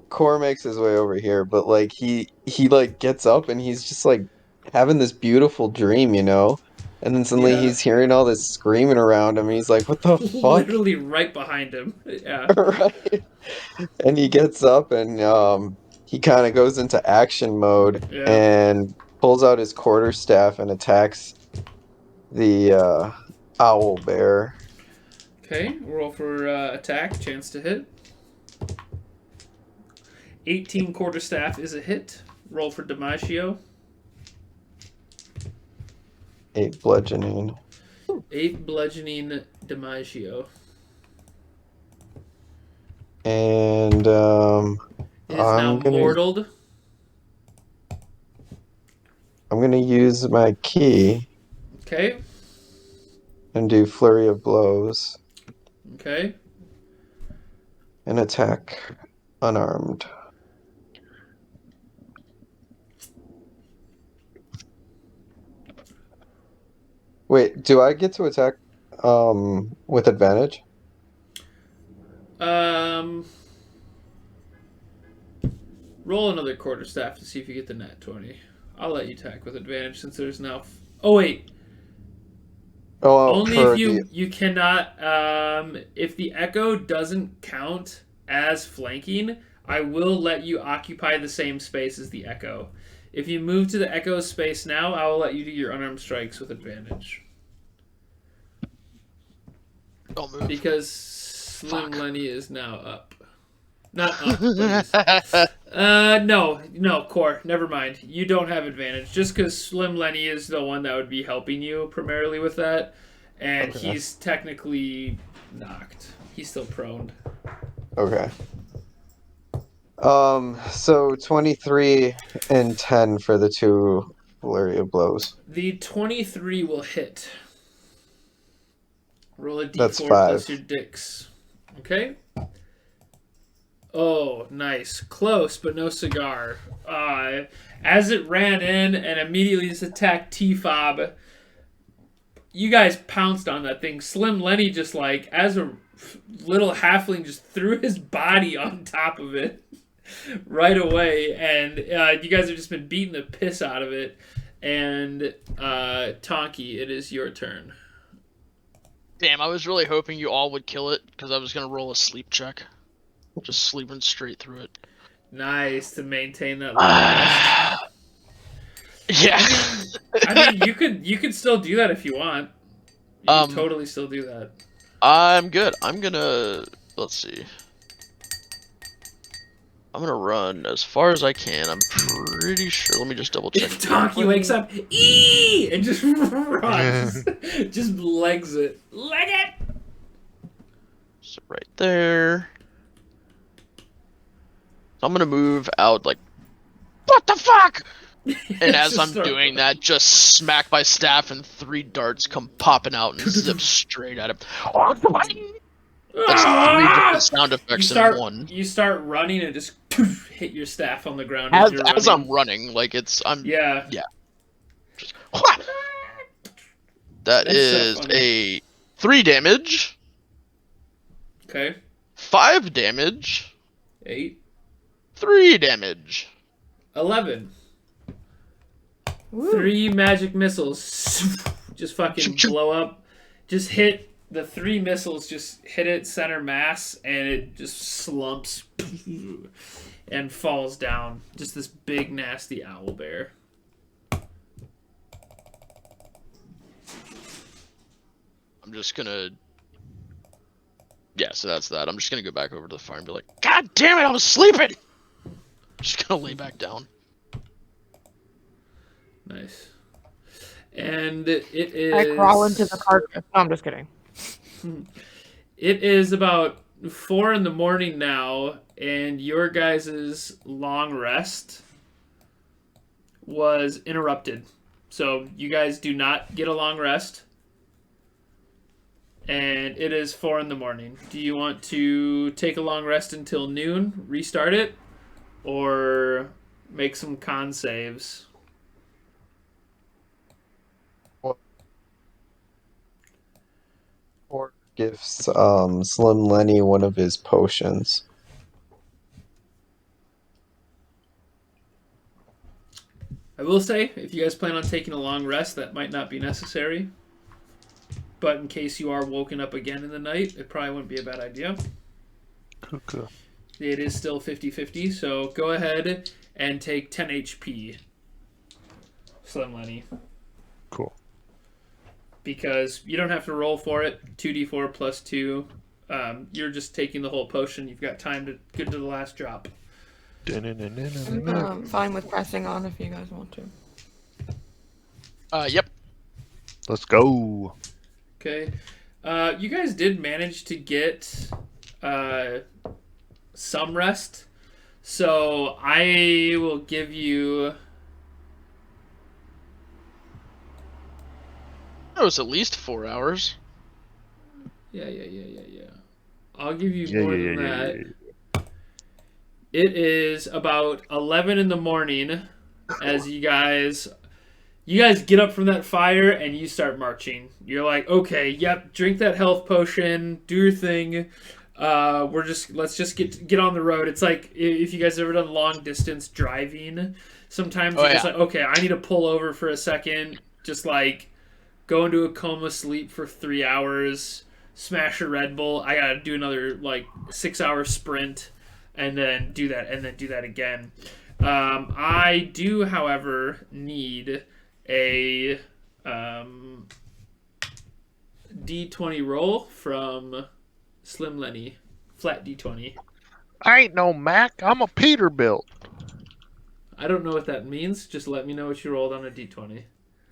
Core makes his way over here, but like he like gets up and he's just like having this beautiful dream, you know? And then suddenly Yeah. he's hearing all this screaming around him and he's like, "What the fuck?" Literally right behind him. Yeah. Right. And he gets up and he kind of goes into action mode Yeah. and pulls out his quarterstaff and attacks the owl bear. Okay, roll for attack, chance to hit. 18 quarterstaff is a hit. Roll for Damasio. 8 bludgeoning. 8 bludgeoning Damasio. And It is now mortaled. I'm gonna use my key Okay, and do flurry of blows okay. and attack unarmed. Wait, do I get to attack with advantage? Roll another quarterstaff to see if you get the nat 20. I'll let you attack with advantage since there's now... Oh, wait. Oh, Only for if the you cannot... if the echo doesn't count as flanking, I will let you occupy the same space as the echo. If you move to the echo space now, I will let you do your unarmed strikes with advantage. Don't move. Because Slim Fuck. Lenny is now up. Not up. But he's... no, Core, never mind. You don't have advantage. Just because Slim Lenny is the one that would be helping you primarily with that. And Okay. he's technically knocked. He's still prone. Okay. So 23 and 10 for the 2 flurry of blows. The 23 will hit. Roll a d4 That's plus 5. your dicks. Okay? Oh, nice. Close, but no cigar. As it ran in and immediately just attacked T-Fob, you guys pounced on that thing. Slim Lenny just as a little halfling just threw his body on top of it right away. And you guys have just been beating the piss out of it. And Tonki, it is your turn. Damn, I was really hoping you all would kill it because I was gonna roll a sleep check. Just sleeping straight through it. Nice to maintain that level. Yeah. I mean, you could still do that if you want. You can totally still do that. I'm good. I'm gonna let's see. I'm gonna run as far as I can. I'm pretty sure. Let me just double check. Donkey wakes up, and just runs. Just legs it. Leg it! So right there. So I'm gonna move out like, what the fuck? And as I'm doing that, just smack my staff and 3 darts come popping out and zip straight at him. That's 3 different sound effects in one. You start running and just hit your staff on the ground As I'm running, like yeah. Just, that is a 3 damage. Okay. 5 damage. 8. 3 damage. 11. Woo. 3 magic missiles. Just fucking blow up. Just hit the 3 missiles. Just hit it center mass, and it just slumps and falls down. Just this big nasty owl bear. I'm just gonna. Yeah, so that's that. I'm just gonna go back over to the fire and be like, God damn it, I was sleeping! I'm just gonna lay back down. Nice. And it is... I crawl into the carcass. No, I'm just kidding. It is about 4 in the morning now, and your guys' long rest was interrupted. So you guys do not get a long rest. And it is 4 in the morning. Do you want to take a long rest until noon, restart it, or make some con saves? Or gives Slim Lenny one of his potions. I will say, if you guys plan on taking a long rest, that might not be necessary. But in case you are woken up again in the night, it probably wouldn't be a bad idea. Okay. It is still 50-50, so go ahead and take 10 HP, Slim Lenny. Cool. Because you don't have to roll for it. 2d4 plus 2. You're just taking the whole potion. You've got time to get to the last drop. I'm fine with pressing on if you guys want to. Yep. Let's go. Okay. You guys did manage to get some rest. So I will give you... It was at least 4 hours. Yeah. I'll give you more than that. It is about 11 in the morning as you guys get up from that fire and you start marching. You're like, okay, yep, drink that health potion, do your thing. Let's just get on the road. It's like if you guys ever done long distance driving, sometimes you're just like, okay, I need to pull over for a second, just like go into a coma, sleep for 3 hours, smash a Red Bull. I gotta do another like 6-hour sprint, and then do that again. I do, however, need a D20 roll from Slim Lenny. Flat D20. I ain't no Mac. I'm a Peterbilt. I don't know what that means. Just let me know what you rolled on a D20.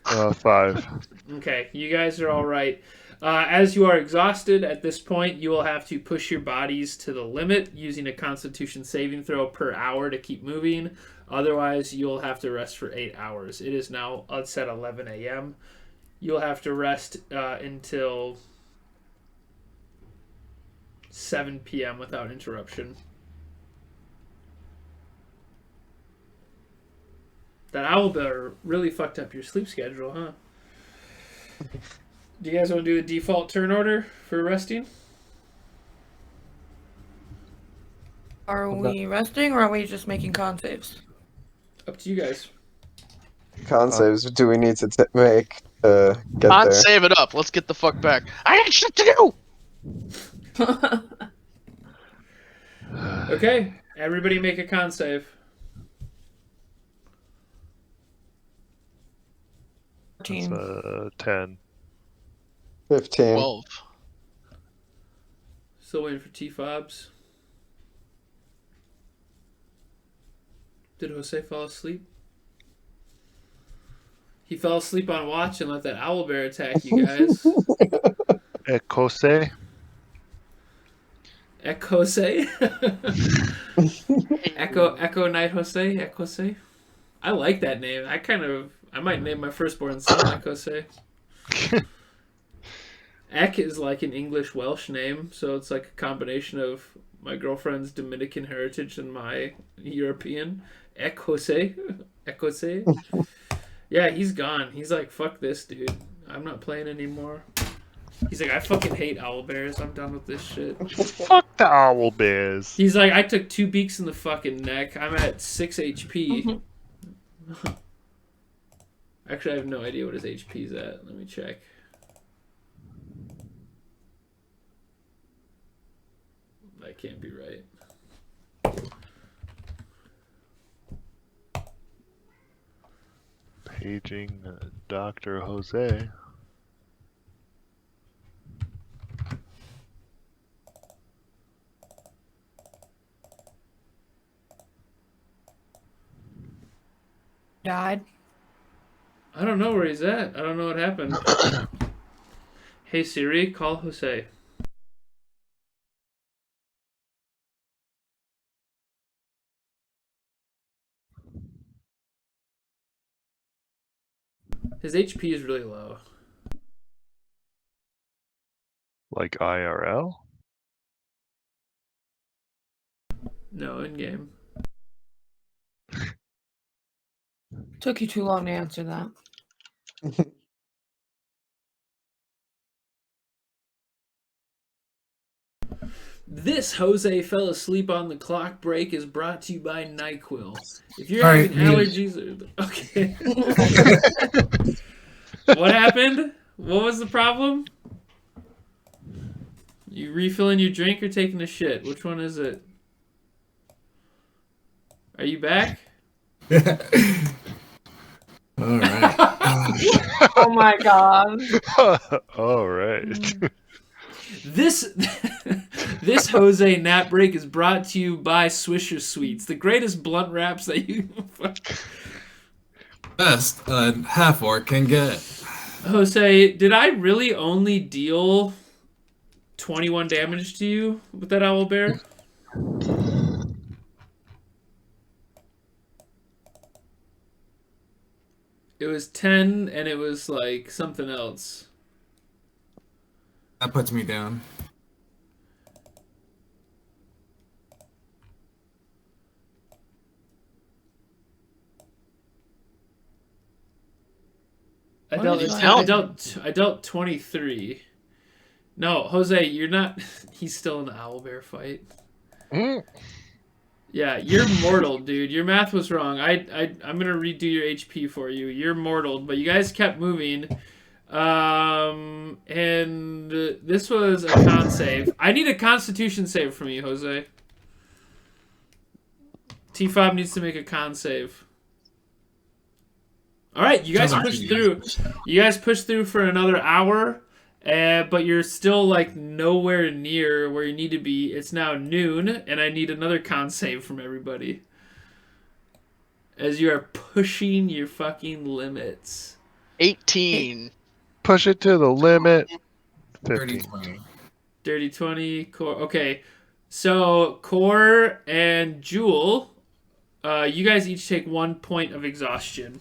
5. Okay, you guys are all right. As you are exhausted at this point, you will have to push your bodies to the limit using a Constitution saving throw per hour to keep moving. Otherwise, you'll have to rest for 8 hours. It is now set 11 a.m. You'll have to rest until 7 p.m. without interruption. That owlbear really fucked up your sleep schedule, huh? Do you guys want to do a default turn order for resting? Are we resting or are we just making con saves? Up to you guys. Con saves do we need to make to get Con there? save it up. Let's get the fuck back. I ain't shit to do! Okay, everybody make a con save. 14. 10. 15. 12. Still waiting for T-Fobs. Did Jose fall asleep? He fell asleep on watch and let that owlbear attack you guys. Ekose. Ekose? Echo Night Jose? Ekose? I like that name. I might name my firstborn son Ekose. Ek is like an English Welsh name, so it's like a combination of my girlfriend's Dominican heritage and my European. Ek Jose. Ekose. Yeah, he's gone. He's like, fuck this, dude. I'm not playing anymore. He's like, I fucking hate owlbears. I'm done with this shit. Fuck the owl bears. He's like, I took 2 beaks in the fucking neck. I'm at 6 HP. Actually, I have no idea what his HP's at. Let me check. That can't be right. Paging Dr. Jose. Died. I don't know where he's at. I don't know what happened. Hey Siri, call Jose. His HP is really low. Like IRL? No, in game. Took you too long to answer that. This Jose fell asleep on the clock break is brought to you by NyQuil. If you're All having right, allergies, okay. What happened? What was the problem? You refilling your drink or taking a shit? Which one is it? Are you back? All right. Oh my god. All right. This Jose nap break is brought to you by Swisher Sweets, the greatest blunt wraps that you. Best a half orc can get. Jose, did I really only deal 21 damage to you with that owlbear? It was 10, and it was like something else. That puts me down. I dealt 23. No, Jose, you're not. He's still in the owlbear fight. Yeah, you're mortal, dude. Your math was wrong. I'm gonna redo your HP for you. You're mortal, but you guys kept moving. And this was a con save. I need a Constitution save from you, Jose. T-Fob needs to make a con save. All right, you guys pushed through. You guys pushed through for another hour, but you're still like nowhere near where you need to be. It's now noon, and I need another con save from everybody. As you are pushing your fucking limits. 18. Push it to the limit. 30 15. 20. Dirty 20, Core. Okay, so Core and Jewel, you guys each take 1 point of exhaustion.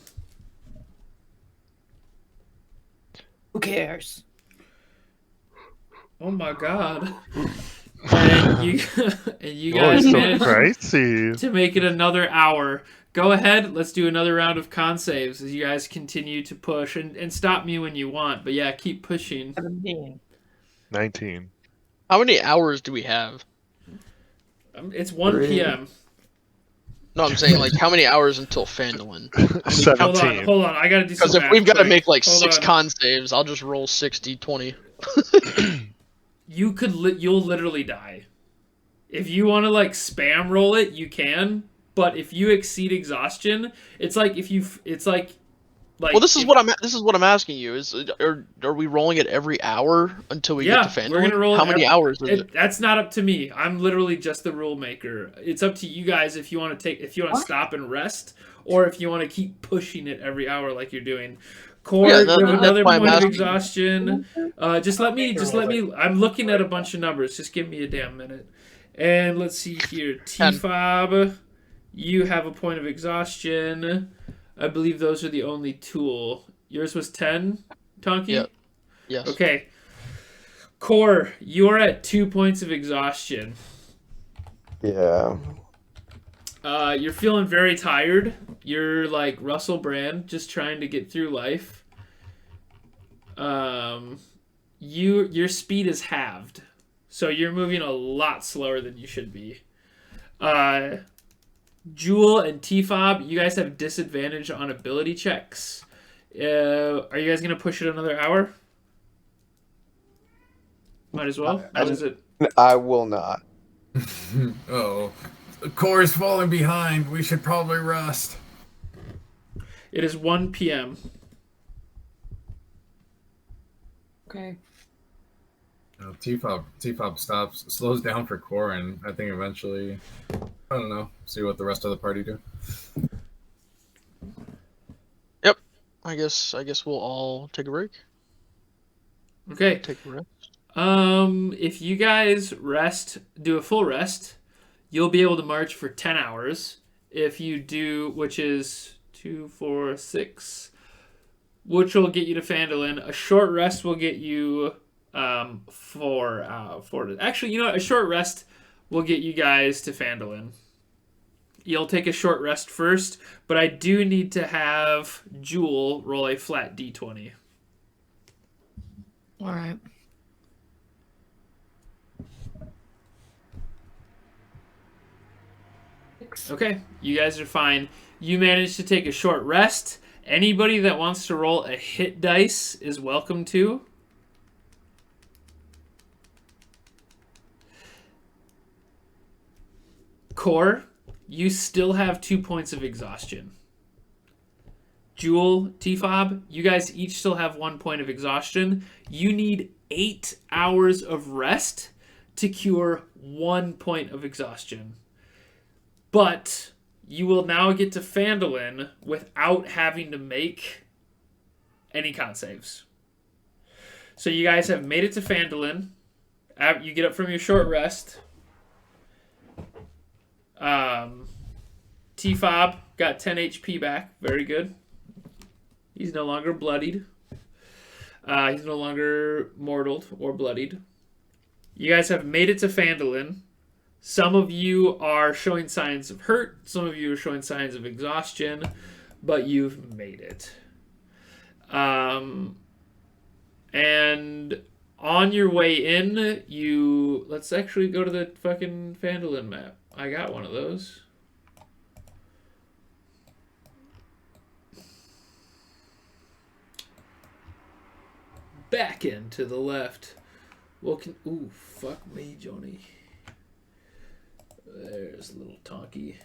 Who cares? Oh my god. And you guys so managed pricey. to make it another hour. Go ahead, let's do another round of con saves as you guys continue to push. And stop me when you want, but yeah, keep pushing. 17. 19. How many hours do we have? It's 1 p.m. No, I'm saying like how many hours until Phandelver? 17. Hold on, I gotta do some Because if math we've got to quick. make like Hold 6 on. con saves, I'll just roll 60, 20. You'll literally die. If you want to like spam roll it, you can. But if you exceed exhaustion, it's like Like, Well, this is if- what I'm asking you. Are we rolling it every hour until we get to yeah, we're gonna Phandelver? roll. How many hours is it? That's not up to me. I'm literally just the rule maker. It's up to you guys if you want to stop and rest, or if you want to keep pushing it every hour like you're doing. Core, Yeah, you have that's another why I'm point of asking. exhaustion. Just let me. I'm looking at a bunch of numbers. Just give me a damn minute. And let's see here. T-Fob, you have a point of exhaustion. I believe those are the only tool. Yours was 10, Tonky? Yeah. Yes. Okay. Core, you're at 2 points of exhaustion. Yeah. You're feeling very tired. You're like Russell Brand, just trying to get through life. Your speed is halved, so you're moving a lot slower than you should be. Jewel and T-Fob, you guys have disadvantage on ability checks. Are you guys gonna push it another hour? Might as well. What is it? I will not. Oh, the core is falling behind. We should probably rest. It is 1 p.m. Okay. T-Fob slows down for core, and I think eventually, I don't know, see what the rest of the party do. Yep. I guess we'll all take a break. Okay. Take a rest. If you guys do a full rest, you'll be able to march for 10 hours. If you do, which is 2, 4, 6, which will get you to Phandalin. A short rest will get you 4. Actually, you know what? A short rest will get you guys to Phandalin. You'll take a short rest first, but I do need to have Jewel roll a flat d20. All right. Okay, you guys are fine. You managed to take a short rest. Anybody that wants to roll a hit dice is welcome to. Core, you still have 2 points of exhaustion. Jewel, T-Fob, you guys each still have 1 point of exhaustion. You need 8 hours of rest to cure 1 point of exhaustion. But you will now get to Phandalin without having to make any con saves. So you guys have made it to Phandalin. You get up from your short rest. T-Fob got 10 HP back. Very good. He's no longer bloodied. He's no longer mortaled or bloodied. You guys have made it to Phandalin. Some of you are showing signs of hurt. Some of you are showing signs of exhaustion. But you've made it. And on your way in, let's actually go to the fucking Phandalin map. I got one of those. Back in to the left. Well, ooh, fuck me, Joni. There's little Tonky.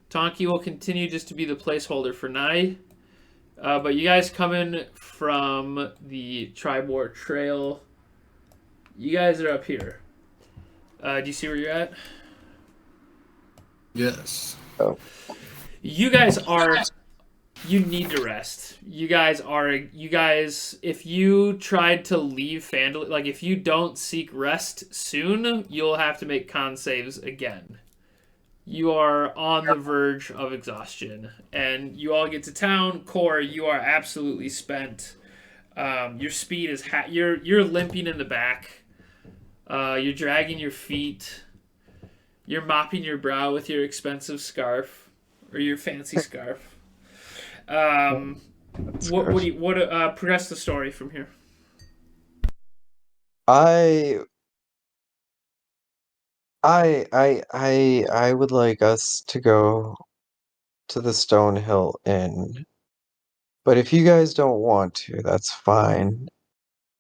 Tonky will continue just to be the placeholder for Nye. But you guys coming from the Tribor Trail. You guys are up here. Do you see where you're at? Yes. Oh. You guys are... You need to rest. You guys, if you tried to leave Phandalin, like if you don't seek rest soon, you'll have to make con saves again. You are on the verge of exhaustion. And you all get to town. Core, you are absolutely spent. Your speed is... You're limping in the back. You're dragging your feet. You're mopping your brow with your expensive scarf. Or your fancy scarf. Progress the story from here. I would like us to go to the Stonehill Inn. But if you guys don't want to, that's fine.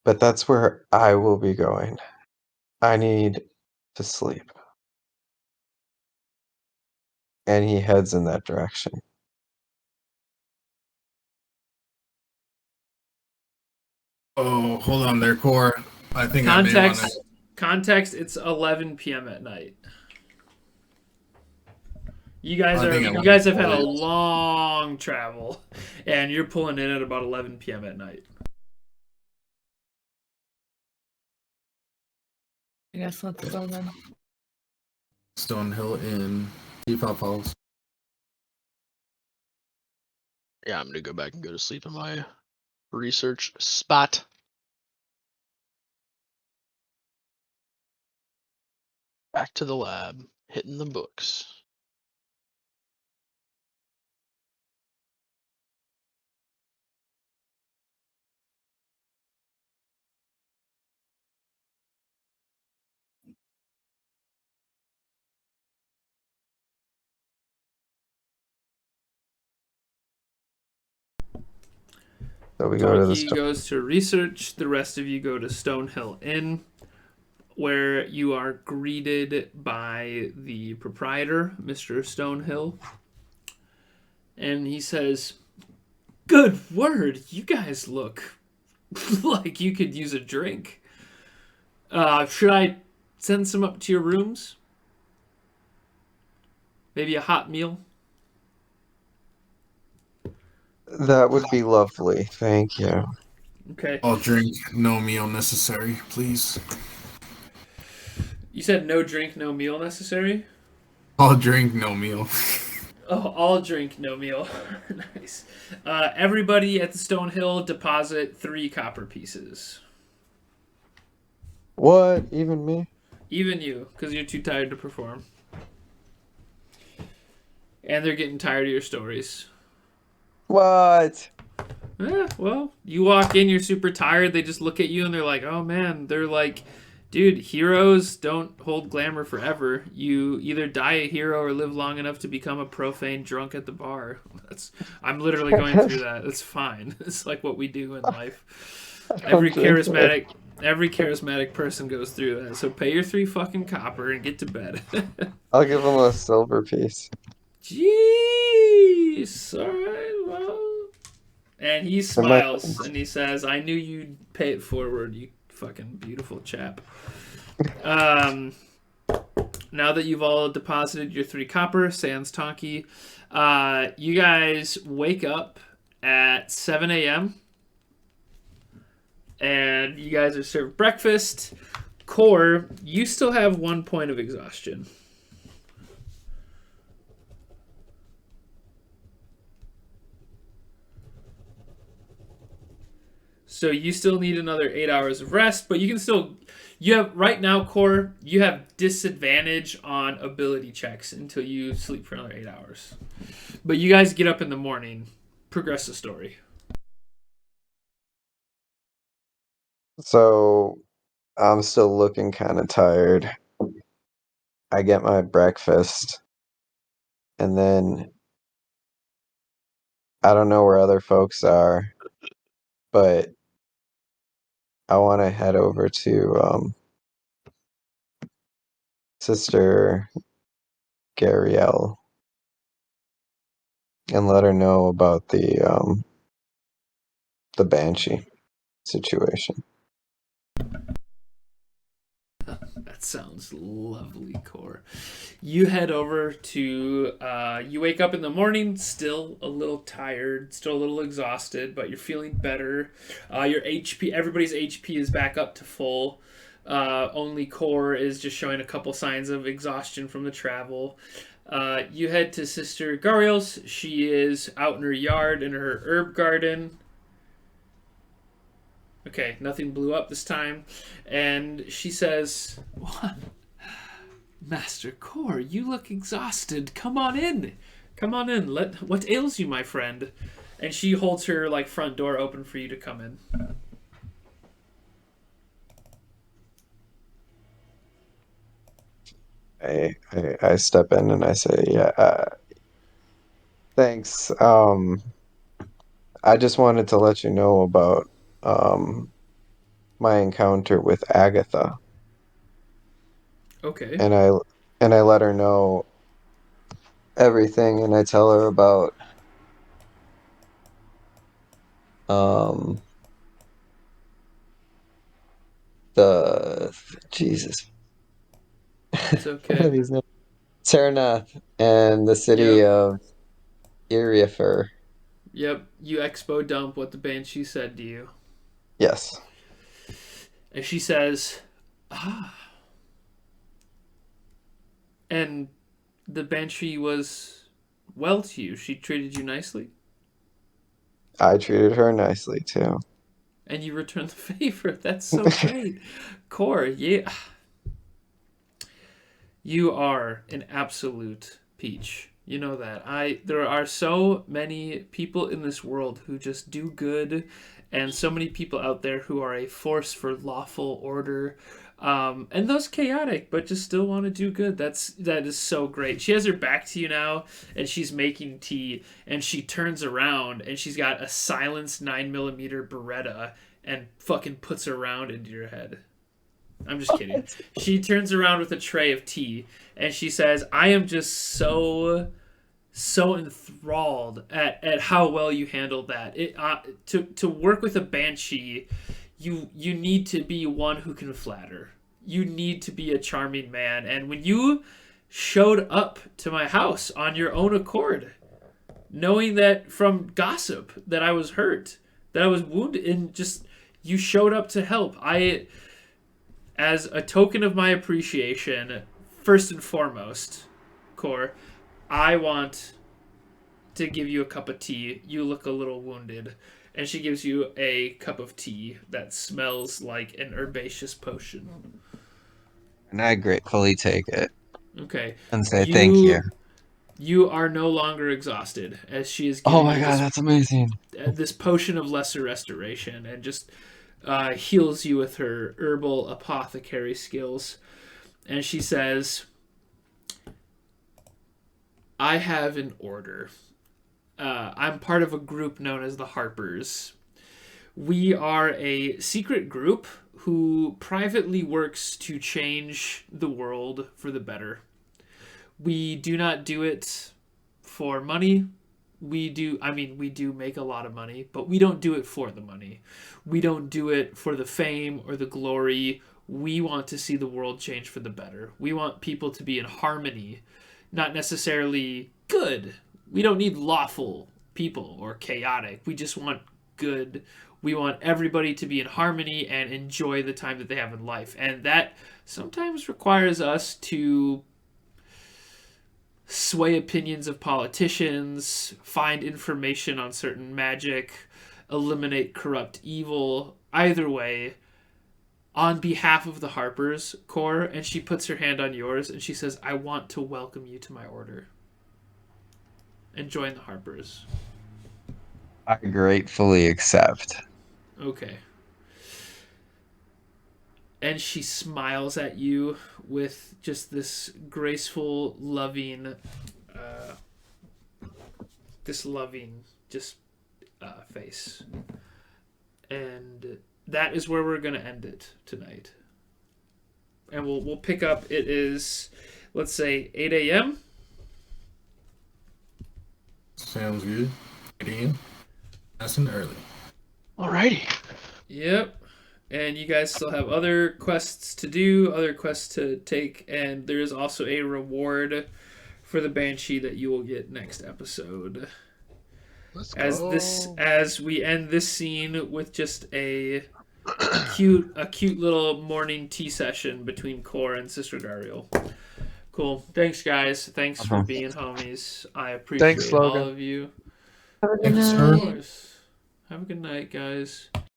But that's where I will be going. I need to sleep. and he heads in that direction. Oh, hold on there, Core. I think I may want to. Context, it's 11 p.m. at night. You guys have had a long travel, and you're pulling in at about 11 p.m. at night. I guess let's go then. Stonehill Inn. Depop Falls. Yeah, I'm gonna go back and go to sleep in my research spot. Back to the lab, hitting the books. So we go to the Donkey goes to research. The rest of you go to Stonehill Inn, where you are greeted by the proprietor, Mr. Stonehill. And he says, "Good word, you guys look like you could use a drink. Should I send some up to your rooms? Maybe a hot meal?" That would be lovely, thank you. Okay. I'll drink, no meal necessary, please. You said no drink, no meal necessary? I'll drink, no meal. Oh, all drink, no meal. Nice. Everybody at the Stonehill deposit 3 copper pieces. What? Even me? Even you, because you're too tired to perform. And they're getting tired of your stories. What? Well, you walk in, you're super tired, they just look at you and they're like, oh man, they're like, dude, heroes don't hold glamour forever. You either die a hero or live long enough to become a profane drunk at the bar. I'm literally going through that. It's fine. It's like what we do in life. Every charismatic person goes through that. So pay your 3 fucking copper and get to bed. I'll give him a silver piece. Jeez. Alright, well. And he smiles and he says, I knew you'd pay it forward, you fucking beautiful chap. Now that you've all deposited your 3 copper, sans Tonki, you guys wake up at 7 a.m. and you guys are served breakfast. Core, you still have 1 point of exhaustion. So you still need another 8 hours of rest, but you can still... You have right now, Core, you have disadvantage on ability checks until you sleep for another 8 hours. But you guys get up in the morning, progress the story. So I'm still looking kind of tired. I get my breakfast, and then I don't know where other folks are, but I want to head over to Sister Garielle and let her know about the Banshee situation. That sounds lovely, Core. You head over to... you wake up in the morning, still a little tired, still a little exhausted, but you're feeling better. Your HP, everybody's HP is back up to full. Only Core is just showing a couple signs of exhaustion from the travel. You head to Sister Gariel's. She is out in her yard in her herb garden. Okay, nothing blew up this time. And she says, "What? Master Core, you look exhausted. Come on in. Come on in. What ails you, my friend?" And she holds her front door open for you to come in. I step in and I say, yeah, thanks. I just wanted to let you know about my encounter with Agatha. Okay. And I let her know, everything, and I tell her about um the Jesus. It's What are okay. these names? Sarnath and the city Yep. of Iriafer. Yep. You expo dump what the banshee said to you. Yes. And she says, ah. And the banshee was well to you. She treated you nicely. I treated her nicely too. And you returned the favor. That's so great. Core, yeah. You are an absolute peach. You know that. There are so many people in this world who just do good, and so many people out there who are a force for lawful order. And those chaotic, but just still want to do good. That is so great. She has her back to you now, and she's making tea, and she turns around, and she's got a silenced 9mm Beretta, and fucking puts her round into your head. I'm just kidding. She turns around with a tray of tea, and she says, "I am just so enthralled at how well you handled that. To work with a banshee, you need to be one who can flatter. You need to be a charming man. And when you showed up to my house on your own accord, knowing that from gossip that I was hurt, that I was wounded, and just you showed up to help. As a token of my appreciation, first and foremost, Core, I want to give you a cup of tea. You look a little wounded." And she gives you a cup of tea that smells like an herbaceous potion. And I gratefully take it Okay. and say thank you. You are no longer exhausted, as she is Oh giving my you god, that's amazing. this potion of lesser restoration, and just heals you with her herbal apothecary skills. And she says, "I have an order. I'm part of a group known as the Harpers. We are a secret group who privately works to change the world for the better. We do not do it for money. We do make a lot of money, but we don't do it for the money. We don't do it for the fame or the glory. We want to see the world change for the better. We want people to be in harmony, not necessarily good. We don't need lawful people or chaotic. We just want good. We want everybody to be in harmony and enjoy the time that they have in life. And that sometimes requires us to sway opinions of politicians, find information on certain magic, eliminate corrupt evil. Either way, on behalf of the Harpers, Core," and she puts her hand on yours and she says, "I want to welcome you to my order and join the Harpers." I gratefully accept. Okay. And she smiles at you with just this graceful, loving, face. And that is where we're going to end it tonight. And we'll pick up. It is, let's say, 8 a.m. Sounds good. 8 a.m. Nice and early. Alrighty. Yep. And you guys still have other quests to do, other quests to take, and there is also a reward for the Banshee that you will get next episode. Let's As we end this scene with just a cute little morning tea session between Core and Sister Dariel. Cool. Thanks, guys. Thanks for being homies. I appreciate Thanks, all Logan. of you. Have a good Thanks, night. sir. Of course. Have a good night, guys.